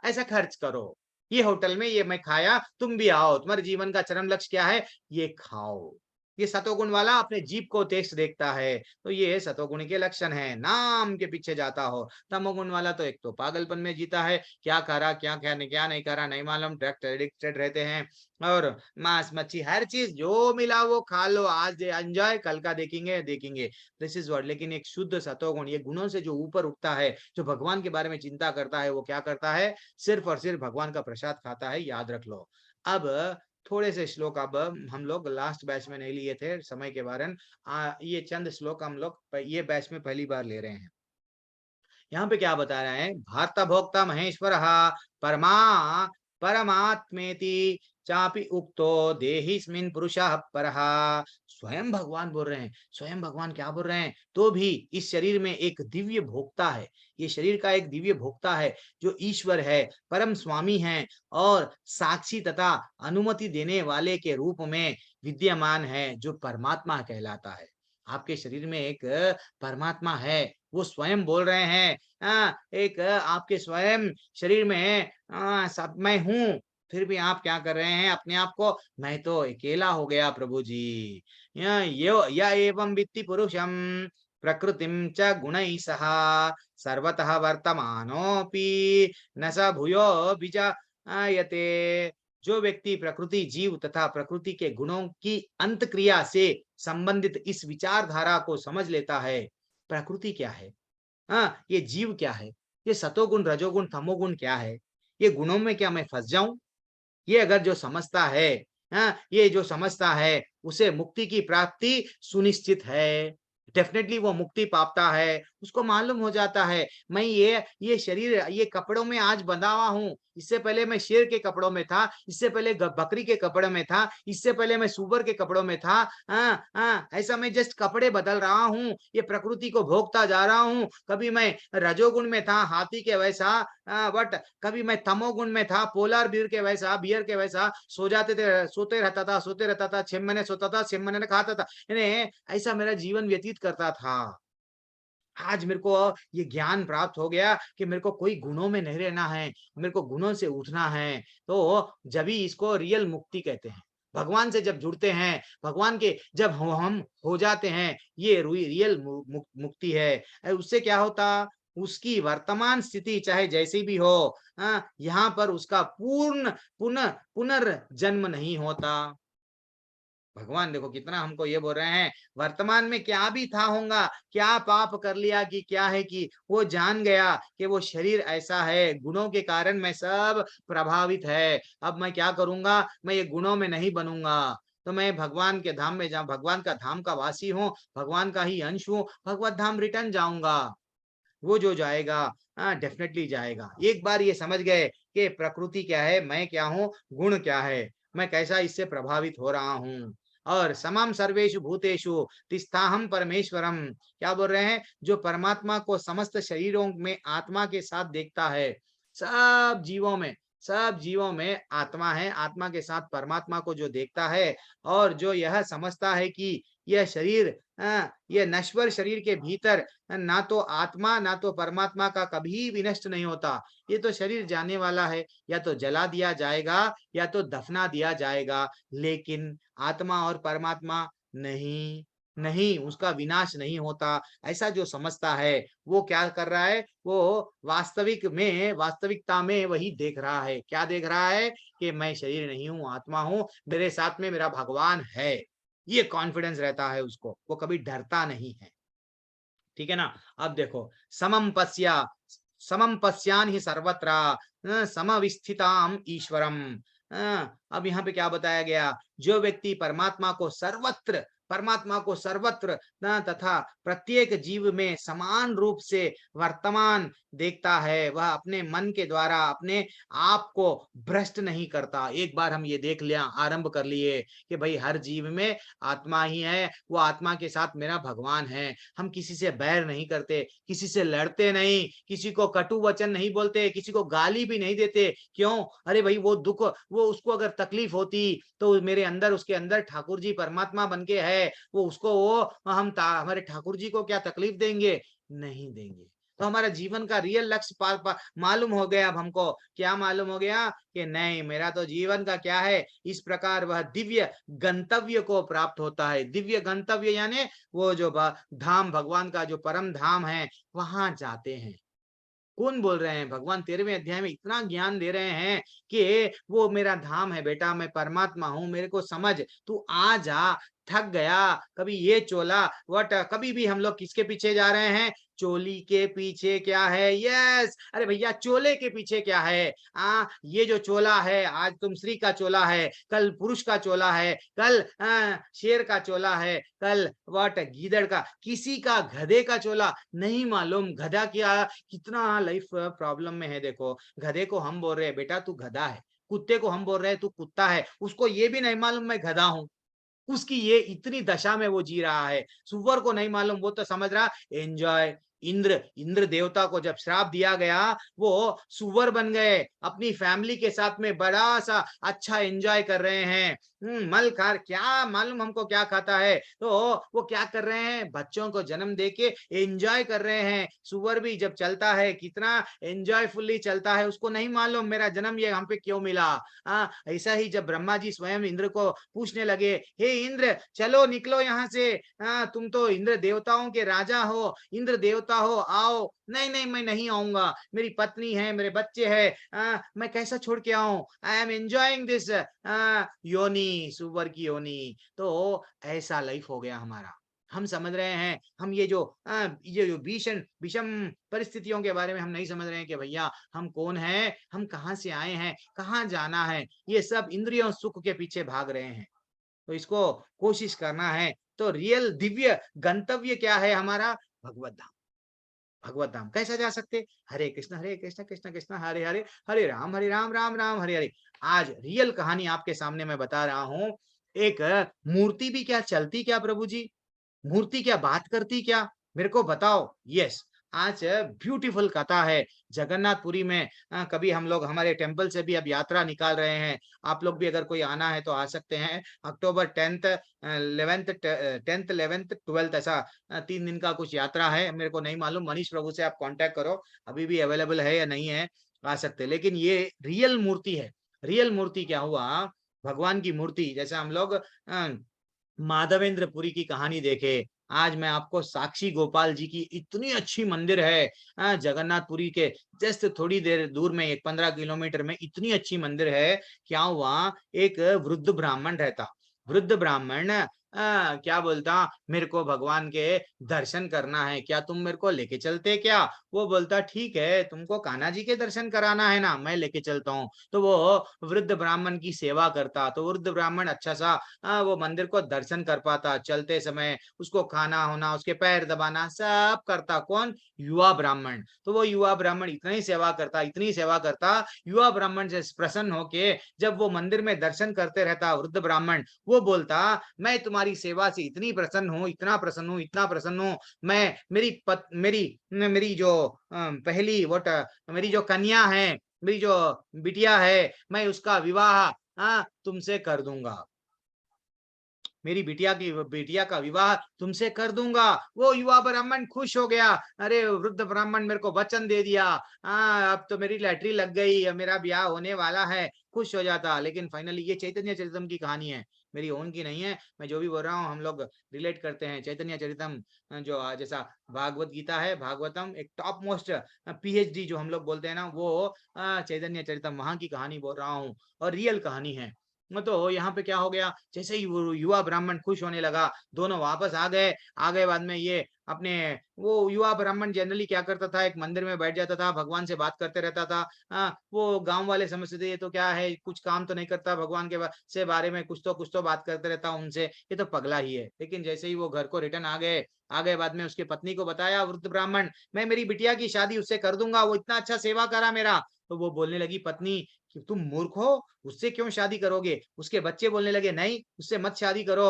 ऐसा खर्च करो, ये होटल में ये मैं खाया, तुम भी आओ, तुम्हारे जीवन का चरम लक्ष्य क्या है, ये खाओ। ये सतोगुण वाला अपने जीभ को टेस्ट देखता है, तो ये सतोगुण के लक्षण है, नाम के पीछे जाता हो। तमोगुण वाला तो एक तो पागलपन में जीता है, क्या करा क्या नहीं करा नहीं मालूम, ड्रग एडिक्टेड रहते हैं, और मांस मच्छी हर चीज जो मिला वो खा लो, आज एंजॉय, कल का देखेंगे देखेंगे, दिस इज व्हाट। लेकिन एक शुद्ध सतोगुण, ये गुणों से जो ऊपर उठता है, जो भगवान के बारे में चिंता करता है, वो क्या करता है, सिर्फ और सिर्फ भगवान का प्रसाद खाता है, याद रख लो। अब थोड़े से श्लोक, अब हम लोग लास्ट बैच में नहीं लिए थे समय के कारण, ये चंद श्लोक हम लोग ये बैच में पहली बार ले रहे हैं। यहाँ पे क्या बता रहे हैं, भार्ता भोक्ता महेश्वर परमा परमात्मेति चापि उक्तो देहिस्मिन् पुरुषः परः। स्वयं भगवान बोल रहे हैं, स्वयं भगवान क्या बोल रहे हैं, तो भी इस शरीर में एक दिव्य भोक्ता है, ये शरीर का एक दिव्य भोक्ता है जो ईश्वर है, परम स्वामी है, और साक्षी तथा अनुमति देने वाले के रूप में विद्यमान है, जो परमात्मा कहलाता है। आपके शरीर में एक परमात्मा है, वो स्वयं बोल रहे हैं, एक आपके स्वयं शरीर में सब मैं हूँ, फिर भी आप क्या कर रहे हैं अपने आप को, मैं तो अकेला हो गया प्रभु जी। या एवं वित्ति पुरुषम प्रकृतिम च गुणैः सह सर्वतः वर्तमानोपि न स भूयो विजायते। जो व्यक्ति प्रकृति, जीव तथा प्रकृति के गुणों की अंत क्रिया से संबंधित इस विचारधारा को समझ लेता है, प्रकृति क्या है, ये जीव क्या है, ये सतोगुण रजोगुण तमोगुण क्या है, ये गुणों में क्या मैं फंस जाऊं, ये अगर जो समझता है, ये जो समझता है, उसे मुक्ति की प्राप्ति सुनिश्चित है, डेफिनेटली वो मुक्ति पाता है। उसको मालूम हो जाता है, मैं ये शरीर, ये कपड़ों में आज बंधा हुआ हूँ, इससे पहले मैं शेर के कपड़ों में था, इससे पहले बकरी के कपड़े में था, इससे पहले मैं सुअर के कपड़ों में था, ऐसा मैं जस्ट कपड़े बदल रहा हूँ, ये प्रकृति को भोगता जा रहा हूँ। कभी मैं रजोगुण में था, हाथी के वैसा, बट कभी मैं तमोगुण में था, पोलर बियर के वैसा, सोते रहता था 6 महीने सोता था, 6 महीने खाता था, ऐसा मेरा जीवन व्यतीत करता था। आज मेरे को ये ज्ञान प्राप्त हो गया कि मेरे को कोई गुणों में नहीं रहना है, मेरे को गुणों से उठना है, तो जब ही इसको रियल मुक्ति कहते हैं। भगवान से जब जुड़ते हैं, भगवान के जब हम हो जाते हैं, ये रियल मुक्ति है। उससे क्या होता, उसकी वर्तमान स्थिति चाहे जैसी भी हो, यहाँ पर उसका पुनर्जन्म नहीं होता। भगवान देखो कितना हमको ये बोल रहे हैं, वर्तमान में क्या भी था होगा, क्या पाप कर लिया कि क्या है कि वो जान गया कि वो शरीर ऐसा है, गुणों के कारण मैं सब प्रभावित है। अब मैं क्या करूंगा, मैं ये गुणों में नहीं बनूंगा, तो मैं भगवान के धाम में जाऊं, भगवान का धाम का वासी हूँ, भगवान का ही अंश हूँ, भगवत धाम रिटर्न जाऊंगा। वो जो जाएगा, डेफिनेटली जाएगा। एक बार ये समझ गए कि प्रकृति क्या है, मैं क्या हूँ, गुण क्या है, मैं कैसा इससे प्रभावित हो रहा हूँ, और समाम सर्वेषु भूतेषु तिष्ठाहम परमेश्वरम, क्या बोल रहे हैं, जो परमात्मा को समस्त शरीरों में आत्मा के साथ देखता है, सब जीवों में आत्मा है, आत्मा के साथ परमात्मा को जो देखता है, और जो यह समझता है कि यह शरीर, यह नश्वर शरीर के भीतर ना तो आत्मा ना तो परमात्मा का कभी विनष्ट नहीं होता, ये तो शरीर जाने वाला है, या तो जला दिया जाएगा या तो दफना दिया जाएगा, लेकिन आत्मा और परमात्मा नहीं, उसका विनाश नहीं होता। ऐसा जो समझता है, वो क्या कर रहा है, वो वास्तविकता में वही देख रहा है, क्या देख रहा है कि मैं शरीर नहीं हूँ, आत्मा हूँ, मेरे साथ में मेरा भगवान है। ये कॉन्फिडेंस रहता है उसको, वो कभी डरता नहीं है। ठीक है ना। अब देखो, समम पश्यान ही सर्वत्र समविस्थिताम ईश्वरम। अब यहाँ पे क्या बताया गया, जो व्यक्ति परमात्मा को सर्वत्र तथा प्रत्येक जीव में समान रूप से वर्तमान देखता है, वह अपने मन के द्वारा अपने आप को भ्रष्ट नहीं करता। एक बार हम ये देख लिया, आरंभ कर लिए कि भाई हर जीव में आत्मा ही है, वो आत्मा के साथ मेरा भगवान है। हम किसी से बैर नहीं करते, किसी से लड़ते नहीं, किसी को कटु वचन नहीं बोलते, किसी को गाली भी नहीं देते। क्यों? अरे भाई वो दुख, वो उसको अगर तकलीफ होती तो मेरे अंदर, उसके अंदर ठाकुर जी परमात्मा बन के है, वो उसको, वो हम हमारे ठाकुर जी को क्या तकलीफ देंगे? नहीं देंगे। तो हमारा जीवन का रियल लक्ष्य मालूम हो गया। अब हमको क्या मालूम हो गया कि नहीं, मेरा तो जीवन का क्या है, इस प्रकार वह दिव्य गंतव्य को प्राप्त होता है। दिव्य गंतव्य यानी वो जो धाम, भगवान का जो परम धाम है, वहां जाते हैं। कौन बोल रहे हैं? भगवान 13वें अध्याय में इतना ज्ञान दे रहे हैं कि वो मेरा धाम है बेटा, मैं परमात्मा हूं, मेरे को समझ, तू आ जा। थक गया कभी ये चोला वट, कभी भी हम लोग किसके पीछे जा रहे हैं? चोली के पीछे क्या है? यस, अरे भैया चोले के पीछे क्या है? ये जो चोला है, आज तुम स्त्री का चोला है, कल पुरुष का चोला है, कल शेर का चोला है, कल वट गीदड़ का, किसी का गधे का चोला नहीं मालूम। गधा क्या कितना लाइफ प्रॉब्लम में है। देखो, गधे को हम बोल रहे हैं बेटा तू गधा है, कुत्ते को हम बोल रहे हैं तू कुत्ता है, उसको ये भी नहीं मालूम मैं गधा हूं। उसकी ये इतनी दशा में वो जी रहा है। सुअर को नहीं मालूम, वो तो समझ रहा एंजॉय। इंद्र देवता को जब श्राप दिया गया, वो सुअर बन गए, अपनी फैमिली के साथ में बड़ा सा अच्छा एंजॉय कर रहे हैं। मल खा, क्या मालूम हमको क्या खाता है, तो वो क्या कर रहे हैं? बच्चों को जन्म देके एंजॉय कर रहे हैं। सुअर भी जब चलता है कितना एंजॉयफुली चलता है, उसको नहीं मालूम मेरा जन्म ये हम पे क्यों मिला। ऐसा ही जब ब्रह्मा जी स्वयं इंद्र को पूछने लगे, हे इंद्र चलो निकलो यहाँ से, तुम तो इंद्र देवताओं के राजा हो, इंद्र देवता हो, आओ। नहीं नहीं, मैं नहीं आऊंगा, मेरी पत्नी है, मेरे बच्चे हैं, मैं कैसा छोड़ के आऊं? आई एम एंजॉयिंग दिस योनी, सुअर की योनी। तो ऐसा लाइफ हो गया हमारा। हम समझ रहे हैं, हम ये जो भीषण विषम परिस्थितियों के बारे में हम नहीं समझ रहे हैं कि भैया हम कौन हैं, हम कहाँ से आए हैं, कहाँ जाना है। ये सब इंद्रियों सुख के पीछे भाग रहे हैं। तो इसको कोशिश करना है। तो रियल दिव्य गंतव्य क्या है हमारा? भगवत धाम। भगवत धाम कैसा जा सकते? हरे कृष्ण कृष्ण कृष्ण हरे हरे, हरे राम राम राम हरे हरे। आज रियल कहानी आपके सामने मैं बता रहा हूं। एक मूर्ति भी क्या चलती क्या प्रभु जी? मूर्ति क्या बात करती क्या? मेरे को बताओ। यस, आज ब्यूटीफुल कथा है जगन्नाथपुरी में। कभी हम लोग हमारे टेम्पल से भी अब यात्रा निकाल रहे हैं। आप लोग भी अगर कोई आना है तो आ सकते हैं। अक्टूबर 10th 11th 12th ऐसा 3 दिन का कुछ यात्रा है। मेरे को नहीं मालूम, मनीष प्रभु से आप कांटेक्ट करो, अभी भी अवेलेबल है या नहीं है, आ सकते। लेकिन ये रियल मूर्ति है। रियल मूर्ति क्या हुआ? भगवान की मूर्ति। जैसे हम लोग माधवेंद्रपुरी की कहानी देखे, आज मैं आपको साक्षी गोपाल जी की इतनी अच्छी मंदिर है जगन्नाथपुरी के जस्ट थोड़ी देर दूर में, 15 किलोमीटर में इतनी अच्छी मंदिर है। क्या हुआ? एक वृद्ध ब्राह्मण रहता। वृद्ध ब्राह्मण क्या बोलता, मेरे को भगवान के दर्शन करना है, क्या तुम मेरे को लेके चलते क्या? वो बोलता ठीक है, तुमको कान्हा जी के दर्शन कराना है ना, मैं लेके चलता हूँ। तो वो वृद्ध ब्राह्मण की सेवा करता। तो वृद्ध ब्राह्मण अच्छा सा वो मंदिर को दर्शन कर पाता। चलते समय उसको खाना होना, उसके पैर दबाना सब करता। कौन? युवा ब्राह्मण। तो वो युवा ब्राह्मण इतना ही सेवा करता, इतनी सेवा करता। युवा ब्राह्मण से प्रसन्न होके जब वो मंदिर में दर्शन करते रहता, वृद्ध ब्राह्मण वो बोलता, मैं तुम्हारी सेवा से इतनी प्रसन्न हूँ, इतना प्रसन्न हूँ, इतना प्रसन्न हूँ, मैं मेरी जो पहली मेरी जो कन्या है, मेरी जो बिटिया है, मैं उसका विवाह तुमसे कर दूंगा। मेरी बिटिया का विवाह तुमसे कर दूंगा। वो युवा ब्राह्मण खुश हो गया। अरे वृद्ध ब्राह्मण मेरे को वचन दे दिया, अब तो मेरी लैटरी लग गई, अब मेरा ब्याह होने वाला है, खुश हो जाता। लेकिन फाइनली ये चैतन्य चरितम की कहानी है, मेरी ओन की नहीं है। मैं जो भी बोल रहा हूँ हम लोग रिलेट करते हैं। चैतन्य चरितम जो जैसा भागवत गीता है, भागवतम एक टॉप मोस्ट PhD जो हम लोग बोलते हैं ना, वो चैतन्य चरितम वहां की कहानी बोल रहा हूँ, और रियल कहानी है। तो यहाँ पे क्या हो गया, जैसे ही वो युवा ब्राह्मण खुश होने लगा, दोनों वापस आ गए। बाद में ये अपने वो युवा ब्राह्मण जनरली क्या करता था, एक मंदिर में बैठ जाता था, भगवान से बात करते रहता था। वो गांव वाले समझते थे ये तो क्या है, कुछ काम तो नहीं करता, भगवान के से बारे में कुछ तो बात करते रहता उनसे, ये तो पगला ही है। लेकिन जैसे ही वो घर को रिटर्न आ गए बाद में उसके पत्नी को बताया वृद्ध ब्राह्मण, मैं मेरी बिटिया की शादी उससे कर दूंगा, वो इतना अच्छा सेवा करा मेरा। तो वो बोलने लगी पत्नी कि तुम मूर्ख हो, उससे क्यों शादी करोगे? उसके बच्चे बोलने लगे नहीं, उससे मत शादी करो,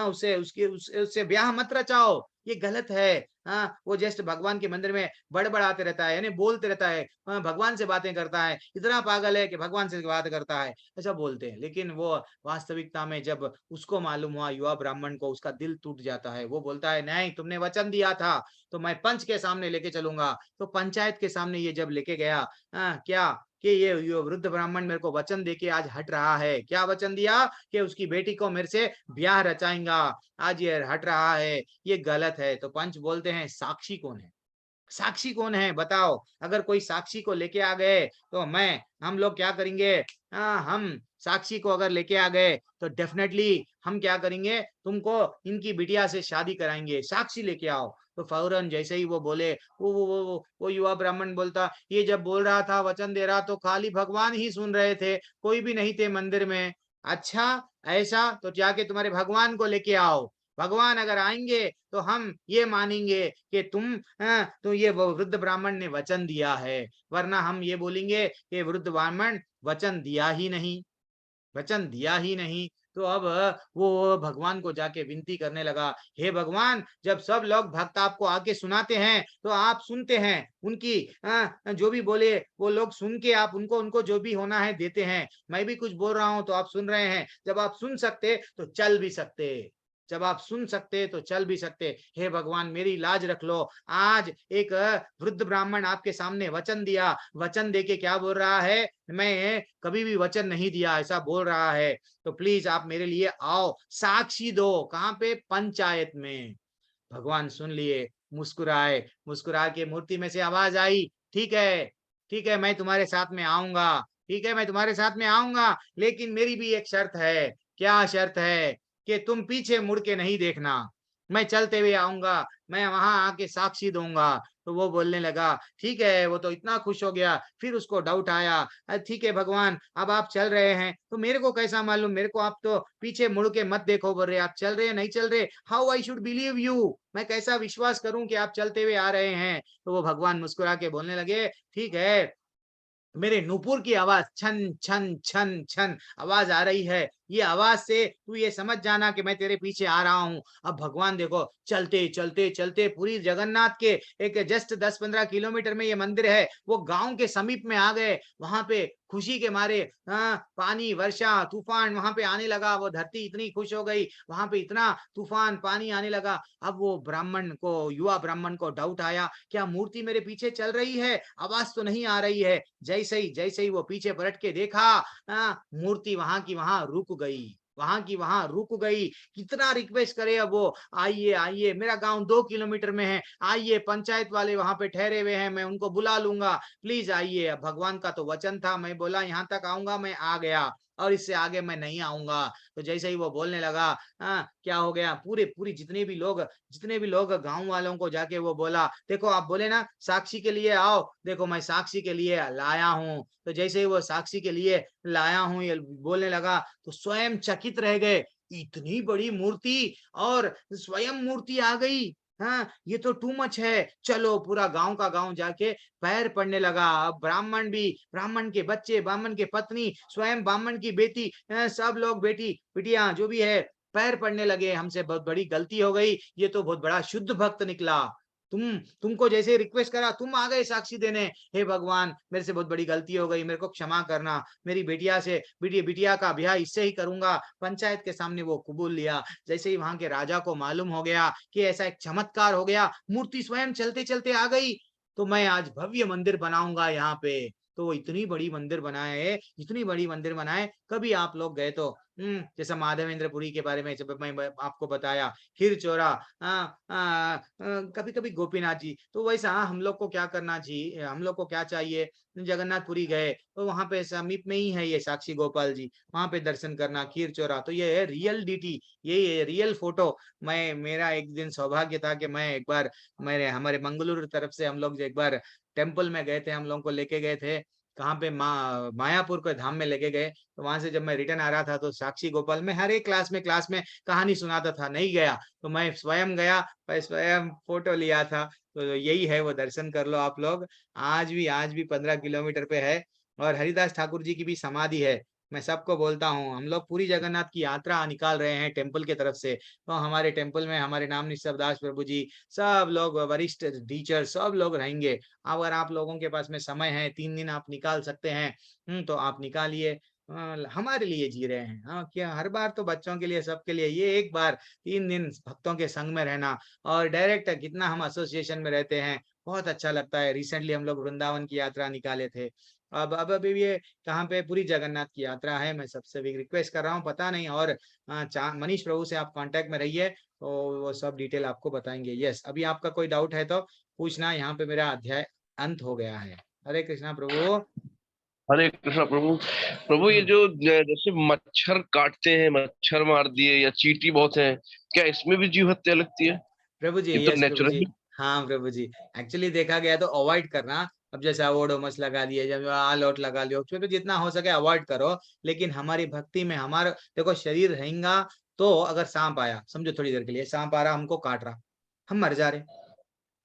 उससे ब्याह मत रचाओ, ये गलत है। हाँ, वो जस्ट भगवान के मंदिर में बड़बड़ाते रहता है, यानी बोलते रहता है, भगवान से बातें करता है, इतना पागल है कि भगवान से बात करता है, ऐसा बोलते हैं। लेकिन वो वास्तविकता में जब उसको मालूम हुआ, युवा ब्राह्मण को, उसका दिल टूट जाता है। वो बोलता है, नहीं, तुमने वचन दिया था तो मैं पंच के सामने लेके चलूंगा। तो पंचायत के सामने ये जब लेके गया, क्या कि ये वृद्ध ब्राह्मण मेरे को वचन देके आज हट रहा है। क्या वचन दिया? कि उसकी बेटी को मेरे से ब्याह रचाएंगा। आज ये हट रहा है, ये गलत है। तो पंच बोलते हैं, साक्षी कौन है? साक्षी कौन है बताओ? अगर कोई साक्षी को लेके आ गए तो हम लोग क्या करेंगे? हम साक्षी को अगर लेके आ गए तो डेफिनेटली हम क्या करेंगे? तुमको इनकी बिटिया से शादी कराएंगे, साक्षी लेके आओ। तो फौरन जैसे ही वो बोले, वो युवा ब्राह्मण बोलता, ये जब बोल रहा था, वचन दे रहा, तो खाली भगवान ही सुन रहे थे, कोई भी नहीं थे मंदिर में। अच्छा, ऐसा तो जाके तुम्हारे भगवान को लेके आओ। भगवान अगर आएंगे तो हम ये मानेंगे कि तो ये वो वृद्ध ब्राह्मण ने वचन दिया है, वरना हम ये बोलेंगे कि वृद्ध ब्राह्मण वचन दिया ही नहीं, वचन दिया ही नहीं। तो अब वो भगवान को जाके विनती करने लगा, हे भगवान, जब सब लोग भक्त आपको आके सुनाते हैं तो आप सुनते हैं, उनकी जो भी बोले वो लोग सुन के आप उनको उनको जो भी होना है देते हैं। मैं भी कुछ बोल रहा हूं तो आप सुन रहे हैं। जब आप सुन सकते तो चल भी सकते, जब आप सुन सकते तो चल भी सकते। हे भगवान, मेरी लाज रख लो। आज एक वृद्ध ब्राह्मण आपके सामने वचन दिया, वचन देके क्या बोल रहा है? मैं कभी भी वचन नहीं दिया, ऐसा बोल रहा है। तो प्लीज आप मेरे लिए आओ, साक्षी दो। कहाँ पे? पंचायत में। भगवान सुन लिए, मुस्कुराए, मुस्कुरा के मूर्ति में से आवाज आई, ठीक है, ठीक है, मैं तुम्हारे साथ में आऊंगा, ठीक है, मैं तुम्हारे साथ में आऊंगा, लेकिन मेरी भी एक शर्त है। क्या शर्त है? कि तुम पीछे मुड़ के नहीं देखना। मैं चलते हुए आऊंगा, मैं वहां आके साक्षी दूंगा। तो वो बोलने लगा, ठीक है। वो तो इतना खुश हो गया, फिर उसको डाउट आया, ठीक है भगवान, अब आप चल रहे हैं तो मेरे को कैसा मालूम? मेरे को आप तो पीछे मुड़ के मत देखो बोल रहे, आप चल रहे हैं, नहीं चल रहे? How I should believe you? मैं कैसा विश्वास करूं कि आप चलते हुए आ रहे हैं? तो वो भगवान मुस्कुरा के बोलने लगे, ठीक है, मेरे नूपुर की आवाज छन छन छन छन आवाज आ रही है, ये आवाज से तू ये समझ जाना कि मैं तेरे पीछे आ रहा हूँ। अब भगवान देखो, चलते चलते चलते पूरी जगन्नाथ के एक जस्ट 10-15 किलोमीटर में ये मंदिर है, वो गांव के समीप में आ गए। वहां पे खुशी के मारे पानी, वर्षा, तूफान वहां पे आने लगा। वो धरती इतनी खुश हो गई, वहां पे इतना तूफान पानी आने लगा। अब वो ब्राह्मण को, युवा ब्राह्मण को डाउट आया, क्या मूर्ति मेरे पीछे चल रही है? आवाज तो नहीं आ रही है। जैसे ही वो पीछे पलट के देखा, मूर्ति वहां की वहां रुक गई, वहां की वहां रुक गई। कितना रिक्वेस्ट करे अब वो, आइए आइए, मेरा गांव 2 किलोमीटर में है, आइए, पंचायत वाले वहां पे ठहरे हुए हैं, मैं उनको बुला लूंगा, प्लीज आइए। अब भगवान का तो वचन था, मैं बोला यहाँ तक आऊंगा, मैं आ गया, और इससे आगे मैं नहीं आऊंगा। तो जैसे ही वो बोलने लगा, क्या हो गया? पूरे पूरी जितने भी लोग गांव वालों को जाके वो बोला, देखो आप बोले ना साक्षी के लिए आओ, देखो मैं साक्षी के लिए लाया हूँ। तो जैसे ही वो साक्षी के लिए लाया हूँ ये बोलने लगा, तो स्वयं चकित रह गए, इतनी बड़ी मूर्ति और स्वयं मूर्ति आ गई। हाँ, ये तो टू मच है। चलो, पूरा गांव का गांव जाके पैर पड़ने लगा। अब ब्राह्मण भी, ब्राह्मण के बच्चे, ब्राह्मण के पत्नी, स्वयं ब्राह्मण की बेटी, सब लोग, बेटी बिटिया जो भी है, पैर पड़ने लगे, हमसे बहुत बड़ी गलती हो गई, ये तो बहुत बड़ा शुद्ध भक्त निकला। तुमको जैसे रिक्वेस्ट करा, तुम आ गए साक्षी देने। हे भगवान, मेरे से बहुत बड़ी गलती हो गई, मेरे को क्षमा करना। मेरी बिटिया का ब्याह इससे ही करूंगा। पंचायत के सामने वो कबूल लिया। जैसे ही वहां के राजा को मालूम हो गया कि ऐसा एक चमत्कार हो गया, मूर्ति स्वयं चलते चलते आ गई, तो मैं आज भव्य मंदिर बनाऊंगा यहाँ पे। तो वो इतनी बड़ी मंदिर बनाए, इतनी बड़ी मंदिर बनाए। कभी आप लोग गए तो जैसा माधवेंद्रपुरी के बारे में जब मैं आपको बताया, खीर चोरा, कभी कभी गोपीनाथ जी, तो वैसा हम लोग को क्या करना चाहिए, हम लोग को क्या चाहिए? जगन्नाथपुरी गए तो वहां पे समीप में ही है ये साक्षी गोपाल जी, वहां पे दर्शन करना, खीर चोरा। तो ये है रियल डीटी, ये रियल फोटो। मेरा एक दिन सौभाग्य था कि मैं एक बार, मेरे हमारे मंगलुरु तरफ से हम लोग एक बार टेम्पल में गए थे, हम लोग को लेके गए थे, कहाँ पे मायापुर के धाम में लेके गए। तो वहां से जब मैं रिटर्न आ रहा था तो साक्षी गोपाल में हर एक क्लास में कहानी सुनाता था, नहीं गया तो मैं स्वयं गया, मैं स्वयं फोटो लिया था। तो यही है वो, दर्शन कर लो आप लोग। आज भी 15 किलोमीटर पे है। और हरिदास ठाकुर जी की भी समाधि है, मैं सबको बोलता हूँ, हम लोग पूरी जगन्नाथ की यात्रा निकाल रहे हैं टेम्पल के तरफ से। तो हमारे टेम्पल में हमारे नाम निश्चल दास प्रभु जी, सब लोग वरिष्ठ टीचर सब लोग रहेंगे। अगर आप लोगों के पास में समय है, 3 दिन आप निकाल सकते हैं, तो आप निकालिए। हमारे लिए जी रहे हैं, हाँ क्या हर बार तो बच्चों के लिए सबके लिए, ये एक बार 3 दिन भक्तों के संग में रहना और डायरेक्ट कितना हम एसोसिएशन में रहते हैं, बहुत अच्छा लगता है। रिसेंटली हम लोग वृंदावन की यात्रा निकाले थे। अब अभी ये कहाँ पे, पूरी जगन्नाथ की यात्रा है। मैं सबसे भी रिक्वेस्ट कर रहा हूँ, पता नहीं और मनीष प्रभु से आप कांटेक्ट में रहिए, तो वो सब डिटेल आपको बताएंगे। यस, अभी आपका कोई डाउट है तो पूछना, यहाँ पे मेरा अध्याय अंत हो गया है। हरे कृष्णा प्रभु। हरे कृष्णा प्रभु। प्रभु ये जो जैसे मच्छर काटते हैं, मच्छर मार दिए या चींटी बहुत है, क्या इसमें भी जीव हत्या लगती है? प्रभु जी, ये तो यस प्रभु जी, नेचुरली। हाँ प्रभु जी, एक्चुअली देखा गया तो अवॉइड करना। अब जैसे ओडोमस लगा दिए, जब आलोट लगा लियो, उसमें तो जितना हो सके अवॉइड करो। लेकिन हमारी भक्ति में हमारा देखो शरीर रहेगा, तो अगर सांप आया, समझो थोड़ी देर के लिए सांप आ रहा, हमको काट रहा, हम मर जा रहे,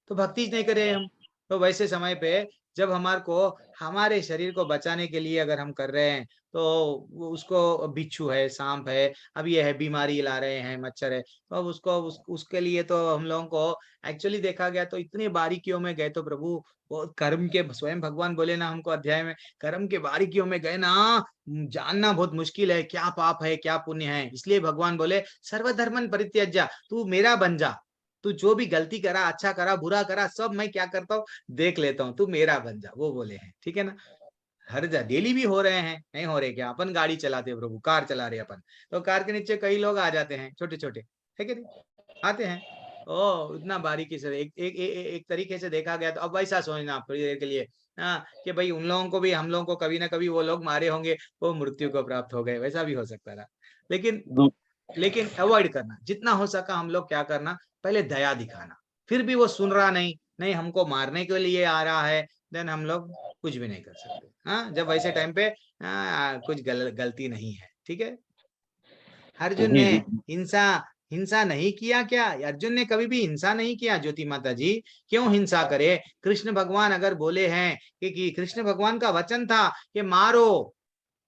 तो भक्ति नहीं करे हम। तो वैसे समय पे जब हमारे को हमारे शरीर को बचाने के लिए अगर हम कर रहे हैं, तो उसको बिच्छू है, सांप है, अब ये है बीमारी ला रहे हैं, मच्छर है, तो अब उसके लिए तो हम लोगों को एक्चुअली देखा गया तो इतनी बारीकियों में गए तो प्रभु, वो कर्म के स्वयं भगवान बोले ना हमको अध्याय में, कर्म के बारीकियों में गए ना, जानना बहुत मुश्किल है क्या पाप है क्या पुण्य है। इसलिए भगवान बोले सर्वधर्मन परित्यज्य, तू मेरा बन जा, तू जो भी गलती करा, अच्छा करा बुरा करा, सब मैं क्या करता हूँ देख लेता हूँ, तू मेरा बन जा, वो बोले हैं। ठीक है ना, हर डेली भी हो रहे हैं, नहीं हो रहे क्या? अपन गाड़ी चलाते हैं प्रभु, कार चला रहे अपन, तो कार के नीचे कई लोग आ जाते हैं, छोटे छोटे, ठीक है नहीं, आते हैं। ओ इतना बारीकी से एक तरीके से देखा गया तो अब वैसा सोचना थोड़ी देर के लिए, हाँ कि भाई उन लोगों को भी हम लोगों को कभी ना कभी वो लोग मारे होंगे, वो मृत्यु को प्राप्त हो गए, वैसा भी हो सकता था। लेकिन लेकिन अवॉइड करना जितना हो सका, हम लोग क्या करना, पहले दया दिखाना। फिर भी वो सुन रहा नहीं, नहीं हमको मारने के लिए आ रहा है, देन हम लोग कुछ भी नहीं कर सकते। हाँ, जब वैसे टाइम पे कुछ गलती नहीं है। ठीक है, अर्जुन जी ने जी। हिंसा हिंसा नहीं किया क्या? अर्जुन ने कभी भी हिंसा नहीं किया ज्योति माता जी, क्यों हिंसा करे? कृष्ण भगवान अगर बोले हैं कि कृष्ण भगवान का वचन था कि मारो,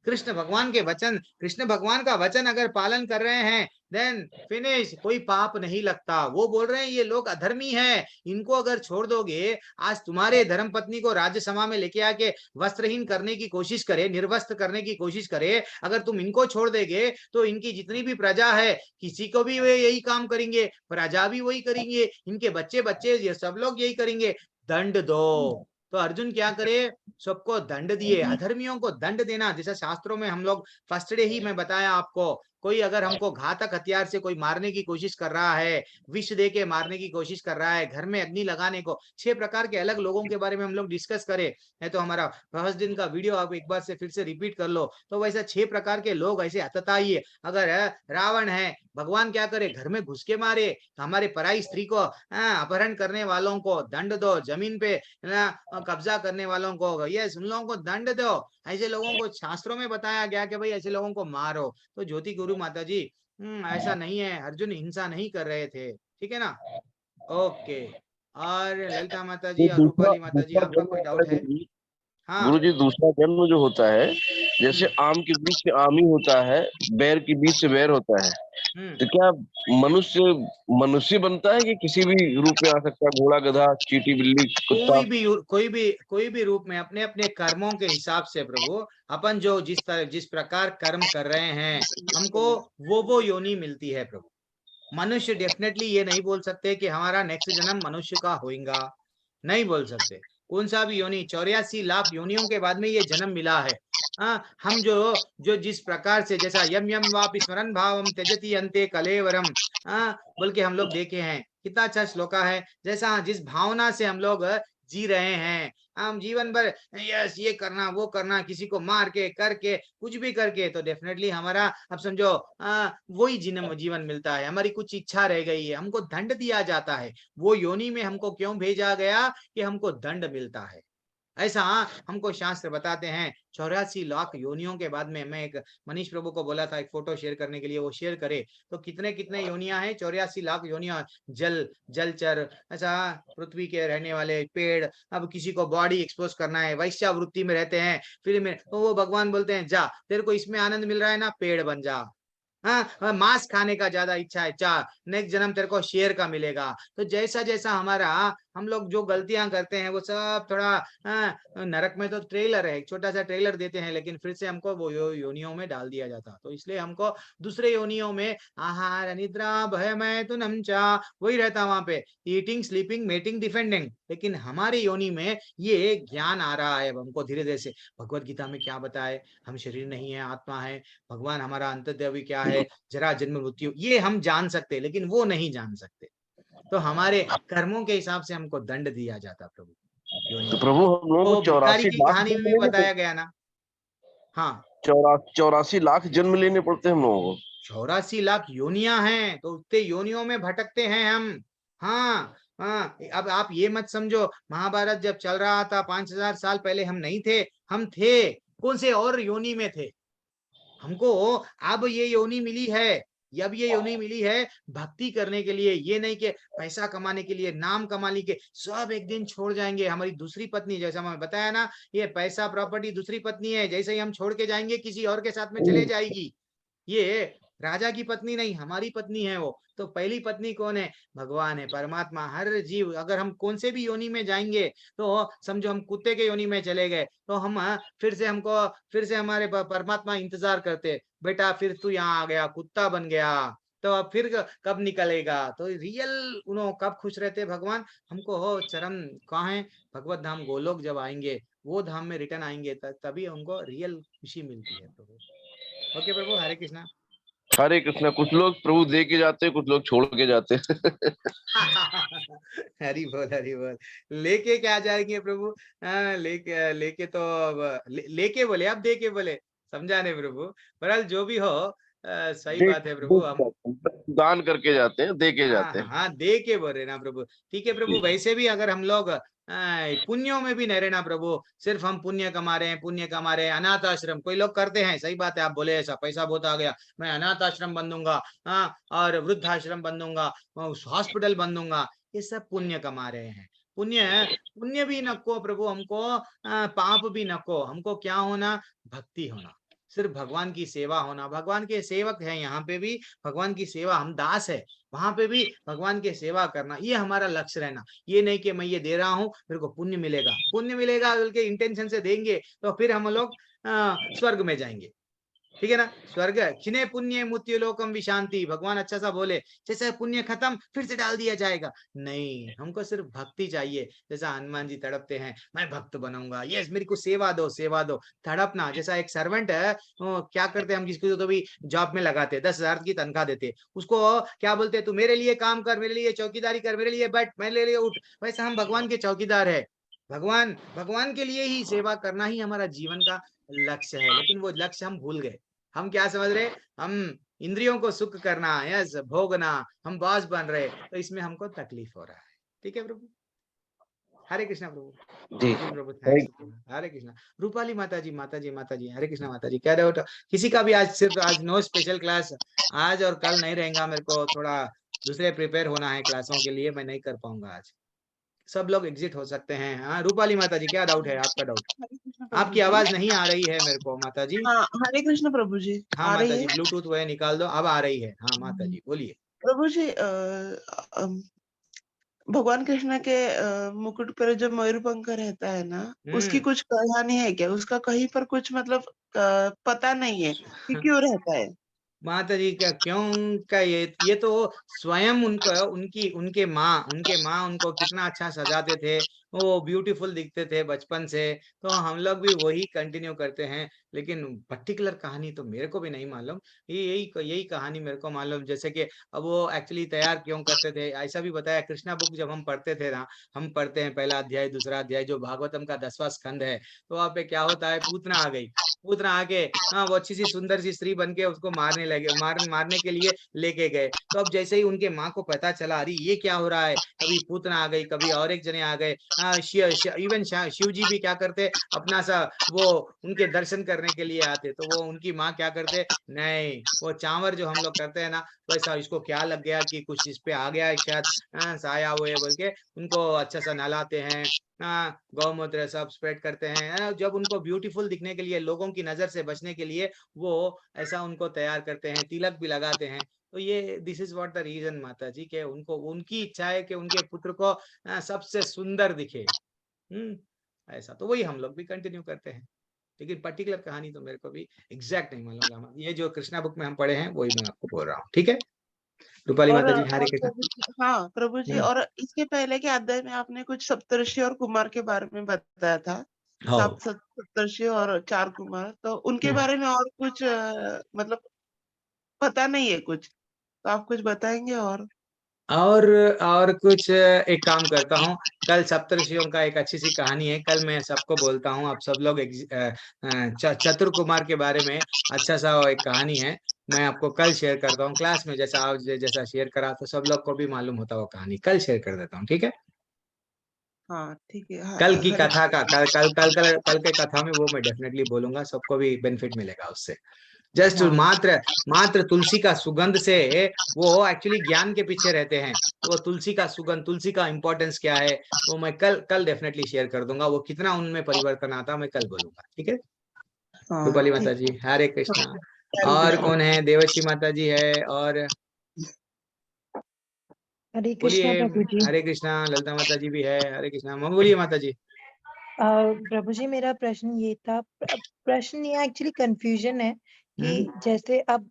कृष्ण भगवान के वचन, कृष्ण भगवान का वचन अगर पालन कर रहे हैं, देन फिनिश, कोई पाप नहीं लगता। वो बोल रहे हैं ये लोग अधर्मी हैं, इनको अगर छोड़ दोगे, आज तुम्हारे धर्म पत्नी को राज्यसभा में लेके आके वस्त्रहीन करने की कोशिश करे, निर्वस्त्र करने की कोशिश करे, अगर तुम इनको छोड़ देगे तो इनकी जितनी भी प्रजा है, किसी को भी वे यही काम करेंगे, प्रजा भी वही करेंगे, इनके बच्चे बच्चे ये सब लोग यही करेंगे, दंड दो। तो अर्जुन क्या करे, सबको दंड दिए, अधर्मियों को दंड देना। जैसे शास्त्रों में हम लोग फर्स्ट डे ही मैं बताया आपको, कोई अगर हमको घातक हथियार से कोई मारने की कोशिश कर रहा है, विष दे के मारने की कोशिश कर रहा है, घर में अग्नि लगाने को, 6 प्रकार के अलग लोगों के बारे में हम लोग डिस्कस करें, है तो हमारा फर्स्ट दिन का वीडियो आप एक बार से फिर से रिपीट कर लो। तो वैसा 6 प्रकार के लोग ऐसे हतताई, अगर रावण है, भगवान क्या करे, घर में घुस के मारे, तो हमारे पराई स्त्री को अपहरण करने वालों को दंड दो, जमीन पे कब्जा करने वालों को, ये उन लोगों को दंड दो। ऐसे लोगों को शास्त्रों में बताया गया कि भाई ऐसे लोगों को मारो। तो ज्योति गुरु माता जी, ऐसा नहीं है, अर्जुन हिंसा नहीं कर रहे थे। ठीक है ना, ओके। और ललिता माता जी ये और दूसरा रूपाली माता जी, दूसरा आपका जन्म कोई होता है डाउट है? गुरु जी। गुरु हाँ। जी, दूसरा जन्म जो होता है, जैसे हम्म आम के बीच से आम ही होता है, बैर के बीच से बैर होता है, हम्म तो क्या मनुष्य मनुष्य बनता है कि किसी भी रूप में आ सकता है? घोड़ा, गधा, चींटी, बिल्ली, कुत्ता? कोई भी रूप में अपने अपने कर्मों के हिसाब से प्रभु, अपन जो जिस प्रकार कर्म कर रहे हैं, हमको वो योनि मिलती है प्रभु। मनुष्य डेफिनेटली ये नहीं बोल सकते कि हमारा नेक्स्ट जन्म मनुष्य का होगा, नहीं बोल सकते। कौन सा भी योनि, 84 लाख योनियों के बाद में ये जन्म मिला है। हम जो जो जिस प्रकार से, जैसा यम यम वापि स्मरण भावम त्यजति अंते कलेवरम, बल्कि हम लोग देखे हैं कितना अच्छा श्लोका है, जैसा जिस भावना से हम लोग जी रहे हैं, हम जीवन भर यस ये करना वो करना, किसी को मार के करके कुछ भी करके, तो डेफिनेटली हमारा, अब समझो वही जीवन मिलता है। हमारी कुछ इच्छा रह गई है, हमको दंड दिया जाता है। वो योनि में हमको क्यों भेजा गया कि हमको दंड मिलता है। ऐसा हमको शास्त्र बताते हैं। 84 लाख योनियों के बाद में, मैं एक मनीष प्रभु को बोला था एक फोटो शेयर करने के लिए, वो शेयर करे तो कितने कितने योनियां हैं, 84 लाख योनियां। जलचर, ऐसा पृथ्वी के रहने वाले पेड़, अब किसी को बॉडी एक्सपोज करना है, वैश्यावृत्ति में रहते हैं, फिर में तो वो भगवान बोलते हैं जा, तेरे को इसमें आनंद मिल रहा है ना, पेड़ बन जा। हाँ, मांस खाने का ज्यादा इच्छा है, चा नेक्स्ट जन्म तेरे को शेर का मिलेगा। तो जैसा जैसा हमारा, हम लोग जो गलतियां करते हैं वो सब थोड़ा, नरक में तो ट्रेलर है, एक छोटा सा ट्रेलर देते हैं, लेकिन फिर से हमको वो योनियों में डाल दिया जाता। तो इसलिए हमको दूसरे योनियों में आहार निद्रा भय मैथुनम चा, वही रहता वहां पे, ईटिंग स्लीपिंग मेटिंग डिफेंडिंग। लेकिन हमारे योनि में ये ज्ञान आ रहा है अब हमको धीरे धीरे से। भगवत गीता में क्या बताए, हम शरीर नहीं है, आत्मा है, भगवान हमारा अंतर्देवी क्या है, जरा जन्म मृत्यु, ये हम जान सकते, लेकिन वो नहीं जान सकते। तो हमारे कर्मों के हिसाब से हमको दंड दिया जाता प्रभु योनि तो में। प्रभु हम लोगों तो को भिखारी 84 की लाख कहानी में भी बताया गया ना। हाँ, 84 लाख जन्म लेने पड़ते हैं हम लोगों को। 84 लाख योनियां हैं, तो उतने योनियों में भटकते हैं हम। हाँ हाँ, अब आप ये मत समझो महाभारत जब चल रहा था 5000 साल पहले हम नहीं थे, हम थे, कौन से और योनि में थे। हमको अब ये योनि मिली है, अब ये योनि मिली है भक्ति करने के लिए, ये नहीं कि पैसा कमाने के लिए, नाम कमाने के। सब एक दिन छोड़ जाएंगे। हमारी दूसरी पत्नी, जैसा मैंने बताया ना, ये पैसा प्रॉपर्टी दूसरी पत्नी है, जैसे ही हम छोड़ के जाएंगे किसी और के साथ में चले जाएगी। ये राजा की पत्नी नहीं, हमारी पत्नी है वो। तो पहली पत्नी कौन है, भगवान है, परमात्मा। हर जीव, अगर हम कौन से भी योनि में जाएंगे, तो समझो हम कुत्ते के योनि में चले गए, तो हम फिर से हमारे परमात्मा इंतजार करते, बेटा फिर तू यहाँ आ गया, कुत्ता बन गया, तो अब फिर कब निकलेगा। तो रियल उन्हों कब खुश रहते भगवान, हमको हो चरम कहाँ है, भगवत धाम गोलोक जब आएंगे, वो धाम में रिटर्न आएंगे, तभी हमको रियल खुशी मिलती है प्रभु। ओके प्रभु, हरे कृष्णा। हरे कृष्णा। कुछ लोग प्रभु दे के जाते हैं, कुछ लोग छोड़ के जाते हैं। हरी बोल हरी बोल। लेके क्या जाएंगे प्रभु, लेके लेके तो लेके बोले, अब दे के बोले, समझा नहीं प्रभु। बहरहाल जो भी हो, सही दे बात है प्रभु। हम दान करके जाते हैं, दे के हाँ जाते हैं। हाँ, दे के बोल रहे ना प्रभु। ठीक है प्रभु, वैसे भी अगर हम लोग पुण्यों में भी नहीं रहना प्रभु, सिर्फ हम पुण्य कमा रहे हैं, पुण्य कमा रहे हैं। अनाथ आश्रम कोई लोग करते हैं, सही बात है, आप बोले ऐसा पैसा बहुत आ गया, मैं अनाथ आश्रम बन दूंगा, हाँ, और वृद्धाश्रम बन दूंगा, हॉस्पिटल बन दूंगा, ये सब पुण्य कमा रहे हैं। पुण्य पुण्य भी नको प्रभु हमको, पाप भी नको हमको, क्या होना, भक्ति होना, सिर्फ भगवान की सेवा होना। भगवान के सेवक है, यहाँ पे भी भगवान की सेवा, हम दास है, वहां पे भी भगवान की सेवा करना, ये हमारा लक्ष्य रहना। ये नहीं कि मैं ये दे रहा हूँ मेरे को पुण्य मिलेगा, पुण्य मिलेगा बल्कि इंटेंशन से देंगे तो फिर हम लोग स्वर्ग में जाएंगे। ठीक है ना, स्वर्ग क्षिणे पुण्य मृत्यु लोकम विशांति, भगवान अच्छा सा बोले, जैसे पुण्य खत्म फिर से डाल दिया जाएगा। नहीं, हमको सिर्फ भक्ति चाहिए। जैसा हनुमान जी तड़पते हैं, मैं भक्त बनाऊंगा, यस मेरे को सेवा दो सेवा दो, तड़पना। जैसा एक सर्वेंट है, क्या करते हैं हम, किसी को तो भी जॉब में लगाते, 10,000 की तनख्वाह देते, उसको क्या बोलते, तू मेरे लिए काम कर, मेरे लिए चौकीदारी कर, मेरे लिए बैठ, मेरे लिए उठ। वैसे हम भगवान के चौकीदार है, भगवान भगवान के लिए ही सेवा करना ही हमारा जीवन का लक्ष्य है। लेकिन वो लक्ष्य हम भूल गए। हम क्या समझ रहे, हम इंद्रियों को सुख करना, यस भोगना, हम बॉस बन रहे, तो इसमें हमको तकलीफ हो रहा है। ठीक है प्रभु, हरे कृष्णा प्रभु। जी प्रभु थैंक्स, हरे कृष्णा। रूपाली माता जी, हरे कृष्णा माता जी, कह रहे हो किसी का भी आज, सिर्फ आज नो स्पेशल क्लास, आज और कल नहीं रहेगा, मेरे को थोड़ा दूसरे प्रिपेयर होना है क्लासों के लिए, मैं नहीं कर पाऊंगा आज। सब लोग एग्जिट हो सकते हैं। हाँ रूपाली माता जी, क्या डाउट है आपका? डाउट, हरे कृष्ण प्रभु आपकी जी। आवाज नहीं आ रही है मेरे को माता जी। हाँ, हरे कृष्ण प्रभु जी, हाँ आ माता रही जी, है ब्लूटूथ वह निकाल दो, अब आ रही है। हाँ माता जी बोलिए। प्रभु जी। भगवान कृष्ण के मुकुट पर जो मयूर पंख रहता है ना, उसकी कुछ कहानी है क्या? उसका कहीं पर कुछ मतलब पता नहीं है कि क्यों रहता है। माता जी का क्यों का, ये तो स्वयं उनको, उनके माँ उनको कितना अच्छा सजाते थे, वो ब्यूटीफुल दिखते थे बचपन से, तो हम लोग भी वही कंटिन्यू करते हैं। लेकिन पर्टिकुलर कहानी तो मेरे को भी नहीं मालूम, ये यही कहानी मेरे को मालूम। जैसे कि अब वो एक्चुअली तैयार क्यों करते थे, ऐसा भी बताया। कृष्णा बुक जब हम पढ़ते थे ना, हम पढ़ते हैं पहला अध्याय दूसरा अध्याय, जो भागवतम का 10वां स्कंद है, तो वहाँ पे क्या होता है, पूतना आ गई, पुत्र आके वो अच्छी सी सुंदर सी स्त्री बन के उसको मारने लगे, मारने के लिए लेके गए। तो अब जैसे ही उनके माँ को पता चला, अरे ये क्या हो रहा है, कभी पुत्र आ गई, कभी और एक जने आ गए। इवन शिव जी भी क्या करते, अपना सा वो उनके दर्शन करने के लिए आते, तो वो उनकी माँ क्या करते, नहीं वो चांवर जो हम लोग करते हैं ना, वैसा इसको क्या लग गया कि कुछ इस पे आ गया है शायद, साया हुए बोल के उनको अच्छा सा नहलाते हैं, गौमूत्र सब स्प्रेड करते हैं। जब उनको ब्यूटीफुल दिखने के लिए, लोगों की नजर से बचने के लिए वो ऐसा उनको तैयार करते हैं, तिलक भी लगाते हैं। तो ये this is what the reason माता जी, के उनको उनकी इच्छा है कि उनके पुत्र को सबसे सुंदर दिखे। ऐसा तो वही हम लोग भी कंटिन्यू करते हैं, लेकिन पर्टिकुलर कहानी तो मेरे को भी एग्जैक्ट नहीं मालूम लामा। ये जो कृष्णा बुक में हम पढ़े हैं वही मैं आपको बोल रहा हूँ, ठीक है। रूपाली और माता जी हरे और कृष्ण। हाँ प्रभु जी, और इसके पहले के अध्याय में आपने कुछ सप्तर्षि और कुमार के बारे में बताया था। हाँ। सप्तर्षि और 4 कुमार, तो उनके हम्म। बारे में और कुछ मतलब पता नहीं है कुछ, तो आप कुछ बताएंगे? और कुछ एक काम करता हूँ, कल सप्तर्षियों का एक अच्छी सी कहानी है, कल मैं सबको बोलता हूँ, आप सब लोग चतुर कुमार के बारे में अच्छा सा एक कहानी है, मैं आपको कल शेयर करता हूँ क्लास में, जैसा आज जैसा शेयर करा तो सब लोग को भी मालूम होता वो कहानी, कल शेयर कर देता हूँ, ठीक है। हाँ ठीक है। कल की हरे कथा का कल के कथा में वो मैं डेफिनेटली बोलूंगा, सबको भी बेनिफिट मिलेगा उससे। जस्ट हाँ मात्र मात्र तुलसी का सुगंध से वो एक्चुअली ज्ञान के पीछे रहते हैं, तो वो तुलसी का सुगंध, तुलसी का इंपॉर्टेंस क्या है, वो मैं कल डेफिनेटली शेयर कर दूंगा, वो कितना उनमें परिवर्तन आता मैं कल बोलूंगा, ठीक है। हाँ रूपाली माता ठीक। जी हरे कृष्णा। हरे और कृष्ण। कौन है, देवश्री माता जी है, और हरे बोलिए। कृष्णा प्रभु जी। हरे कृष्णा। ललिता माता जी भी है, हरे कृष्णा। बोलिए माता जी। प्रभु जी मेरा प्रश्न ये था, प्रश्न ये एक्चुअली कंफ्यूजन है कि जैसे अब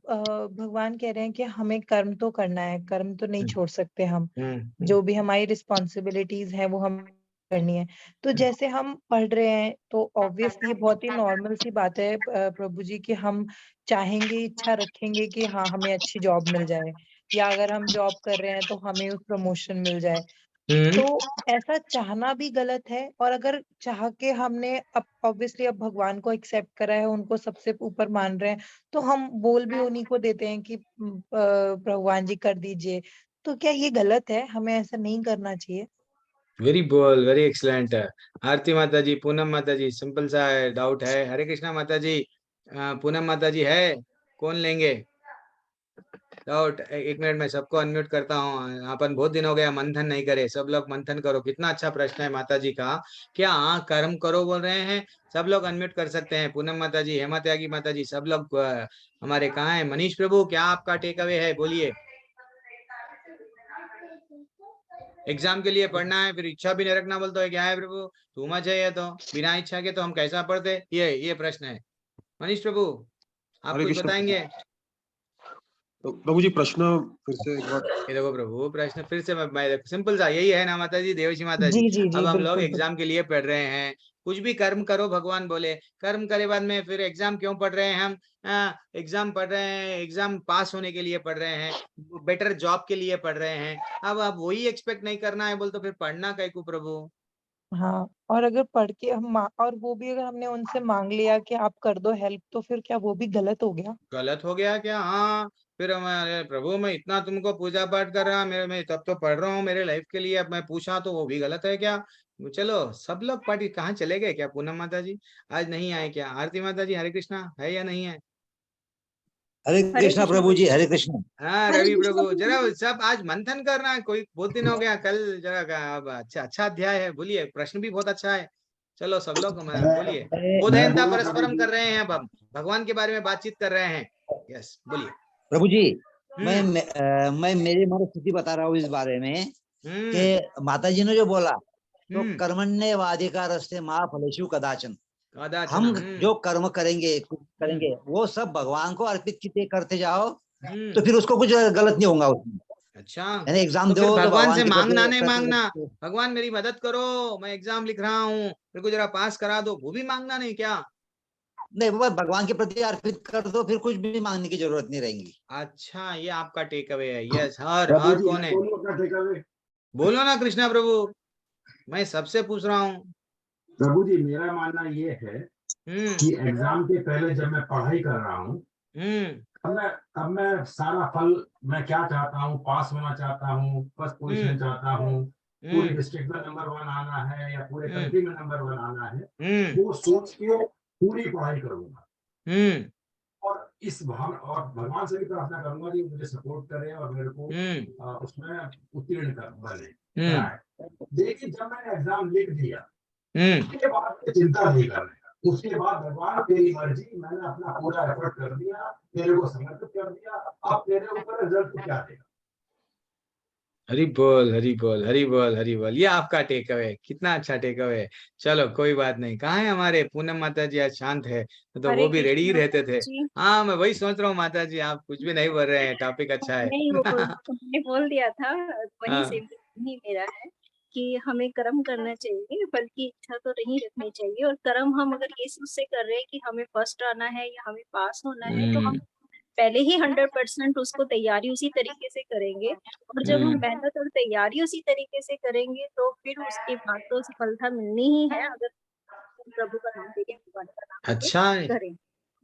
भगवान कह रहे हैं कि हमें कर्म तो करना है, कर्म तो नहीं छोड़ सकते हम, जो भी हमारी रिस्पॉन्सिबिलिटीज हैं वो हम करनी है। तो जैसे हम पढ़ रहे हैं तो ऑब्वियसली ये बहुत ही नॉर्मल सी बात है प्रभु जी, कि हम चाहेंगे, इच्छा रखेंगे कि हाँ हमें अच्छी जॉब मिल जाए, या अगर हम जॉब कर रहे हैं तो हमें उस प्रमोशन मिल जाए। तो ऐसा चाहना भी गलत है, और अगर चाह के हमने अब ऑब्वियसली अब भगवान को एक्सेप्ट करा है, उनको सबसे ऊपर मान रहे हैं, तो हम बोल भी उन्हीं को देते हैं कि भगवान जी कर दीजिए। तो क्या ये गलत है? हमें ऐसा नहीं करना चाहिए। Very excellent. आरती माता जी, पूनम माता जी, सिंपल सा डाउट है। हरे कृष्णा माता जी, पूनम माता जी है, कौन लेंगे डाउट? एक मिनट में सबको अनम्यूट करता हूँ, अपन बहुत दिन हो गया मंथन नहीं करे, सब लोग मंथन करो। कितना अच्छा प्रश्न है माता जी का, क्या कर्म करो बोल रहे हैं, सब लोग अनम्यूट कर सकते हैं। पूनम माता जी, हेमा त्यागी माता जी, सब लोग हमारे कहाँ है? मनीष प्रभु, क्या आपका टेक अवे है, बोलिए। एग्जाम के लिए पढ़ना है, फिर इच्छा भी नहीं रखना बोलते है, क्या है प्रभु, तू मच है ये तो, बिना इच्छा के तो हम कैसा पढ़ते, ये प्रश्न है। मनीष प्रभु आप हरे कुछ कृष्ण। बताएंगे? तो प्रभु जी प्रश्न फिर से एक बार। ये देखो प्रभु, प्रश्न फिर से मैं सिंपल सा यही है ना माता जी, देवशी माता जी। जी जी अब जी, हम लोग बिल्कुल बिल्कुल। एग्जाम के लिए पढ़ रहे हैं, कुछ भी कर्म करो भगवान बोले, कर्म करे बाद में फिर एग्जाम क्यों पढ़ रहे हैं हम? एग्जाम पढ़ रहे हैं, एग्जाम पास होने के लिए पढ़ रहे हैं, बेटर जॉब के लिए पढ़ रहे हैं। अब वही एक्सपेक्ट नहीं करना है बोल तो फिर पढ़ना कई को प्रभु? हाँ, और अगर पढ़ के और वो भी अगर हमने उनसे मांग लिया कि आप कर दो हेल्प, तो फिर क्या वो भी गलत हो गया? गलत हो गया क्या? हाँ, फिर अरे प्रभु मैं इतना तुमको पूजा पाठ कर रहा, मेरे मैं तब तो पढ़ रहा हूँ मेरे लाइफ के लिए, अब मैं पूछा तो वो भी गलत है क्या? चलो सब लोग पार्टी कहाँ चले गए क्या? पूनम माता जी आज नहीं आए क्या? आरती माता जी हरे कृष्णा है या नहीं है? हरे हरे कृष्णा कृष्ण प्रभु जी, प्रभु। हरे कृष्णा। हाँ हरे रवि कृष्ण प्रभु, जरा प्रभु। सब आज मंथन करना है, कोई बहुत दिन हो गया, कल जरा अब अच्छा अच्छा अध्याय है, बोलिए। प्रश्न भी बहुत अच्छा है, चलो सब लोग बोलिए। मैं बोधयंता बोलूं प्रभु परस्परम जी? कर रहे हैं, अब हम भगवान के बारे में बातचीत कर रहे हैं। यस बोलिए। प्रभु जी, हम्म मैं मेरी मनस्थिति बता रहा हूँ इस बारे में हम्म कि माता जी ने जो बोला, तो हम्म कर्मण्येवाधिकारस्ते मा फलेषु कदाचन। कदाचन। हम जो कर्म करेंगे कुछ हम्म करेंगे वो सब भगवान को अर्पित करते जाओ, तो हम्म फिर उसको कुछ गलत नहीं होगा उसमें। अच्छा, यानी एग्जाम तो फिर दो तो भगवान से भगवान के मांगना प्रति नहीं मांगना, प्रति भगवान मेरी मदद करो, मैं एग्जाम लिख रहा हूँ, मेरे को जरा पास करा दो, वो भी मांगना नहीं क्या? नहीं, वो भगवान के प्रति अर्पित कर दो, फिर कुछ भी मांगने की जरूरत नहीं रहेगी। अच्छा, ये आपका टेक अवे है। यस, प्रभु और जी, कौन मैं है? बोलूं अपना टेक अवे? बोलो ना कृष्णा प्रभु, मैं सबसे पूछ रहा हूँ। प्रभु जी, मेरा मानना ये है कि एग्जाम के पहले जब मैं पढ़ाई कर रहा हूँ तब मैं सारा फल, मैं क्या चाहता हूँ, पास होना चाहता हूँ, फर्स्ट पोजीशन चाहता हूँ, पूरे डिस्ट्रिक्ट में नंबर 1 आना है या पूरे कंट्री में नंबर 1 आना है, वो सोच के पूरी पढ़ाई करूंगा और इस भाव और भगवान से भी प्रार्थना करूंगा कि मुझे सपोर्ट करे और मेरे को उसमें उत्तीर्ण कर बने। लेकिन जब मैंने एग्जाम लिख दिया उसके बाद चिंता नहीं कर रहा, उसके बाद भगवान तेरी मर्जी, मैंने अपना पूरा एफर्ट कर दिया, तेरे को समर्पित कर दिया, अब तेरे ऊपर रिजल्ट क्या देगा। हरि बोल हरि बोल हरि बोल हरि बोल। ये आपका टेक अवे, कितना अच्छा टेक अवे। चलो कोई बात नहीं। कहाँ है हमारे पूनम माता जी? आज शांत है, तो हरे वो भी रेडी ही कृष्णा रहते थे। जी। हाँ मैं वही सोच रहा हूँ माता जी, आप कुछ भी नहीं बोल रहे हैं, टॉपिक अच्छा है। नहीं, वो उन्होंने बोल दिया था, वही हाँ। से ही मेरा है कि हमें कर्म करना चाहिए, फल की इच्छा तो नहीं रखनी चाहिए। और कर्म हम अगर ये सोच से कर रहे हैं कि हमें फर्स्ट आना है या हमें पास होना है, तो हम पहले ही 100% उसको तैयारी उसी तरीके से करेंगे। और जब हम मेहनत और तैयारी उसी तरीके से करेंगे तो फिर उसके बाद तो सफलता मिलनी ही है, अगर प्रभु का नाम लेके भगवान का नाम लेके अच्छा करें।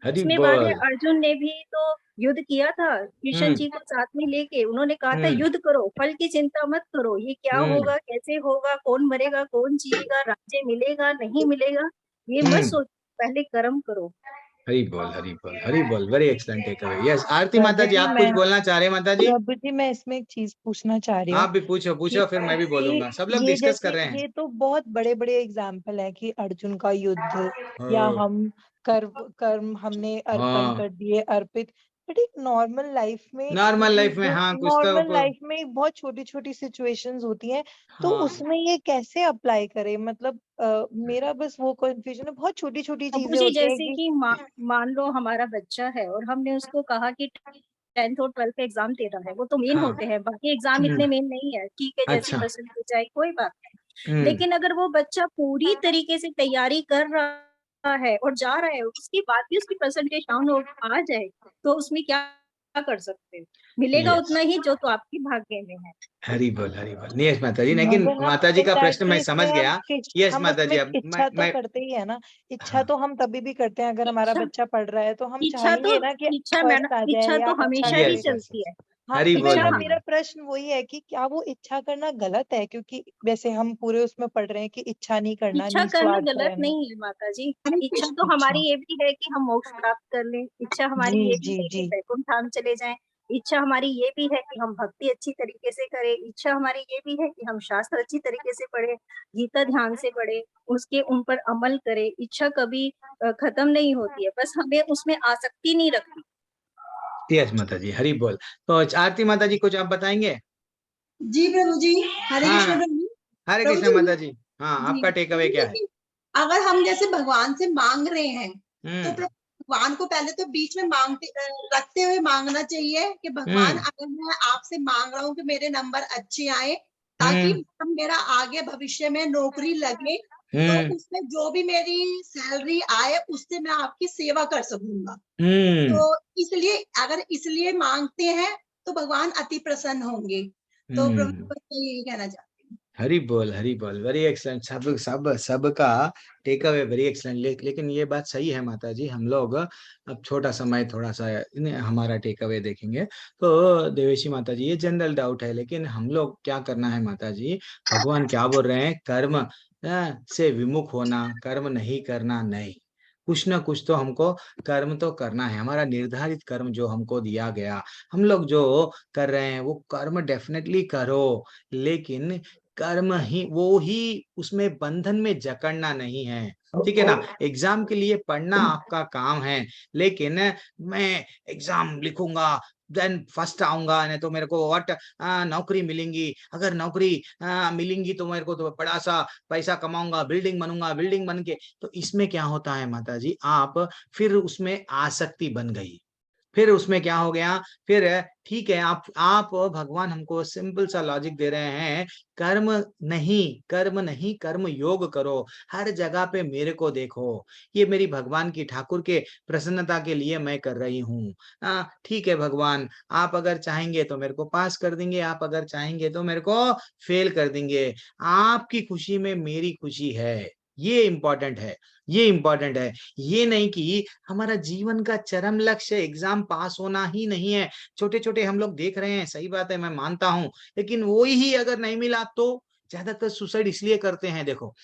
हरि उसमें बाद में बोल। अर्जुन ने भी तो युद्ध किया था कृष्ण जी को साथ में लेके। उन्होंने कहा था युद्ध करो, फल की चिंता मत करो, ये क्या होगा, कैसे होगा, कौन मरेगा, कौन जिएगा, राज्य मिलेगा नहीं मिलेगा, ये मत सोचो, पहले कर्म करो। हरि बोल हरि बोल हरि बोल। Very excellent take away. Yes Aarti माता प्रभु जी, जी आप मैं कुछ बोलना चाह रहे हैं माता जी? प्रभु जी मैं इसमें एक चीज पूछना चाह रही हूँ आप भी पूछो पूछो, फिर मैं भी बोलूंगा। सब लोग ये डिस्कस कर जैसे रहे हैं। ये तो बहुत बड़े बड़े एग्जाम्पल है कि अर्जुन का युद्ध या हाँ हम कर्म हमने अर्पण हाँ। कर दिए, अर्पित। बट एक नॉर्मल लाइफ में नॉर्मल लाइफ में हाँ कुछ नॉर्मल तो लाइफ में बहुत छोटी छोटी सिचुएशंस होती हैं, तो हाँ उसमें ये कैसे अप्लाई करें? मतलब मेरा बस वो कंफ्यूजन है, बहुत छोटी छोटी प्रभु चीजें जी होती हैं जैसे कि कि मान लो हमारा बच्चा है और हमने उसको कहा कि 10th और 12th का एग्जाम दे रहा है, वो तो मेन हाँ। होते हैं, बाकी एग्जाम इतने मेन नहीं है, ठीक है जैसी अच्छा। परसेंटेज आए कोई बात नहीं। लेकिन अगर वो बच्चा पूरी तरीके से तैयारी कर रहा है और जा रहा है, उसके बाद भी उसकी परसेंटेज डाउन आ जाए, तो उसमें क्या कर सकते हैं? मिलेगा यस उतना ही जो तो आपके भाग्य में है। हरी बोल हरी बोल। यस माता जी, लेकिन मगर हम माता जी का प्रश्न मैं इंडायरेक्टली समझ इसमें गया। यस हम माता जी, उसमें अब इच्छा तो मैं करते ही है ना। इच्छा हाँ तो हम तभी भी करते हैं अगर हमारा इच्छा बच्चा पढ़ रहा है, तो हम इच्छा तो चाहेंगे ना कि इच्छा फर्स्ट आ मैडम, जाए इच्छा या तो अच्छा हमेशा ही करे। यस यस चलती यस। है। हाँ, हरी बोल इच्छा हरी मेरा बोल। प्रश्न वही है कि क्या वो इच्छा करना गलत है? क्योंकि वैसे हम पूरे उसमें पढ़ रहे हैं कि इच्छा नहीं करना, इच्छा करना निस्वार्थ गलत रहना। नहीं है माता जी। इच्छा तो अच्छा। हमारी ये भी है कि हम मोक्ष प्राप्त कर लें, इच्छा जी हमारी ये भी जी है कि जी। वैकुंठ धाम चले जाएं, इच्छा हमारी ये भी है कि हम भक्ति अच्छी तरीके से करें, इच्छा हमारी ये भी है कि हम शास्त्र अच्छी तरीके से पढ़े, गीता ध्यान से पढ़े, उसके उन पर अमल करें। इच्छा कभी खत्म नहीं होती है, बस हमें उसमें आसक्ति नहीं रखनी। यस माता जी हरी बोल। तो आरती माता जी कुछ आप बताएंगे? जी प्रभु जी, हरे कृष्ण हाँ प्रभु जी। हरे प्रभु कृष्ण जी माता जी। हाँ जी आपका टेक अवे क्या है? लेकिन अगर हम जैसे भगवान से मांग रहे हैं, तो हम्म भगवान को पहले तो बीच में रखते हुए मांगना चाहिए कि भगवान हम्म अगर मैं आपसे मांग रहा हूँ कि मेरे नंबर अच्छे आए, ताकि मेरा आगे भविष्य में नौकरी लगे, तो उसमें जो भी मेरी सैलरी आए उससे मैं आपकी सेवा कर सकूंगा। तो इसलिए अगर इसलिए मांगते हैं तो भगवान अति प्रसन्न होंगे। तो प्रभु बस मैं यही कहना चाहती हूँ। हरी बोल वेरी एक्सलेंट। सबका टेक अवे वेरी एक्सलेंट। लेकिन ये बात सही है माता जी, हम लोग अब छोटा समय थोड़ा सा हमारा टेक अवे देखेंगे तो देवेशी माता जी ये जनरल डाउट है, लेकिन हम लोग क्या करना है माता जी? भगवान क्या बोल रहे हैं? कर्म से विमुख होना, कर्म नहीं करना नहीं। कुछ ना कुछ तो हमको कर्म तो करना है, हमारा निर्धारित कर्म जो हमको दिया गया, हम लोग जो कर रहे हैं वो कर्म डेफिनेटली करो, लेकिन कर्म ही वो ही, उसमें बंधन में जकड़ना नहीं है। ठीक है ना? एग्जाम के लिए पढ़ना आपका काम है, लेकिन मैं एग्जाम लिखूंगा देन फर्स्ट आऊंगा, नहीं तो मेरे को व्हाट नौकरी मिलेंगी, अगर नौकरी मिलेंगी तो मेरे को तो बड़ा सा पैसा कमाऊंगा, बिल्डिंग बनूंगा, बिल्डिंग बन के, तो इसमें क्या होता है माता जी? आप फिर उसमें आसक्ति बन गई, फिर उसमें क्या हो गया? फिर ठीक है, आप भगवान हमको सिंपल सा लॉजिक दे रहे हैं, कर्म नहीं कर्म योग करो, हर जगह पे मेरे को देखो, ये मेरी भगवान की ठाकुर के प्रसन्नता के लिए मैं कर रही हूँ। ठीक है भगवान, आप अगर चाहेंगे तो मेरे को पास कर देंगे, आप अगर चाहेंगे तो मेरे को फेल कर देंगे, आपकी खुशी में मेरी खुशी है। ये इम्पोर्टेंट है, ये इम्पोर्टेंट है। ये नहीं कि हमारा जीवन का चरम लक्ष्य एग्जाम पास होना ही नहीं है। छोटे छोटे हम लोग देख रहे हैं, सही बात है, मैं मानता हूं, लेकिन वो ही अगर नहीं मिला तो ज्यादातर सुसाइड इसलिए करते हैं। देखो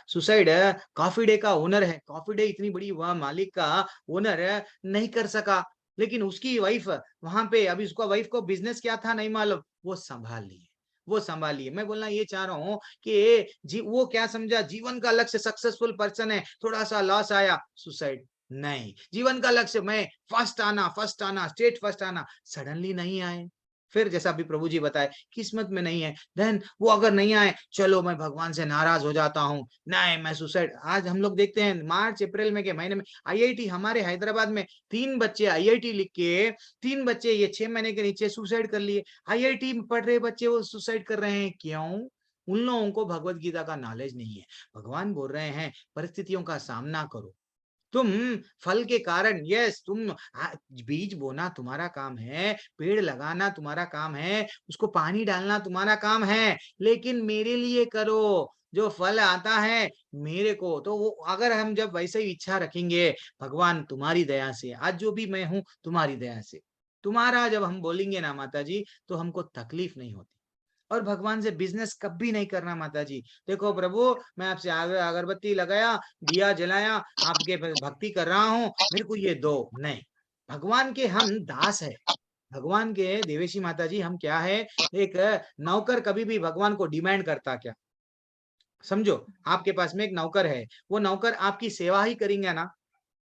सुसाइड कॉफी डे का ओनर है, कॉफी डे इतनी बड़ी वह मालिक का ओनर नहीं कर सका, लेकिन उसकी वाइफ वहां पे, अभी उसका वाइफ को बिजनेस क्या था नहीं मालूम, वो संभाल लिए, वो संभालिए। मैं बोलना ये चाह रहा हूँ कि वो क्या समझा, जीवन का लक्ष्य सक्सेसफुल पर्सन है, थोड़ा सा लॉस आया सुसाइड नहीं। जीवन का लक्ष्य मैं फर्स्ट आना, स्टेट फर्स्ट आना, सडनली नहीं आए। फिर जैसा अभी प्रभु जी बताए, किस्मत में नहीं है, देन वो अगर नहीं आए, चलो मैं भगवान से नाराज हो जाता हूँ, नहीं मैं सुसाइड। आज हम लोग देखते हैं मार्च अप्रैल में के महीने में आईआईटी हमारे हैदराबाद में 3 बच्चे आईआईटी लिख के, 3 बच्चे ये 6 महीने के नीचे सुसाइड कर लिए। आईआईटी में पढ़ रहे बच्चे वो सुसाइड कर रहे हैं, क्यों? उन लोगों को भगवत गीता का नॉलेज नहीं है। भगवान बोल रहे हैं परिस्थितियों का सामना करो, तुम फल के कारण, यस तुम बीज बोना तुम्हारा काम है, पेड़ लगाना तुम्हारा काम है, उसको पानी डालना तुम्हारा काम है, लेकिन मेरे लिए करो, जो फल आता है मेरे को। तो वो अगर हम जब वैसे ही इच्छा रखेंगे, भगवान तुम्हारी दया से, आज जो भी मैं हूं तुम्हारी दया से, तुम्हारा जब हम बोलेंगे ना माता जी, तो हमको तकलीफ नहीं होती। और भगवान से बिजनेस कभी नहीं करना माता जी। देखो प्रभु, मैं आपसे अगरबत्ती लगाया, दिया जलाया, आपके भक्ति कर रहा हूँ, मेरे को ये दो, नहीं। भगवान के हम दास है, भगवान के देवेशी माता जी हम क्या है, एक नौकर कभी भी भगवान को डिमांड करता क्या? समझो, आपके पास में एक नौकर है, वो नौकर आपकी सेवा ही करेंगे ना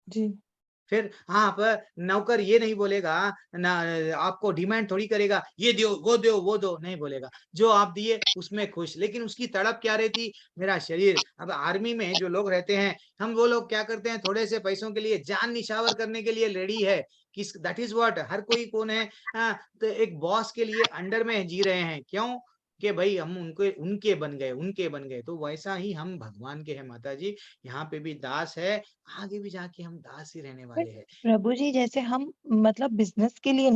जी। फिर आप नौकर ये नहीं बोलेगा ना, आपको डिमांड थोड़ी करेगा, ये दो वो दो वो दो, नहीं बोलेगा। जो आप दिए उसमें खुश, लेकिन उसकी तड़प क्या रहती, मेरा शरीर। अब आर्मी में जो लोग रहते हैं, हम वो लोग क्या करते हैं, थोड़े से पैसों के लिए जान निछावर करने के लिए रेडी है, किस दैट इज व्हाट। हर कोई कौन है, तो एक बॉस के लिए अंडर में जी रहे हैं, क्यों? कि भाई हम उनके बन गए। तो वैसा ही हम भगवान के हैं माता जी, यहाँ पे भी दास है, आगे भी जाके हम दास ही रहने बट वाले हैं। प्रभु जी, जैसे हम मतलब बिजनेस के लिए,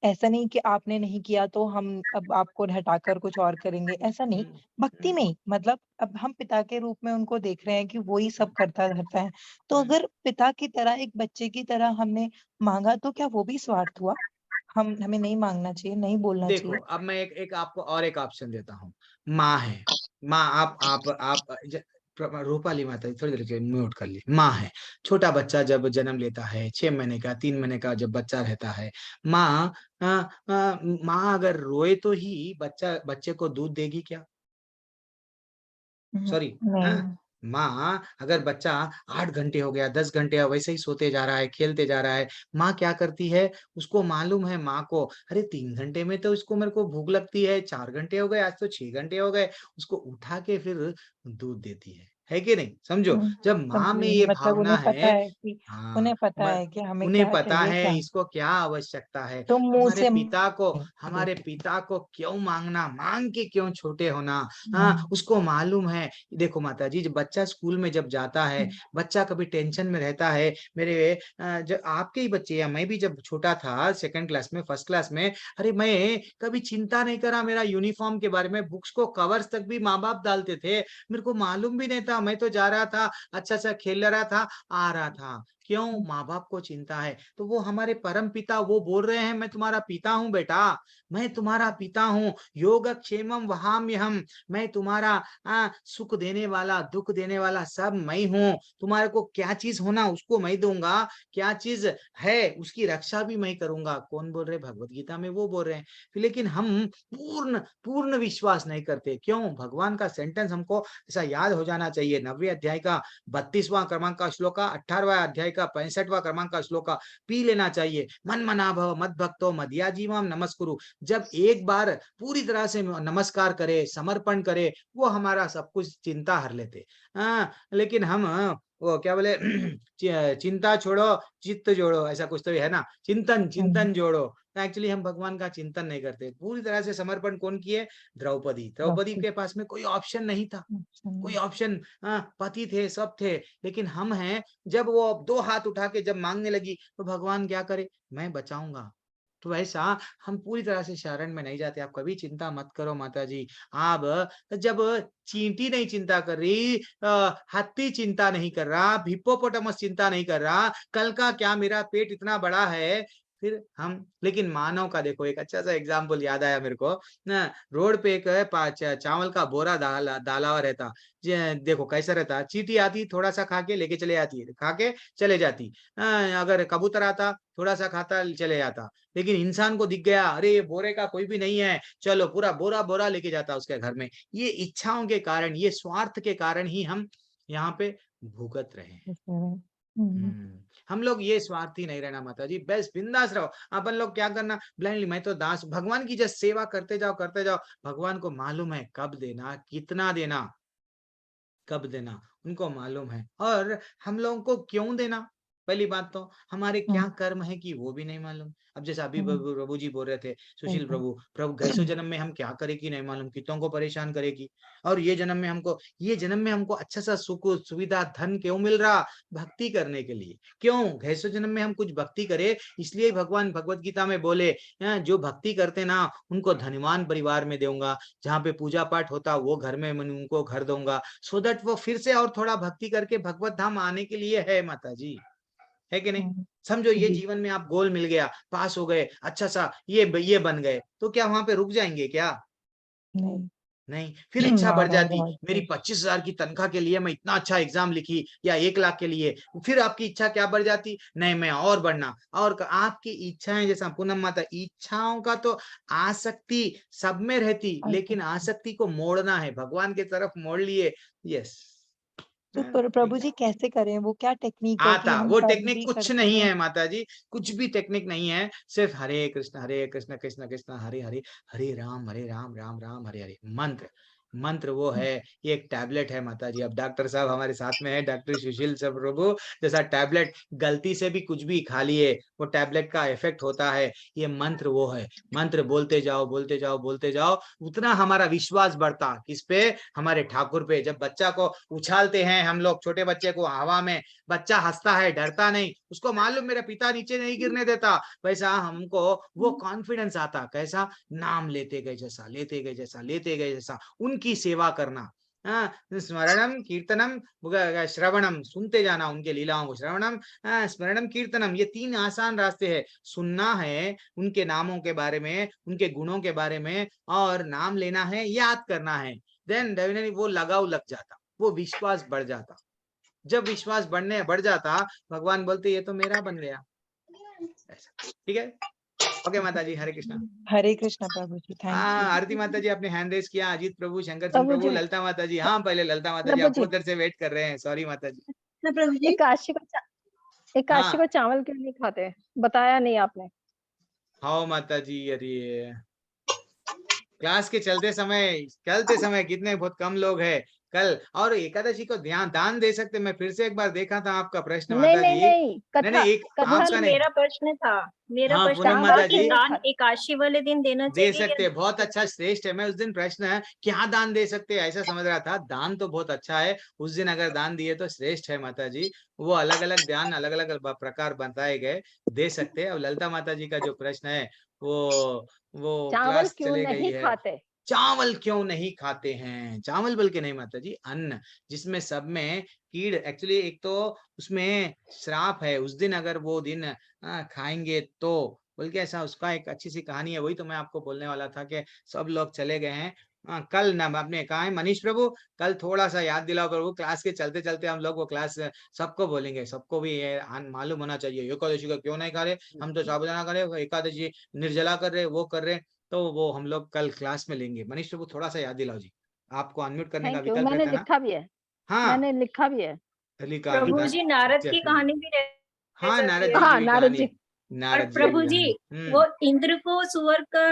ऐसा नहीं कि आपने नहीं किया तो हम अब आपको हटाकर कुछ और करेंगे, ऐसा नहीं। भक्ति में ही मतलब अब हम पिता के रूप में उनको देख रहे हैं कि वो ही सब करता धरता है। तो अगर पिता की तरह, एक बच्चे की तरह हमने मांगा, तो क्या वो भी स्वार्थ हुआ? हमें नहीं मांगना चाहिए, नहीं बोलना देखो, चाहिए। अब मैं एक आपको और एक ऑप्शन देता हूँ। माँ है, माँ, आप रूपाली माता जी थोड़ी देर के म्यूट कर ली। माँ है, छोटा बच्चा जब जन्म लेता है, 6 महीने का, 3 महीने का जब बच्चा रहता है, माँ माँ अगर रोए तो ही बच्चे को दूध देगी क्या? सॉरी, नहीं। माँ अगर बच्चा 8 घंटे हो गया, 10 घंटे वैसे ही सोते जा रहा है, खेलते जा रहा है, माँ क्या करती है, उसको मालूम है माँ को, अरे 3 घंटे में तो इसको मेरे को भूख लगती है, 4 घंटे हो गए, आज तो 6 घंटे हो गए, उसको उठा के फिर दूध देती है कि नहीं? समझो, जब माँ में समझी, ये मतलब भावना उन्हें पता है, है कि, हाँ, उन्हें पता है कि हमें उन्हें क्या पता चाहिए, है क्या इसको क्या आवश्यकता है। तो मुंह से हमारे देती। पिता को क्यों मांगना, मांग के क्यों छोटे होना? हाँ, उसको मालूम है। देखो माता जी, जब बच्चा स्कूल में जब जाता है, बच्चा कभी टेंशन में रहता है। मेरे जब आपके ही बच्चे, या मैं भी जब छोटा था, 2nd क्लास में, 1st क्लास में, अरे मैं कभी चिंता नहीं करा मेरा यूनिफॉर्म के बारे में, बुक्स को कवर्स तक भी माँ बाप डालते थे, मेरे को मालूम भी नहीं था, मैं तो जा रहा था, अच्छा खेल रहा था, आ रहा था। क्यों? माँ बाप को चिंता है। तो वो हमारे परम पिता, वो बोल रहे हैं मैं तुम्हारा पिता हूँ बेटा, मैं तुम्हारा पिता हूँ, योगक्षेमम वहाम्यहम, मैं तुम्हारा सुख देने वाला, दुख देने वाला सब मैं हूँ। तुम्हारे को क्या चीज होना उसको मैं दूंगा, क्या चीज है उसकी रक्षा भी मैं करूंगा। कौन बोल रहे? भगवत गीता में वो बोल रहे हैं। लेकिन हम पूर्ण विश्वास नहीं करते, क्यों? भगवान का सेंटेंस हमको ऐसा याद हो जाना चाहिए, 90वें अध्याय का 32वां क्रमांक का श्लोक, 18वां अध्याय का 65वां क्रमांक का श्लोक पी लेना चाहिए। मन मना भव मद भक्तो मदयाजीवम नमस्कुरु। जब एक बार पूरी तरह से नमस्कार करे, समर्पण करे, वो हमारा सब कुछ चिंता हर लेते। लेकिन हम वो क्या बोले चिंता छोड़ो चित्त जोड़ो, ऐसा कुछ तो है ना, चिंतन जोड़ो। एक्चुअली हम भगवान का चिंतन नहीं करते। पूरी तरह से समर्पण कौन किए? द्रौपदी के पास में कोई ऑप्शन नहीं था, कोई ऑप्शन, पति थे, सब थे, लेकिन हम हैं, जब वो 2 हाथ उठा के जब मांगने लगी, तो भगवान क्या करे? मैं बचाऊंगा, तो वैसा हम पूरी तरह से शरण में नहीं जाते। आप कभी चिंता मत करो माता जी। आप जब चींटी नहीं चिंता कर रही, हाथी चिंता नहीं कर रहा, हिप्पोपोटामस चिंता नहीं कर रहा, कल का क्या मेरा पेट इतना बड़ा है, फिर हम, लेकिन मानव का देखो, एक अच्छा सा एग्जाम्पल याद आया मेरे को ना। रोड पे एक चावल का बोरा डाला हुआ रहता, देखो कैसा रहता, चींटी आती, थोड़ा सा खा के लेके चले जाती है, खा के चले जाती। अगर कबूतर आता, थोड़ा सा खाता, चले जाता। लेकिन इंसान को दिख गया, अरे ये बोरे का कोई भी नहीं है, चलो पूरा बोरा बोरा लेके जाता उसके घर में। ये इच्छाओं के कारण, ये स्वार्थ के कारण ही हम यहाँ पे भुगत रहे हैं। हम लोग ये स्वार्थी नहीं रहना माता जी, बेस्ट बिंदास रहो। अपन लोग क्या करना, ब्लाइंडली मैं तो दास, भगवान की जस्ट सेवा करते जाओ करते जाओ। भगवान को मालूम है कब देना, कितना देना, कब देना, उनको मालूम है। और हम लोगों को क्यों देना, पहली बात तो हमारे क्या कर्म है कि वो भी नहीं मालूम। अब जैसा अभी प्रभु जी बोल रहे थे, सुशील प्रभु गैसो जन्म में हम क्या करेगी नहीं मालूम, कितों को परेशान करेगी। और ये जन्म में हमको अच्छा सा सुख सुविधा धन क्यों मिल रहा, भक्ति करने के लिए। क्यों गैसो जन्म में हम कुछ भक्ति करे, इसलिए भगवान भगवत गीता में बोले, जो भक्ति करते ना उनको धनवान परिवार में दूंगा, जहाँ पे पूजा पाठ होता वो घर में उनको घर दूंगा, सो दैट वो फिर से और थोड़ा भक्ति करके भगवत धाम आने के लिए है माता जी, है कि नहीं। समझो ये जीवन में आप गोल मिल गया, पास हो गए, अच्छा सा ये बन गए, तो क्या वहां पे रुक जाएंगे क्या, नहीं। फिर इच्छा बढ़ जाती, मेरी 25,000 की तनख्वाह के लिए मैं इतना अच्छा एग्जाम लिखी, या 1 लाख के लिए, फिर आपकी इच्छा क्या बढ़ जाती, नहीं मैं और बढ़ना। और आपकी इच्छाएं, जैसा पूनम माता, इच्छाओं का तो आसक्ति सब में रहती, लेकिन आसक्ति को मोड़ना है, भगवान की तरफ मोड़ लिए। यस, तो प्रभु जी कैसे करें, वो क्या टेक्निक है कि आता, हम वो कर्म टेक्निक भी कुछ करते नहीं हैं? है माता जी, कुछ भी टेक्निक नहीं है, सिर्फ हरे कृष्ण कृष्ण कृष्ण हरे हरे, हरे राम राम राम हरे हरे। मंत्र वो है, ये एक टैबलेट है माता जी। अब डॉक्टर साहब हमारे साथ में है, डॉक्टर सुशील सब प्रभु, जैसा टैबलेट गलती से भी कुछ भी खा लिए, वो टैबलेट का इफेक्ट होता है। ये मंत्र वो है, मंत्र बोलते जाओ बोलते जाओ बोलते जाओ, उतना हमारा विश्वास बढ़ता, किस पे, हमारे ठाकुर पे। जब बच्चा को उछालते हैं हम लोग, छोटे बच्चे को हवा में, बच्चा हंसता है, डरता नहीं, उसको मालूम मेरा पिता नीचे नहीं गिरने देता, वैसा हमको वो कॉन्फिडेंस आता, कैसा, नाम लेते गए जैसा, लेते गए जैसा, लेते गए जैसा, उनकी सेवा करना। स्मरणम कीर्तनम श्रवणम, सुनते जाना उनके लीलाओं को, श्रवणम स्मरणम कीर्तनम, ये 3 आसान रास्ते हैं। सुनना है उनके नामों के बारे में, उनके गुणों के बारे में, और नाम लेना है, याद करना है। देन वो लगाव लग जाता, वो विश्वास बढ़ जाता। जब विश्वास बढ़ जाता, भगवान बोलते ये तो मेरा बन गया, ऐसा। ठीक है, ओके माता जी, हरे कृष्णा। हरे कृष्णा प्रभु जी, थैंक यू। आरती माता जी आपने हैंड रेस किया, अजीत प्रभु, शंकर सिंह प्रभु, ललता माता जी। हाँ, पहले ललता माता जी, आपको उधर से वेट कर रहे हैं, सॉरी माता जी। प्रभु जी, एकादशी को चावल क्यों नहीं खाते, बताया नहीं आपने। हाँ माता जी, अरे क्लास के चलते समय कितने बहुत कम लोग हैं कल, और एकादशी को दान दे सकते। मैं फिर से एक बार देखा था आपका प्रश्न माता जी। नहीं, आपका मेरा प्रश्न था, हाँ, पूनम माता जी, दान एकादशी वाले दिन देना चाहिए, दे सकते, बहुत अच्छा, श्रेष्ठ है। मैं उस दिन प्रश्न है क्या दान दे सकते हैं ऐसा समझ रहा था। दान तो बहुत अच्छा है, उस दिन अगर दान दिए तो श्रेष्ठ है माता जी। वो अलग अलग ध्यान, अलग अलग प्रकार बताए गए, दे सकते हैं। और ललिता माता जी का जो प्रश्न है, वो क्लास चले गई है, चावल क्यों नहीं खाते हैं। चावल बल्कि नहीं माता जी, अन्न जिसमें सब में कीड़, एक्चुअली एक तो उसमें श्राप है, उस दिन अगर वो दिन खाएंगे तो, बल्कि ऐसा, उसका एक अच्छी सी कहानी है, वही तो मैं आपको बोलने वाला था कि सब लोग चले गए हैं। कल ना आपने कहा है मनीष प्रभु, कल थोड़ा सा याद दिलाओ प्रभु, क्लास के चलते चलते हम लोग वो क्लास सबको बोलेंगे, सबको भी ये मालूम होना चाहिए, एकादशी का क्यों नहीं खा रहे, हम तो साबुदाना कर रहे, एकादशी निर्जला कर रहे, वो कर रहे, तो वो हम लोग कल क्लास में लेंगे। मनीष प्रभु थोड़ा सा याद दिलाओ जी, आपको अनम्यूट करने का विकल्प मैंने रहता है लिखा भी है। हाँ, मैंने लिखा भी है। लिखा, प्रभु जी नारद की कहानी भी हाँ, नारद जी, नारद प्रभु जी, वो इंद्र को सुअर का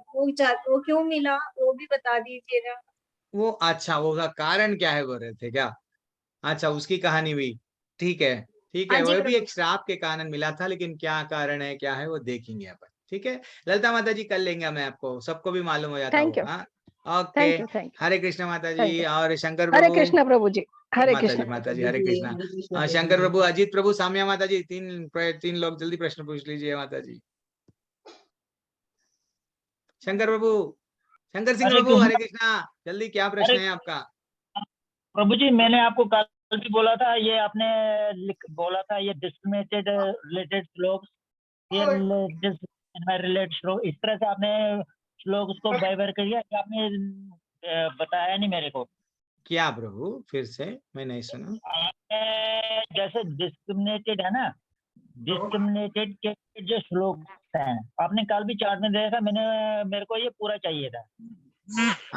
वो क्यों मिला, वो भी बता दीजिए ना। वो अच्छा, वो कारण क्या है बोल रहे थे क्या, अच्छा उसकी कहानी भी, ठीक है ठीक है, वो भी एक श्राप के कारण मिला था, लेकिन क्या कारण है क्या है वो देखेंगे अपन। ठीक है ललिता माता जी, कर लेंगे, मैं आपको सबको भी मालूम हो जाता हूँ। हाँ, ओके, हरे कृष्ण माता जी। और शंकर प्रभु, हरे कृष्ण प्रभु जी, हरे माता जी हरे कृष्णा। शंकर प्रभु, अजीत प्रभु, साम्या माता जी, तीन लोग जल्दी प्रश्न पूछ लीजिए माता जी। शंकर प्रभु, शंकर सिंह हरे प्रभु, हरे कृष्णा। कृष्णा। जल्दी क्या प्रश्न अरे है आपका? प्रभु जी, मैंने आपको कल भी बोला था, ये आपने बोला था ये डिस्क्रिमिनेटेड रिलेटेड श्लोक, ये रिलेटेड श्लोक, इस तरह से आपने श्लोक उसको बाइबर किया, आपने बताया नहीं मेरे को। क्या प्रभु, फिर से मैं नहीं सुना। जैसे डिस्क्रिमिनेटेड है ना, डिस्क्रिमिनेटेड के जो श्लोक हैं, आपने कल भी चार्ट में देखा, मेरे को ये पूरा चाहिए था।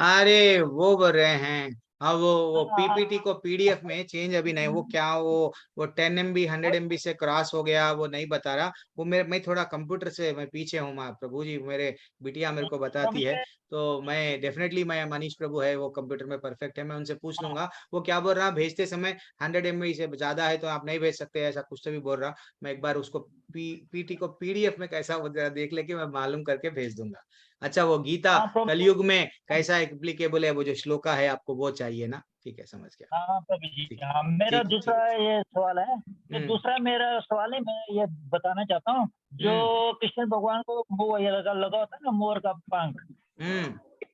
अरे वो बोल रहे हैं, हाँ वो पीपीटी को पीडीएफ में चेंज अभी नहीं, वो क्या वो 10 MB 100 MB से क्रॉस हो गया, वो नहीं बता रहा। वो मैं थोड़ा कंप्यूटर से मैं पीछे हूँ प्रभु जी, मेरे बिटिया मेरे को बताती है, तो मैं डेफिनेटली, मैं मनीष प्रभु है वो कंप्यूटर में परफेक्ट है, मैं उनसे पूछ लूंगा वो क्या बोल रहा। भेजते समय 100 MB से ज्यादा है तो आप नहीं भेज सकते, ऐसा कुछ तो भी बोल रहा। मैं एक बार उसको पीटी को पीडीएफ में कैसा देख लेके मैं मालूम करके भेज दूंगा। अच्छा, वो गीता कलयुग में कैसा एप्लीकेबल है, वो जो श्लोका है आपको वो चाहिए ना? ठीक है, समझ गया। हाँ प्रभु जी, हाँ। मेरा दूसरा ये सवाल है, ये दूसरा मेरा सवाल है, मैं ये बताना चाहता हूँ, जो कृष्ण भगवान को वो ये लगा होता है ना, मोर का पंख,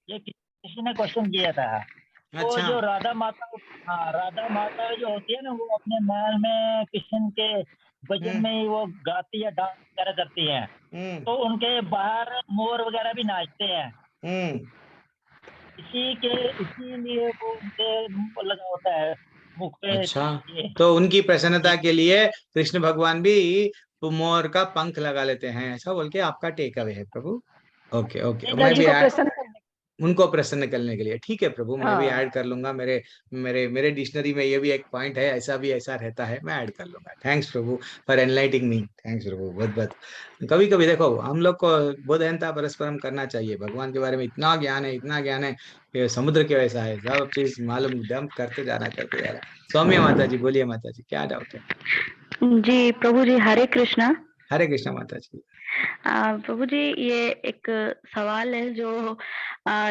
ये किसी ने क्वेश्चन किया था। वो जो राधा माता, हाँ राधा माता जो होती है ना, वो अपने महल में कृष्ण के भजन में ही वो गाती या डांस वगैरह करती है, तो उनके बाहर मोर वगैरह भी नाचते हैं, इसीलिए वो उनके लगा होता है मुख पे। अच्छा, तो उनकी प्रसन्नता के लिए कृष्ण भगवान भी मोर का पंख लगा लेते हैं, ऐसा बोल के आपका टेक अवे है प्रभु? ओके ओके, मैं भी उनको प्रसन्न करने के लिए, ठीक है प्रभु, मैं भी ऐड कर लूंगा। मेरे मेरे मेरे डिक्शनरी में ये भी एक पॉइंट है, ऐसा भी ऐसा रहता है, मैं ऐड कर लूंगा। Thanks Prabhu for enlightening me, thanks Prabhu बहुत बहुत। कभी कभी देखो हम लोग को बोधयंता परस्परम करना चाहिए, भगवान के बारे में इतना ज्ञान है, इतना ज्ञान है, ये समुद्र के वैसा है, सब चीज मालूम, डंप करते जाना। सौम्य माता जी, बोलिए माता जी, क्या डाउट है? जी प्रभु जी, हरे कृष्णा। हरे कृष्णा माता जी। प्रभु जी, ये एक सवाल है जो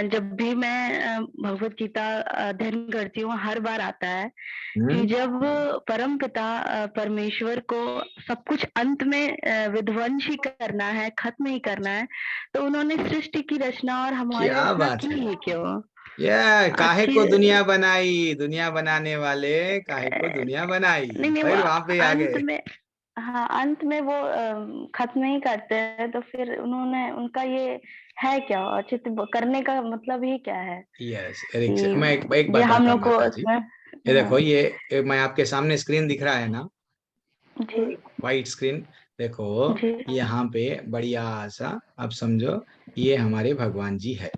जब भी मैं भगवत गीता अध्ययन करती हूँ, हर बार आता है कि जब परम पिता परमेश्वर को सब कुछ अंत में विध्वंस ही करना है, खत्म ही करना है, तो उन्होंने सृष्टि की रचना और हमारी रचना की ही क्यों? काहे को दुनिया बनाई, दुनिया बनाने वाले काहे को दुनिया बनाई, फिर वहां पे आ गए। हाँ, अंत में वो खत्म नहीं करते हैं, तो फिर उन्होंने उनका ये है क्या, चित करने का मतलब ही क्या है? यस, मैं एक बात हम लोग को ये देखो, ये मैं आपके सामने स्क्रीन दिख रहा है ना, व्हाइट स्क्रीन, देखो यहाँ पे बढ़िया सा, अब समझो ये हमारे भगवान जी है।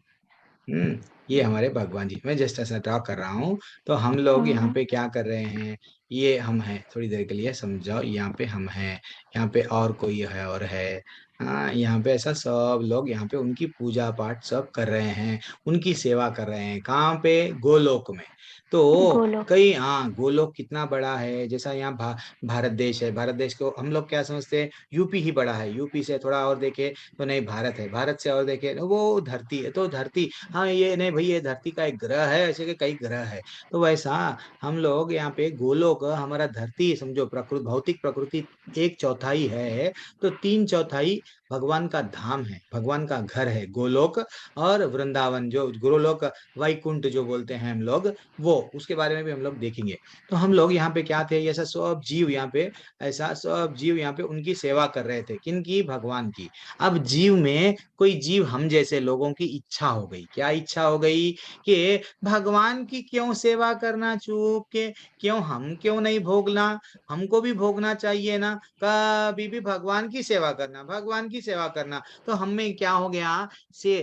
ये हमारे भगवान जी, मैं जस्ट ऐसा ड्रॉ कर रहा हूँ। तो हम लोग यहाँ पे क्या कर रहे हैं, ये हम हैं, थोड़ी देर के लिए समझाओ, यहाँ पे हम हैं, यहाँ पे और कोई है और है, हाँ यहाँ पे ऐसा सब लोग यहाँ पे उनकी पूजा पाठ सब कर रहे हैं, उनकी सेवा कर रहे हैं। कहाँ पे? गोलोक में। तो कई, हाँ गोलोक कितना बड़ा है, जैसा यहाँ भारत देश है, भारत देश को हम लोग क्या समझते हैं, यूपी ही बड़ा है, यूपी से थोड़ा और देखे तो नहीं भारत है, भारत से और देखे तो वो धरती है, तो धरती, हाँ ये नहीं भाई ये धरती का एक ग्रह है, ऐसे के कई ग्रह है। तो वैसा हम लोग यहाँ पे गोलोक, हमारा धरती समझो, प्रकृति भौतिक प्रकृति 1/4 है, तो 3/4 भगवान का धाम है, भगवान का घर है गोलोक, और वृंदावन जो गोलोक वैकुंठ जो बोलते हैं हम लोग, वो उसके बारे में भी हम लोग देखेंगे। तो हम लोग यहाँ पे क्या थे, ऐसा सब जीव यहाँ पे, ऐसा सब जीव यहाँ पे उनकी सेवा कर रहे थे, किनकी? भगवान की। अब जीव में कोई जीव हम जैसे लोगों की इच्छा हो गई, क्या इच्छा हो गई कि भगवान की क्यों सेवा करना चूक के, क्यों नहीं भोगना, हमको भी भोगना चाहिए ना, कभी भी भगवान की सेवा करना, भगवान की सेवा करना। तो हम में क्या हो गया से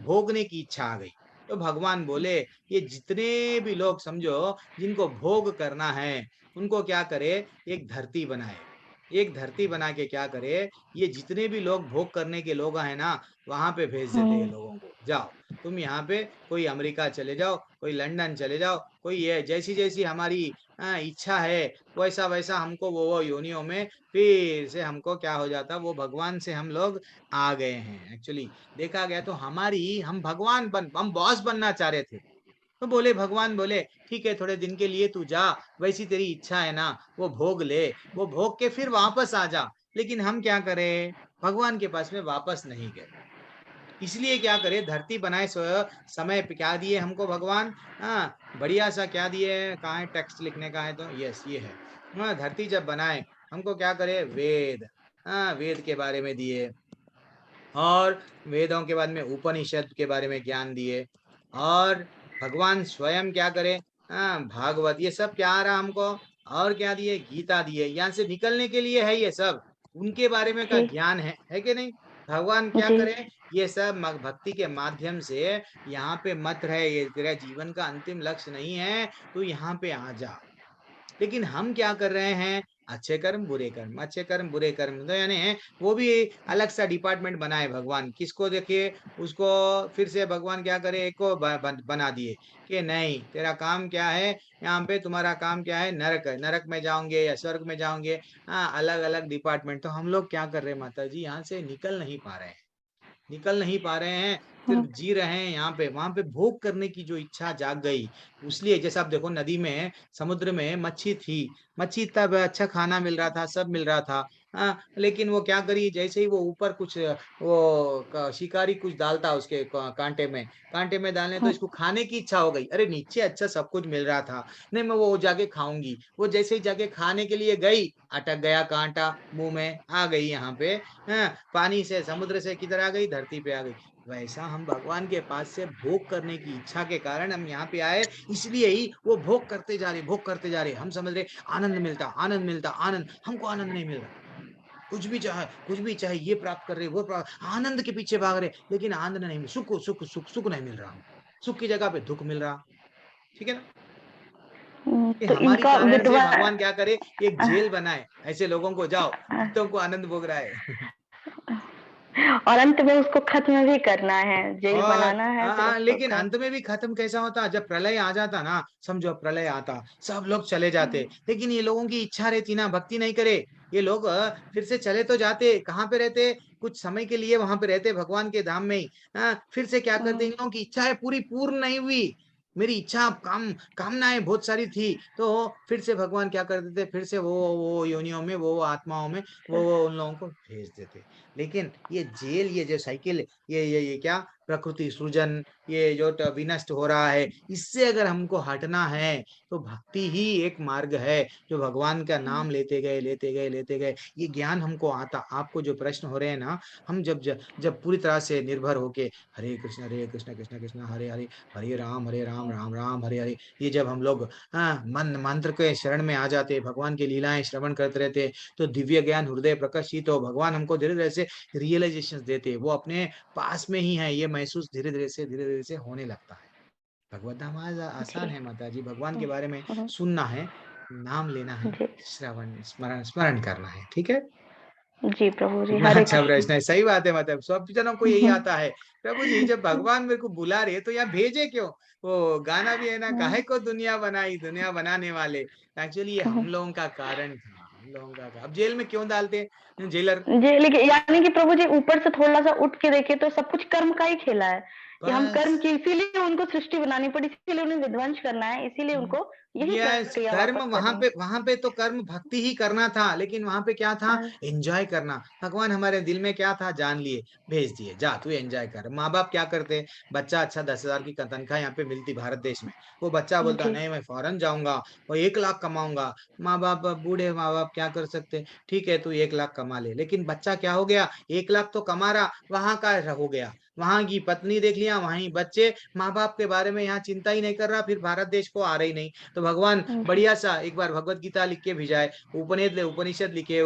भोगने की इच्छा आ गई। तो भगवान बोले ये जितने भी लोग समझो जिनको भोग करना है, उनको क्या करे, एक धरती बनाए, एक धरती बना के क्या करे, ये जितने भी लोग भोग करने के लोग हैं ना, वहां पे भेज देते हैं लोगों को, जाओ तुम यहाँ पे, कोई अमेरिका चले जाओ, कोई लंदन चले जाओ, कोई ये जैसी जैसी हमारी इच्छा है वैसा वैसा हमको वो योनियों में फिर से हमको क्या हो जाता, वो भगवान से हम लोग आ गए हैं। एक्चुअली देखा गया तो हम भगवान हम बॉस बनना चाह रहे थे। तो बोले, भगवान बोले ठीक है थोड़े दिन के लिए तू जा, वैसी तेरी इच्छा है ना, वो भोग ले, वो भोग के फिर वापस आ जा। लेकिन हम क्या करें, भगवान के पास में वापस नहीं गए। इसलिए क्या करे, धरती बनाए समय पे क्या दिए हमको भगवान, हाँ बढ़िया सा क्या दिए, कहाँ है टेक्स्ट लिखने का है तो यस ये है, हाँ धरती जब बनाए हमको क्या करे, वेद, हाँ वेद के बारे में दिए, और वेदों के बाद में उपनिषद के बारे में ज्ञान दिए, और भगवान स्वयं क्या करे, हाँ भागवत, ये सब क्या आ रहा हमको, और क्या दिए, गीता दिए, यहाँ से निकलने के लिए है ये सब, उनके बारे में का ज्ञान है कि नहीं। भगवान क्या करे, ये सब भक्ति के माध्यम से यहाँ पे मत रहे, ये तेरा जीवन का अंतिम लक्ष्य नहीं है, तो यहाँ पे आ जा। लेकिन हम क्या कर रहे हैं, अच्छे कर्म बुरे कर्म, अच्छे कर्म बुरे कर्म, तो यानी वो भी अलग सा डिपार्टमेंट बनाए भगवान, किसको देखिए उसको फिर से भगवान क्या करे, एक को बना दिए कि नहीं तेरा काम क्या है, यहाँ पे तुम्हारा काम क्या है, नरक है, नरक में जाओगे या स्वर्ग में जाओगे, हाँ अलग अलग डिपार्टमेंट। तो हम लोग क्या कर रहे हैं माता जी, यहाँ से निकल नहीं पा रहे हैं, निकल नहीं पा रहे हैं, सिर्फ जी रहे हैं यहाँ पे, वहां पे भोग करने की जो इच्छा जाग गई। इसलिए जैसे आप देखो नदी में, समुद्र में मच्छी थी, मच्छी तब अच्छा खाना मिल रहा था, सब मिल रहा था, लेकिन वो क्या करी, जैसे ही वो ऊपर कुछ वो शिकारी कुछ डालता उसके कांटे में डालने, तो इसको खाने की इच्छा हो गई, अरे नीचे अच्छा सब कुछ मिल रहा था, नहीं मैं वो जाके खाऊंगी, वो जैसे ही जाके खाने के लिए गई, अटक गया कांटा, मुंह में आ गई, यहाँ पे पानी से, समुद्र से किधर आ गई, धरती पे आ गई। वैसा हम भगवान के पास से भोग करने की इच्छा के कारण हम यहाँ पे आए, इसलिए ही वो भोग करते जा रहे, भोग करते जा रहे, हम समझ रहे आनंद मिलता, आनंद मिलता, आनंद, हमको आनंद नहीं मिल रहा, कुछ भी चाहे ये प्राप्त कर रहे, वो प्राप्त, आनंद के पीछे भाग रहे, लेकिन आनंद नहीं, सुख सुख सुख सुख नहीं मिल रहा, सुख की जगह पे दुख मिल रहा, ठीक है ना। तो हमारी इनका कारण से विद्वान भगवान क्या करे, एक जेल बनाए, ऐसे लोगों को जाओ, तुमको आनंद भोग रहा है और अंत में उसको खत्म भी करना है, जेल और बनाना है, फिर उसको लेकिन अंत में भी खत्म कैसा होता, जब प्रलय आ जाता ना, समझो प्रलय आता, सब लोग चले जाते, लेकिन ये लोगों की इच्छा रहती ना, भक्ति नहीं करे, ये लोग फिर से चले तो जाते, कहाँ पे रहते, कुछ समय के लिए वहां पे रहते भगवान के धाम में ही, फिर से क्या करते, इन लोगों की इच्छा है पूरी पूर्ण नहीं हुई, मेरी इच्छा कामनाएं बहुत सारी थी, तो फिर से भगवान क्या कर देते, फिर से वो योनियों में, वो आत्माओं में वो उन लोगों को भेज देते। लेकिन ये जेल, ये जो साइकिल, ये क्या प्रकृति सृजन, ये जो विनष्ट हो रहा है, इससे अगर हमको हटना है तो भक्ति ही एक मार्ग है, जो भगवान का नाम लेते गए लेते गए लेते गए ये ज्ञान हमको आता। आपको जो प्रश्न हो रहे हैं ना, हम जब पूरी तरह से निर्भर होके हरे कृष्ण कृष्ण कृष्ण हरे हरे, हरे राम राम राम हरे हरे, ये जब हम लोग मन मंत्र के शरण में आ जाते, भगवान की लीलाएं श्रवण करते रहते, तो दिव्य ज्ञान हृदय प्रकाशित हो, भगवान हमको धीरे धीरे से रियलाइजेशन देते, वो अपने पास में ही है, ये महसूस धीरे धीरे से होने लगता है। भगवत धाम आसान है माता जी, भगवान के बारे में सुनना है, नाम लेना है, श्रवण स्मरण करना है, ठीक है जी प्रभु जी, कितना हरे अच्छा कृष्ण। प्रश्न है, सही बात है, मतलब सब जनों को यही आता है, प्रभु जी जब भगवान मेरे को बुला रहे तो यहाँ भेजे क्यों, वो गाना भी है ना, काहे को दुनिया बनाई दुनिया बनाने वाले, एक्चुअली ये हम लोगों का कारण था, हम लोगों का। अब जेल में क्यों डालते जेलर, लेकिन यानी कि प्रभु जी ऊपर से थोड़ा सा उठ के देखे तो सब कुछ कर्म का ही खेला है, कि हम कर्म की, इसीलिए उनको सृष्टि बनानी पड़ी, इसीलिए उन्हें विध्वंस करना है, इसीलिए उनको यही प्रक्रिया कर्म वापस वहां पे तो कर्म भक्ति ही करना था, लेकिन वहां पे क्या था, एंजॉय करना। भगवान हमारे दिल में क्या था जान लिए, भेज दिए, जा तू एंजॉय कर। माँ बाप क्या करते, बच्चा अच्छा 10,000 की तनख्वाह यहाँ पे मिलती भारत देश में, वो बच्चा बोलता नहीं मैं फॉरेन जाऊंगा और 1 लाख कमाऊंगा, माँ बाप बूढ़े माँ बाप क्या कर सकते, ठीक है तू 1 लाख कमा ले, लेकिन बच्चा क्या हो गया, 1 लाख तो कमा रहा, वहां का हो गया, वहां की पत्नी देख लिया, वहीं बच्चे, माँ बाप के बारे में यहाँ चिंता ही नहीं कर रहा, फिर भारत देश को आ रही नहीं। तो भगवान बढ़िया सा एक बार भगवत गीता लिख के भिजाए, उपनिषद लिखे,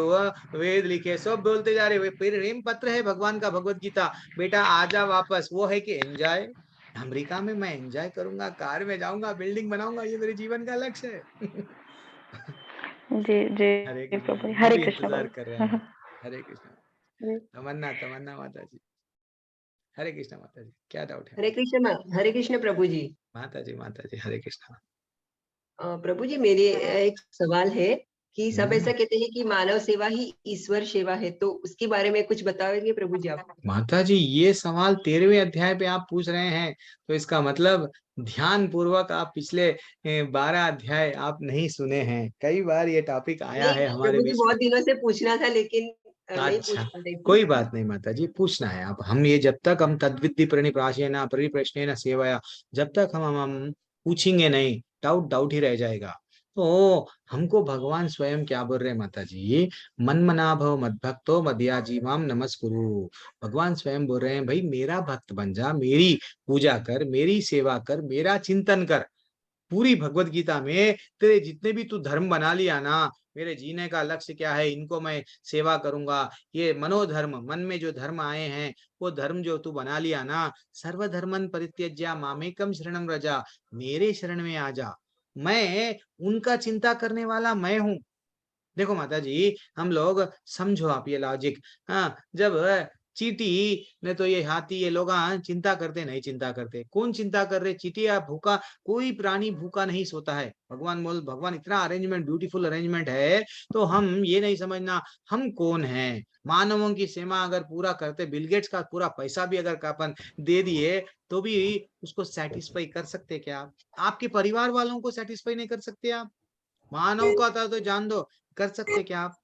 वेद लिखे, सब बोलते जा रहे, प्रेम पत्र है भगवान का भगवत गीता, बेटा आजा वापस, वो है कि एंजॉय, अमेरिका में मैं एंजॉय करूंगा, कार में जाऊंगा, बिल्डिंग बनाऊंगा, ये मेरे जीवन का लक्ष्य है जी जी हरे प्रभु, कृष्ण, हरे भी कृष्ण इंतजार प्रभु। कर रहे हैं। हरे कृष्ण, तमन्ना माता जी, हरे कृष्ण माता जी, क्या डाउट है? हरे कृष्ण प्रभु जी। माता जी हरे कृष्ण। प्रभु जी मेरे एक सवाल है कि सब ऐसा कहते हैं कि मानव सेवा ही ईश्वर सेवा है, तो उसके बारे में कुछ बताओगे प्रभु जी आप? माता जी ये सवाल 13वें अध्याय पे आप पूछ रहे हैं, तो इसका मतलब ध्यान पूर्वक आप पिछले 12 अध्याय आप नहीं सुने हैं, कई बार ये टॉपिक आया नहीं है हमारे प्रभु जी, बीच में। बहुत दिनों से पूछना था, लेकिन नहीं पूछ अच्छा, पा रही थी। कोई बात नहीं माता जी, पूछना है अब हम ये जब तक हम तद्विद्धि प्रणिप्राशेन परिप्रश्नेन सेवया, जब तक हम पूछेंगे नहीं, डाउट डाउट ही रह जाएगा। तो हमको भगवान स्वयं क्या बोल रहे हैं माता जी, मन मना भव मद्भक्तो मदयाजीमाम नमस्कुरु। भगवान स्वयं बोल रहे हैं भाई मेरा भक्त बन जा, मेरी पूजा कर, मेरी सेवा कर, मेरा चिंतन कर। पूरी भगवत गीता में तेरे जितने भी तू धर्म बना लिया ना, मेरे जीने का लक्ष्य क्या है, इनको मैं सेवा करूंगा, ये मनोधर्म, मन में जो धर्म आए हैं वो धर्म जो तू बना लिया ना, सर्वधर्मन परित्यज्य मामेकम शरणम रजा, मेरे शरण में आ जा, मैं उनका चिंता करने वाला मैं हूँ। देखो माता जी, हम लोग समझो आप ये लॉजिक, हाँ जब चींटी ने तो ये हाथी ये लोग चिंता करते नहीं, चिंता करते कौन चिंता कर रहे, चींटी या भूखा, कोई प्राणी भूखा नहीं सोता है। भगवान इतना अरेंजमेंट, ब्यूटीफुल अरेंजमेंट है, तो हम ये नहीं समझना हम कौन हैं। मानवों की सेवा अगर पूरा करते, बिल गेट्स का पूरा पैसा भी अगर अपन दे दिए तो भी उसको सेटिस्फाई कर सकते क्या आप? आपके परिवार वालों को सेटिस्फाई नहीं कर सकते आप? मानव का था तो जान दो, कर सकते क्या आप?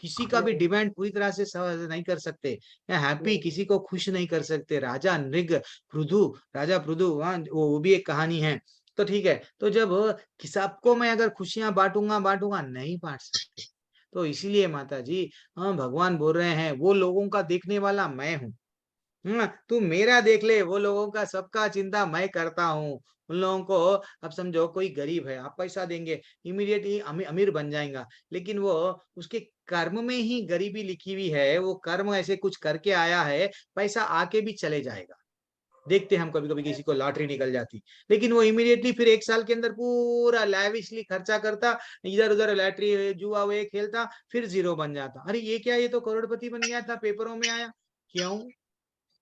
किसी का भी डिमांड पूरी तरह से नहीं कर सकते, या हैप्पी किसी को खुश नहीं कर सकते। राजा नृग पृथु, राजा पृथु, वो भी एक कहानी है। तो ठीक है, तो जब सबको मैं अगर खुशियां बांटूंगा बांटूंगा नहीं बांट सकते। तो इसीलिए माता जी, हाँ भगवान बोल रहे हैं वो लोगों का देखने वाला मैं हूँ। तू मेरा देख ले, वो लोगों का सबका चिंता मैं करता हूँ। उन लोगों को, अब समझो कोई गरीब है, आप पैसा देंगे इमीडिएटली अमीर बन जाएगा, लेकिन वो उसके कर्म में ही गरीबी लिखी हुई है, वो कर्म ऐसे कुछ करके आया है, पैसा आके भी चले जाएगा। देखते हम कभी कभी किसी को लॉटरी निकल जाती, लेकिन वो इमीडिएटली फिर 1 साल के अंदर पूरा लैविशली खर्चा करता, इधर उधर लॉटरी जुआ हुए खेलता, फिर जीरो बन जाता। अरे ये क्या, ये तो करोड़पति बन गया था, पेपरों में आया। क्यों?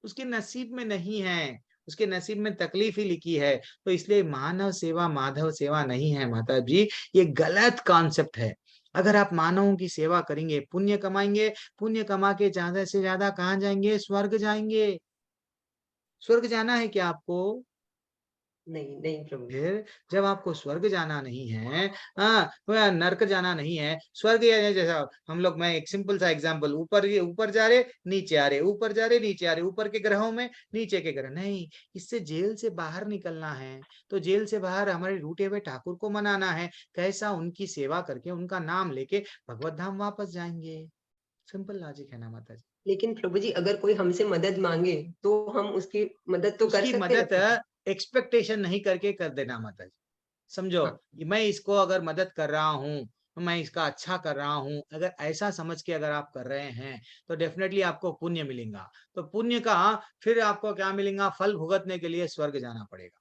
उसके नसीब में नहीं है, उसके नसीब में तकलीफ ही लिखी है। तो इसलिए मानव सेवा माधव सेवा नहीं है माता जी, ये गलत कॉन्सेप्ट है। अगर आप मानवों की सेवा करेंगे, पुण्य कमाएंगे, पुण्य कमा के ज्यादा से ज्यादा कहाँ जाएंगे? स्वर्ग जाएंगे। स्वर्ग जाना है क्या आपको? नहीं नहीं प्रभु। फिर जब आपको स्वर्ग जाना नहीं है, नरक जाना नहीं है, स्वर्ग या जैसा हम लोग, मैं एक सिंपल सा एग्जांपल, ऊपर जा रहे नीचे आ रहे, ऊपर जा रहे नीचे आ रहे, ऊपर के ग्रहों में नीचे के ग्रह नहीं, इससे जेल से बाहर निकलना है। तो जेल से बाहर हमारे रूठे हुए ठाकुर को मनाना है, कैसा? उनकी सेवा करके उनका नाम लेके भगवत धाम वापस जाएंगे। सिंपल लॉजिक है ना माता जी। लेकिन प्रभु जी अगर कोई हमसे मदद मांगे तो हम उसकी मदद तो कर उसकी सकते मदद हैं। एक्सपेक्टेशन नहीं करके कर देना माता जी। समझो, मैं इसको अगर मदद कर रहा हूँ, मैं इसका अच्छा कर रहा हूँ, अगर ऐसा समझ के अगर आप कर रहे हैं तो डेफिनेटली आपको पुण्य मिलेगा। तो पुण्य का फिर आपको क्या मिलेगा? फल भुगतने के लिए स्वर्ग जाना पड़ेगा।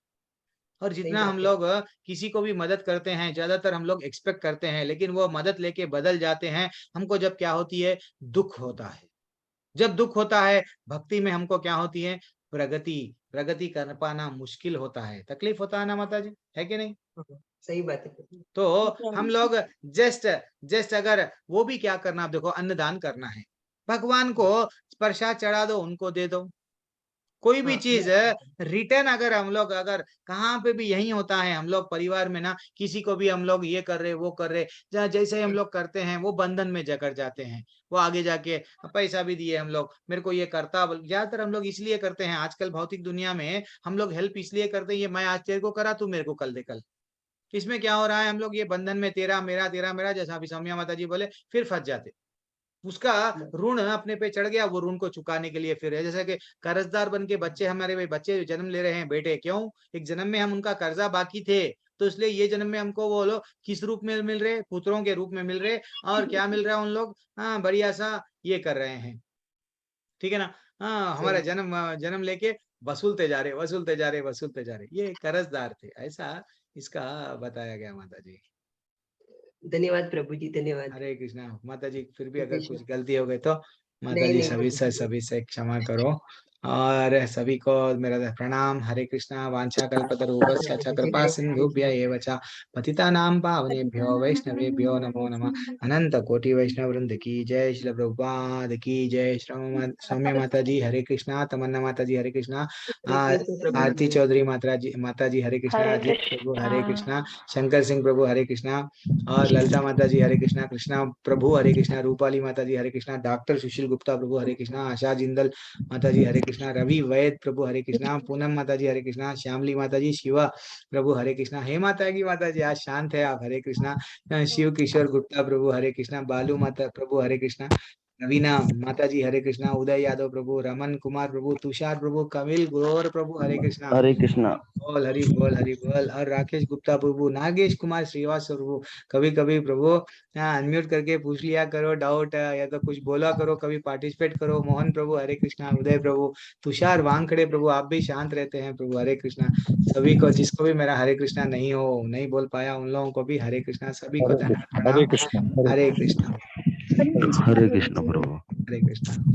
और सही जितना हम बात है। लोग किसी को भी मदद करते हैं, ज्यादातर हम लोग एक्सपेक्ट करते हैं, लेकिन वो मदद लेके बदल जाते हैं। हमको जब क्या होती है? दुख होता है। जब दुख होता है, भक्ति में हमको क्या होती है? प्रगति। प्रगति कर पाना मुश्किल होता है, तकलीफ होता है ना माता जी, है कि नहीं? सही बात है प्रभु। तो हम लोग जस्ट जस्ट अगर वो भी क्या करना, देखो अन्नदान करना है, भगवान को प्रसाद चढ़ा दो, उनको दे दो। कोई भी चीज रिटर्न अगर हम लोग, अगर कहाँ पे भी यही होता है, हम लोग परिवार में ना किसी को भी हम लोग ये कर रहे वो कर रहे, जैसे ही हम लोग करते हैं वो बंधन में जकड़ जाते हैं। वो आगे जाके पैसा भी दिए हम लोग, मेरे को ये करता, ज्यादातर हम लोग इसलिए करते हैं आजकल भौतिक दुनिया में, हम लोग हेल्प इसलिए करते हैं, ये मैं आज तेरे को करा, तू मेरे को कल दे कल। इसमें क्या हो रहा है? हम लोग ये बंधन में तेरा मेरा तेरा मेरा, जैसा अभी सौम्या माता जी बोले, फिर फंस जाते। उसका ऋण अपने पे चढ़ गया, वो ऋण को चुकाने के लिए फिर है, जैसे कि कर्जदार बन के बच्चे, हमारे भाई बच्चे जन्म ले रहे हैं, बेटे, क्यों? एक जन्म में हम उनका कर्जा बाकी थे, तो इसलिए ये जन्म में हमको वो लोग किस रूप में मिल रहे? पुत्रों के रूप में मिल रहे। और क्या मिल रहा है उन लोग? बढ़िया सा ये कर रहे हैं, ठीक है ना? हमारा जन्म लेके वसूलते जा रहे, वसूलते जा रहे, वसूलते जा रहे, ये कर्जदार थे, ऐसा इसका बताया गया माता जी। धन्यवाद प्रभु जी, धन्यवाद। हरे कृष्णा माता जी, फिर भी हरे अगर कृष्णा। कुछ गलती हो गई तो माता नहीं जी नहीं प्रभु जी। सभी से क्षमा करो। और सभी को मेरा प्रणाम। हरे कृष्णा। वांछा कल्पतरुभ्यश्च च कृपा सिन्धुभ्य एव च पतितानां पावनेभ्यो वैष्णवेभ्यो नमो नमः। अनंत कोटि वैष्णव वृंद की जय। श्री प्रभुपाद की जय। सौम्य माता जी हरे कृष्णा। तमन्ना माता जी हरे कृष्णा। आरती चौधरी माता जी हरे कृष्णा। अजीत प्रभु हरे कृष्णा। शंकर सिंह प्रभु हरे कृष्णा। और ललिता माता जी हरे कृष्णा। कृष्णा प्रभु हरे कृष्णा। रूपाली माता जी हरे कृष्णा। डॉक्टर सुशील गुप्ता प्रभु हरे कृष्णा। आशा जिंदल माता जी हरे कृष्णा। रवि वैद प्रभु हरे कृष्णा। पूनम माता जी हरे कृष्णा। श्यामली माता जी, शिवा प्रभु हरे कृष्णा। हे माता की माता जी आज शांत है आप, हरे कृष्णा। शिव किशोर गुप्ता प्रभु हरे कृष्णा। बालू माता प्रभु हरे कृष्णा। रवीना माता जी हरे कृष्णा। उदय यादव प्रभु, रमन कुमार प्रभु, तुषार प्रभु, कमिल गौर प्रभु हरे कृष्णा। हरे कृष्णा। बोल हरि बोल हरि बोल। और राकेश गुप्ता प्रभु, नागेश कुमार श्रीवास्तव प्रभु। कभी कभी प्रभु अनम्यूट करके पूछ लिया करो डाउट, या तो कुछ बोला करो, कभी पार्टिसिपेट करो। मोहन प्रभु हरे कृष्णा। उदय प्रभु, तुषार वांगखड़े प्रभु, आप भी शांत रहते हैं प्रभु हरे कृष्णा। सभी को, जिसको भी मेरा हरे कृष्णा नहीं बोल पाया, उन लोगों को भी हरे कृष्णा। सभी को धन्यवाद प्रणाम। हरे कृष्णा। हरे कृष्णा। हरे कृष्णा प्रभु। हरे कृष्णा।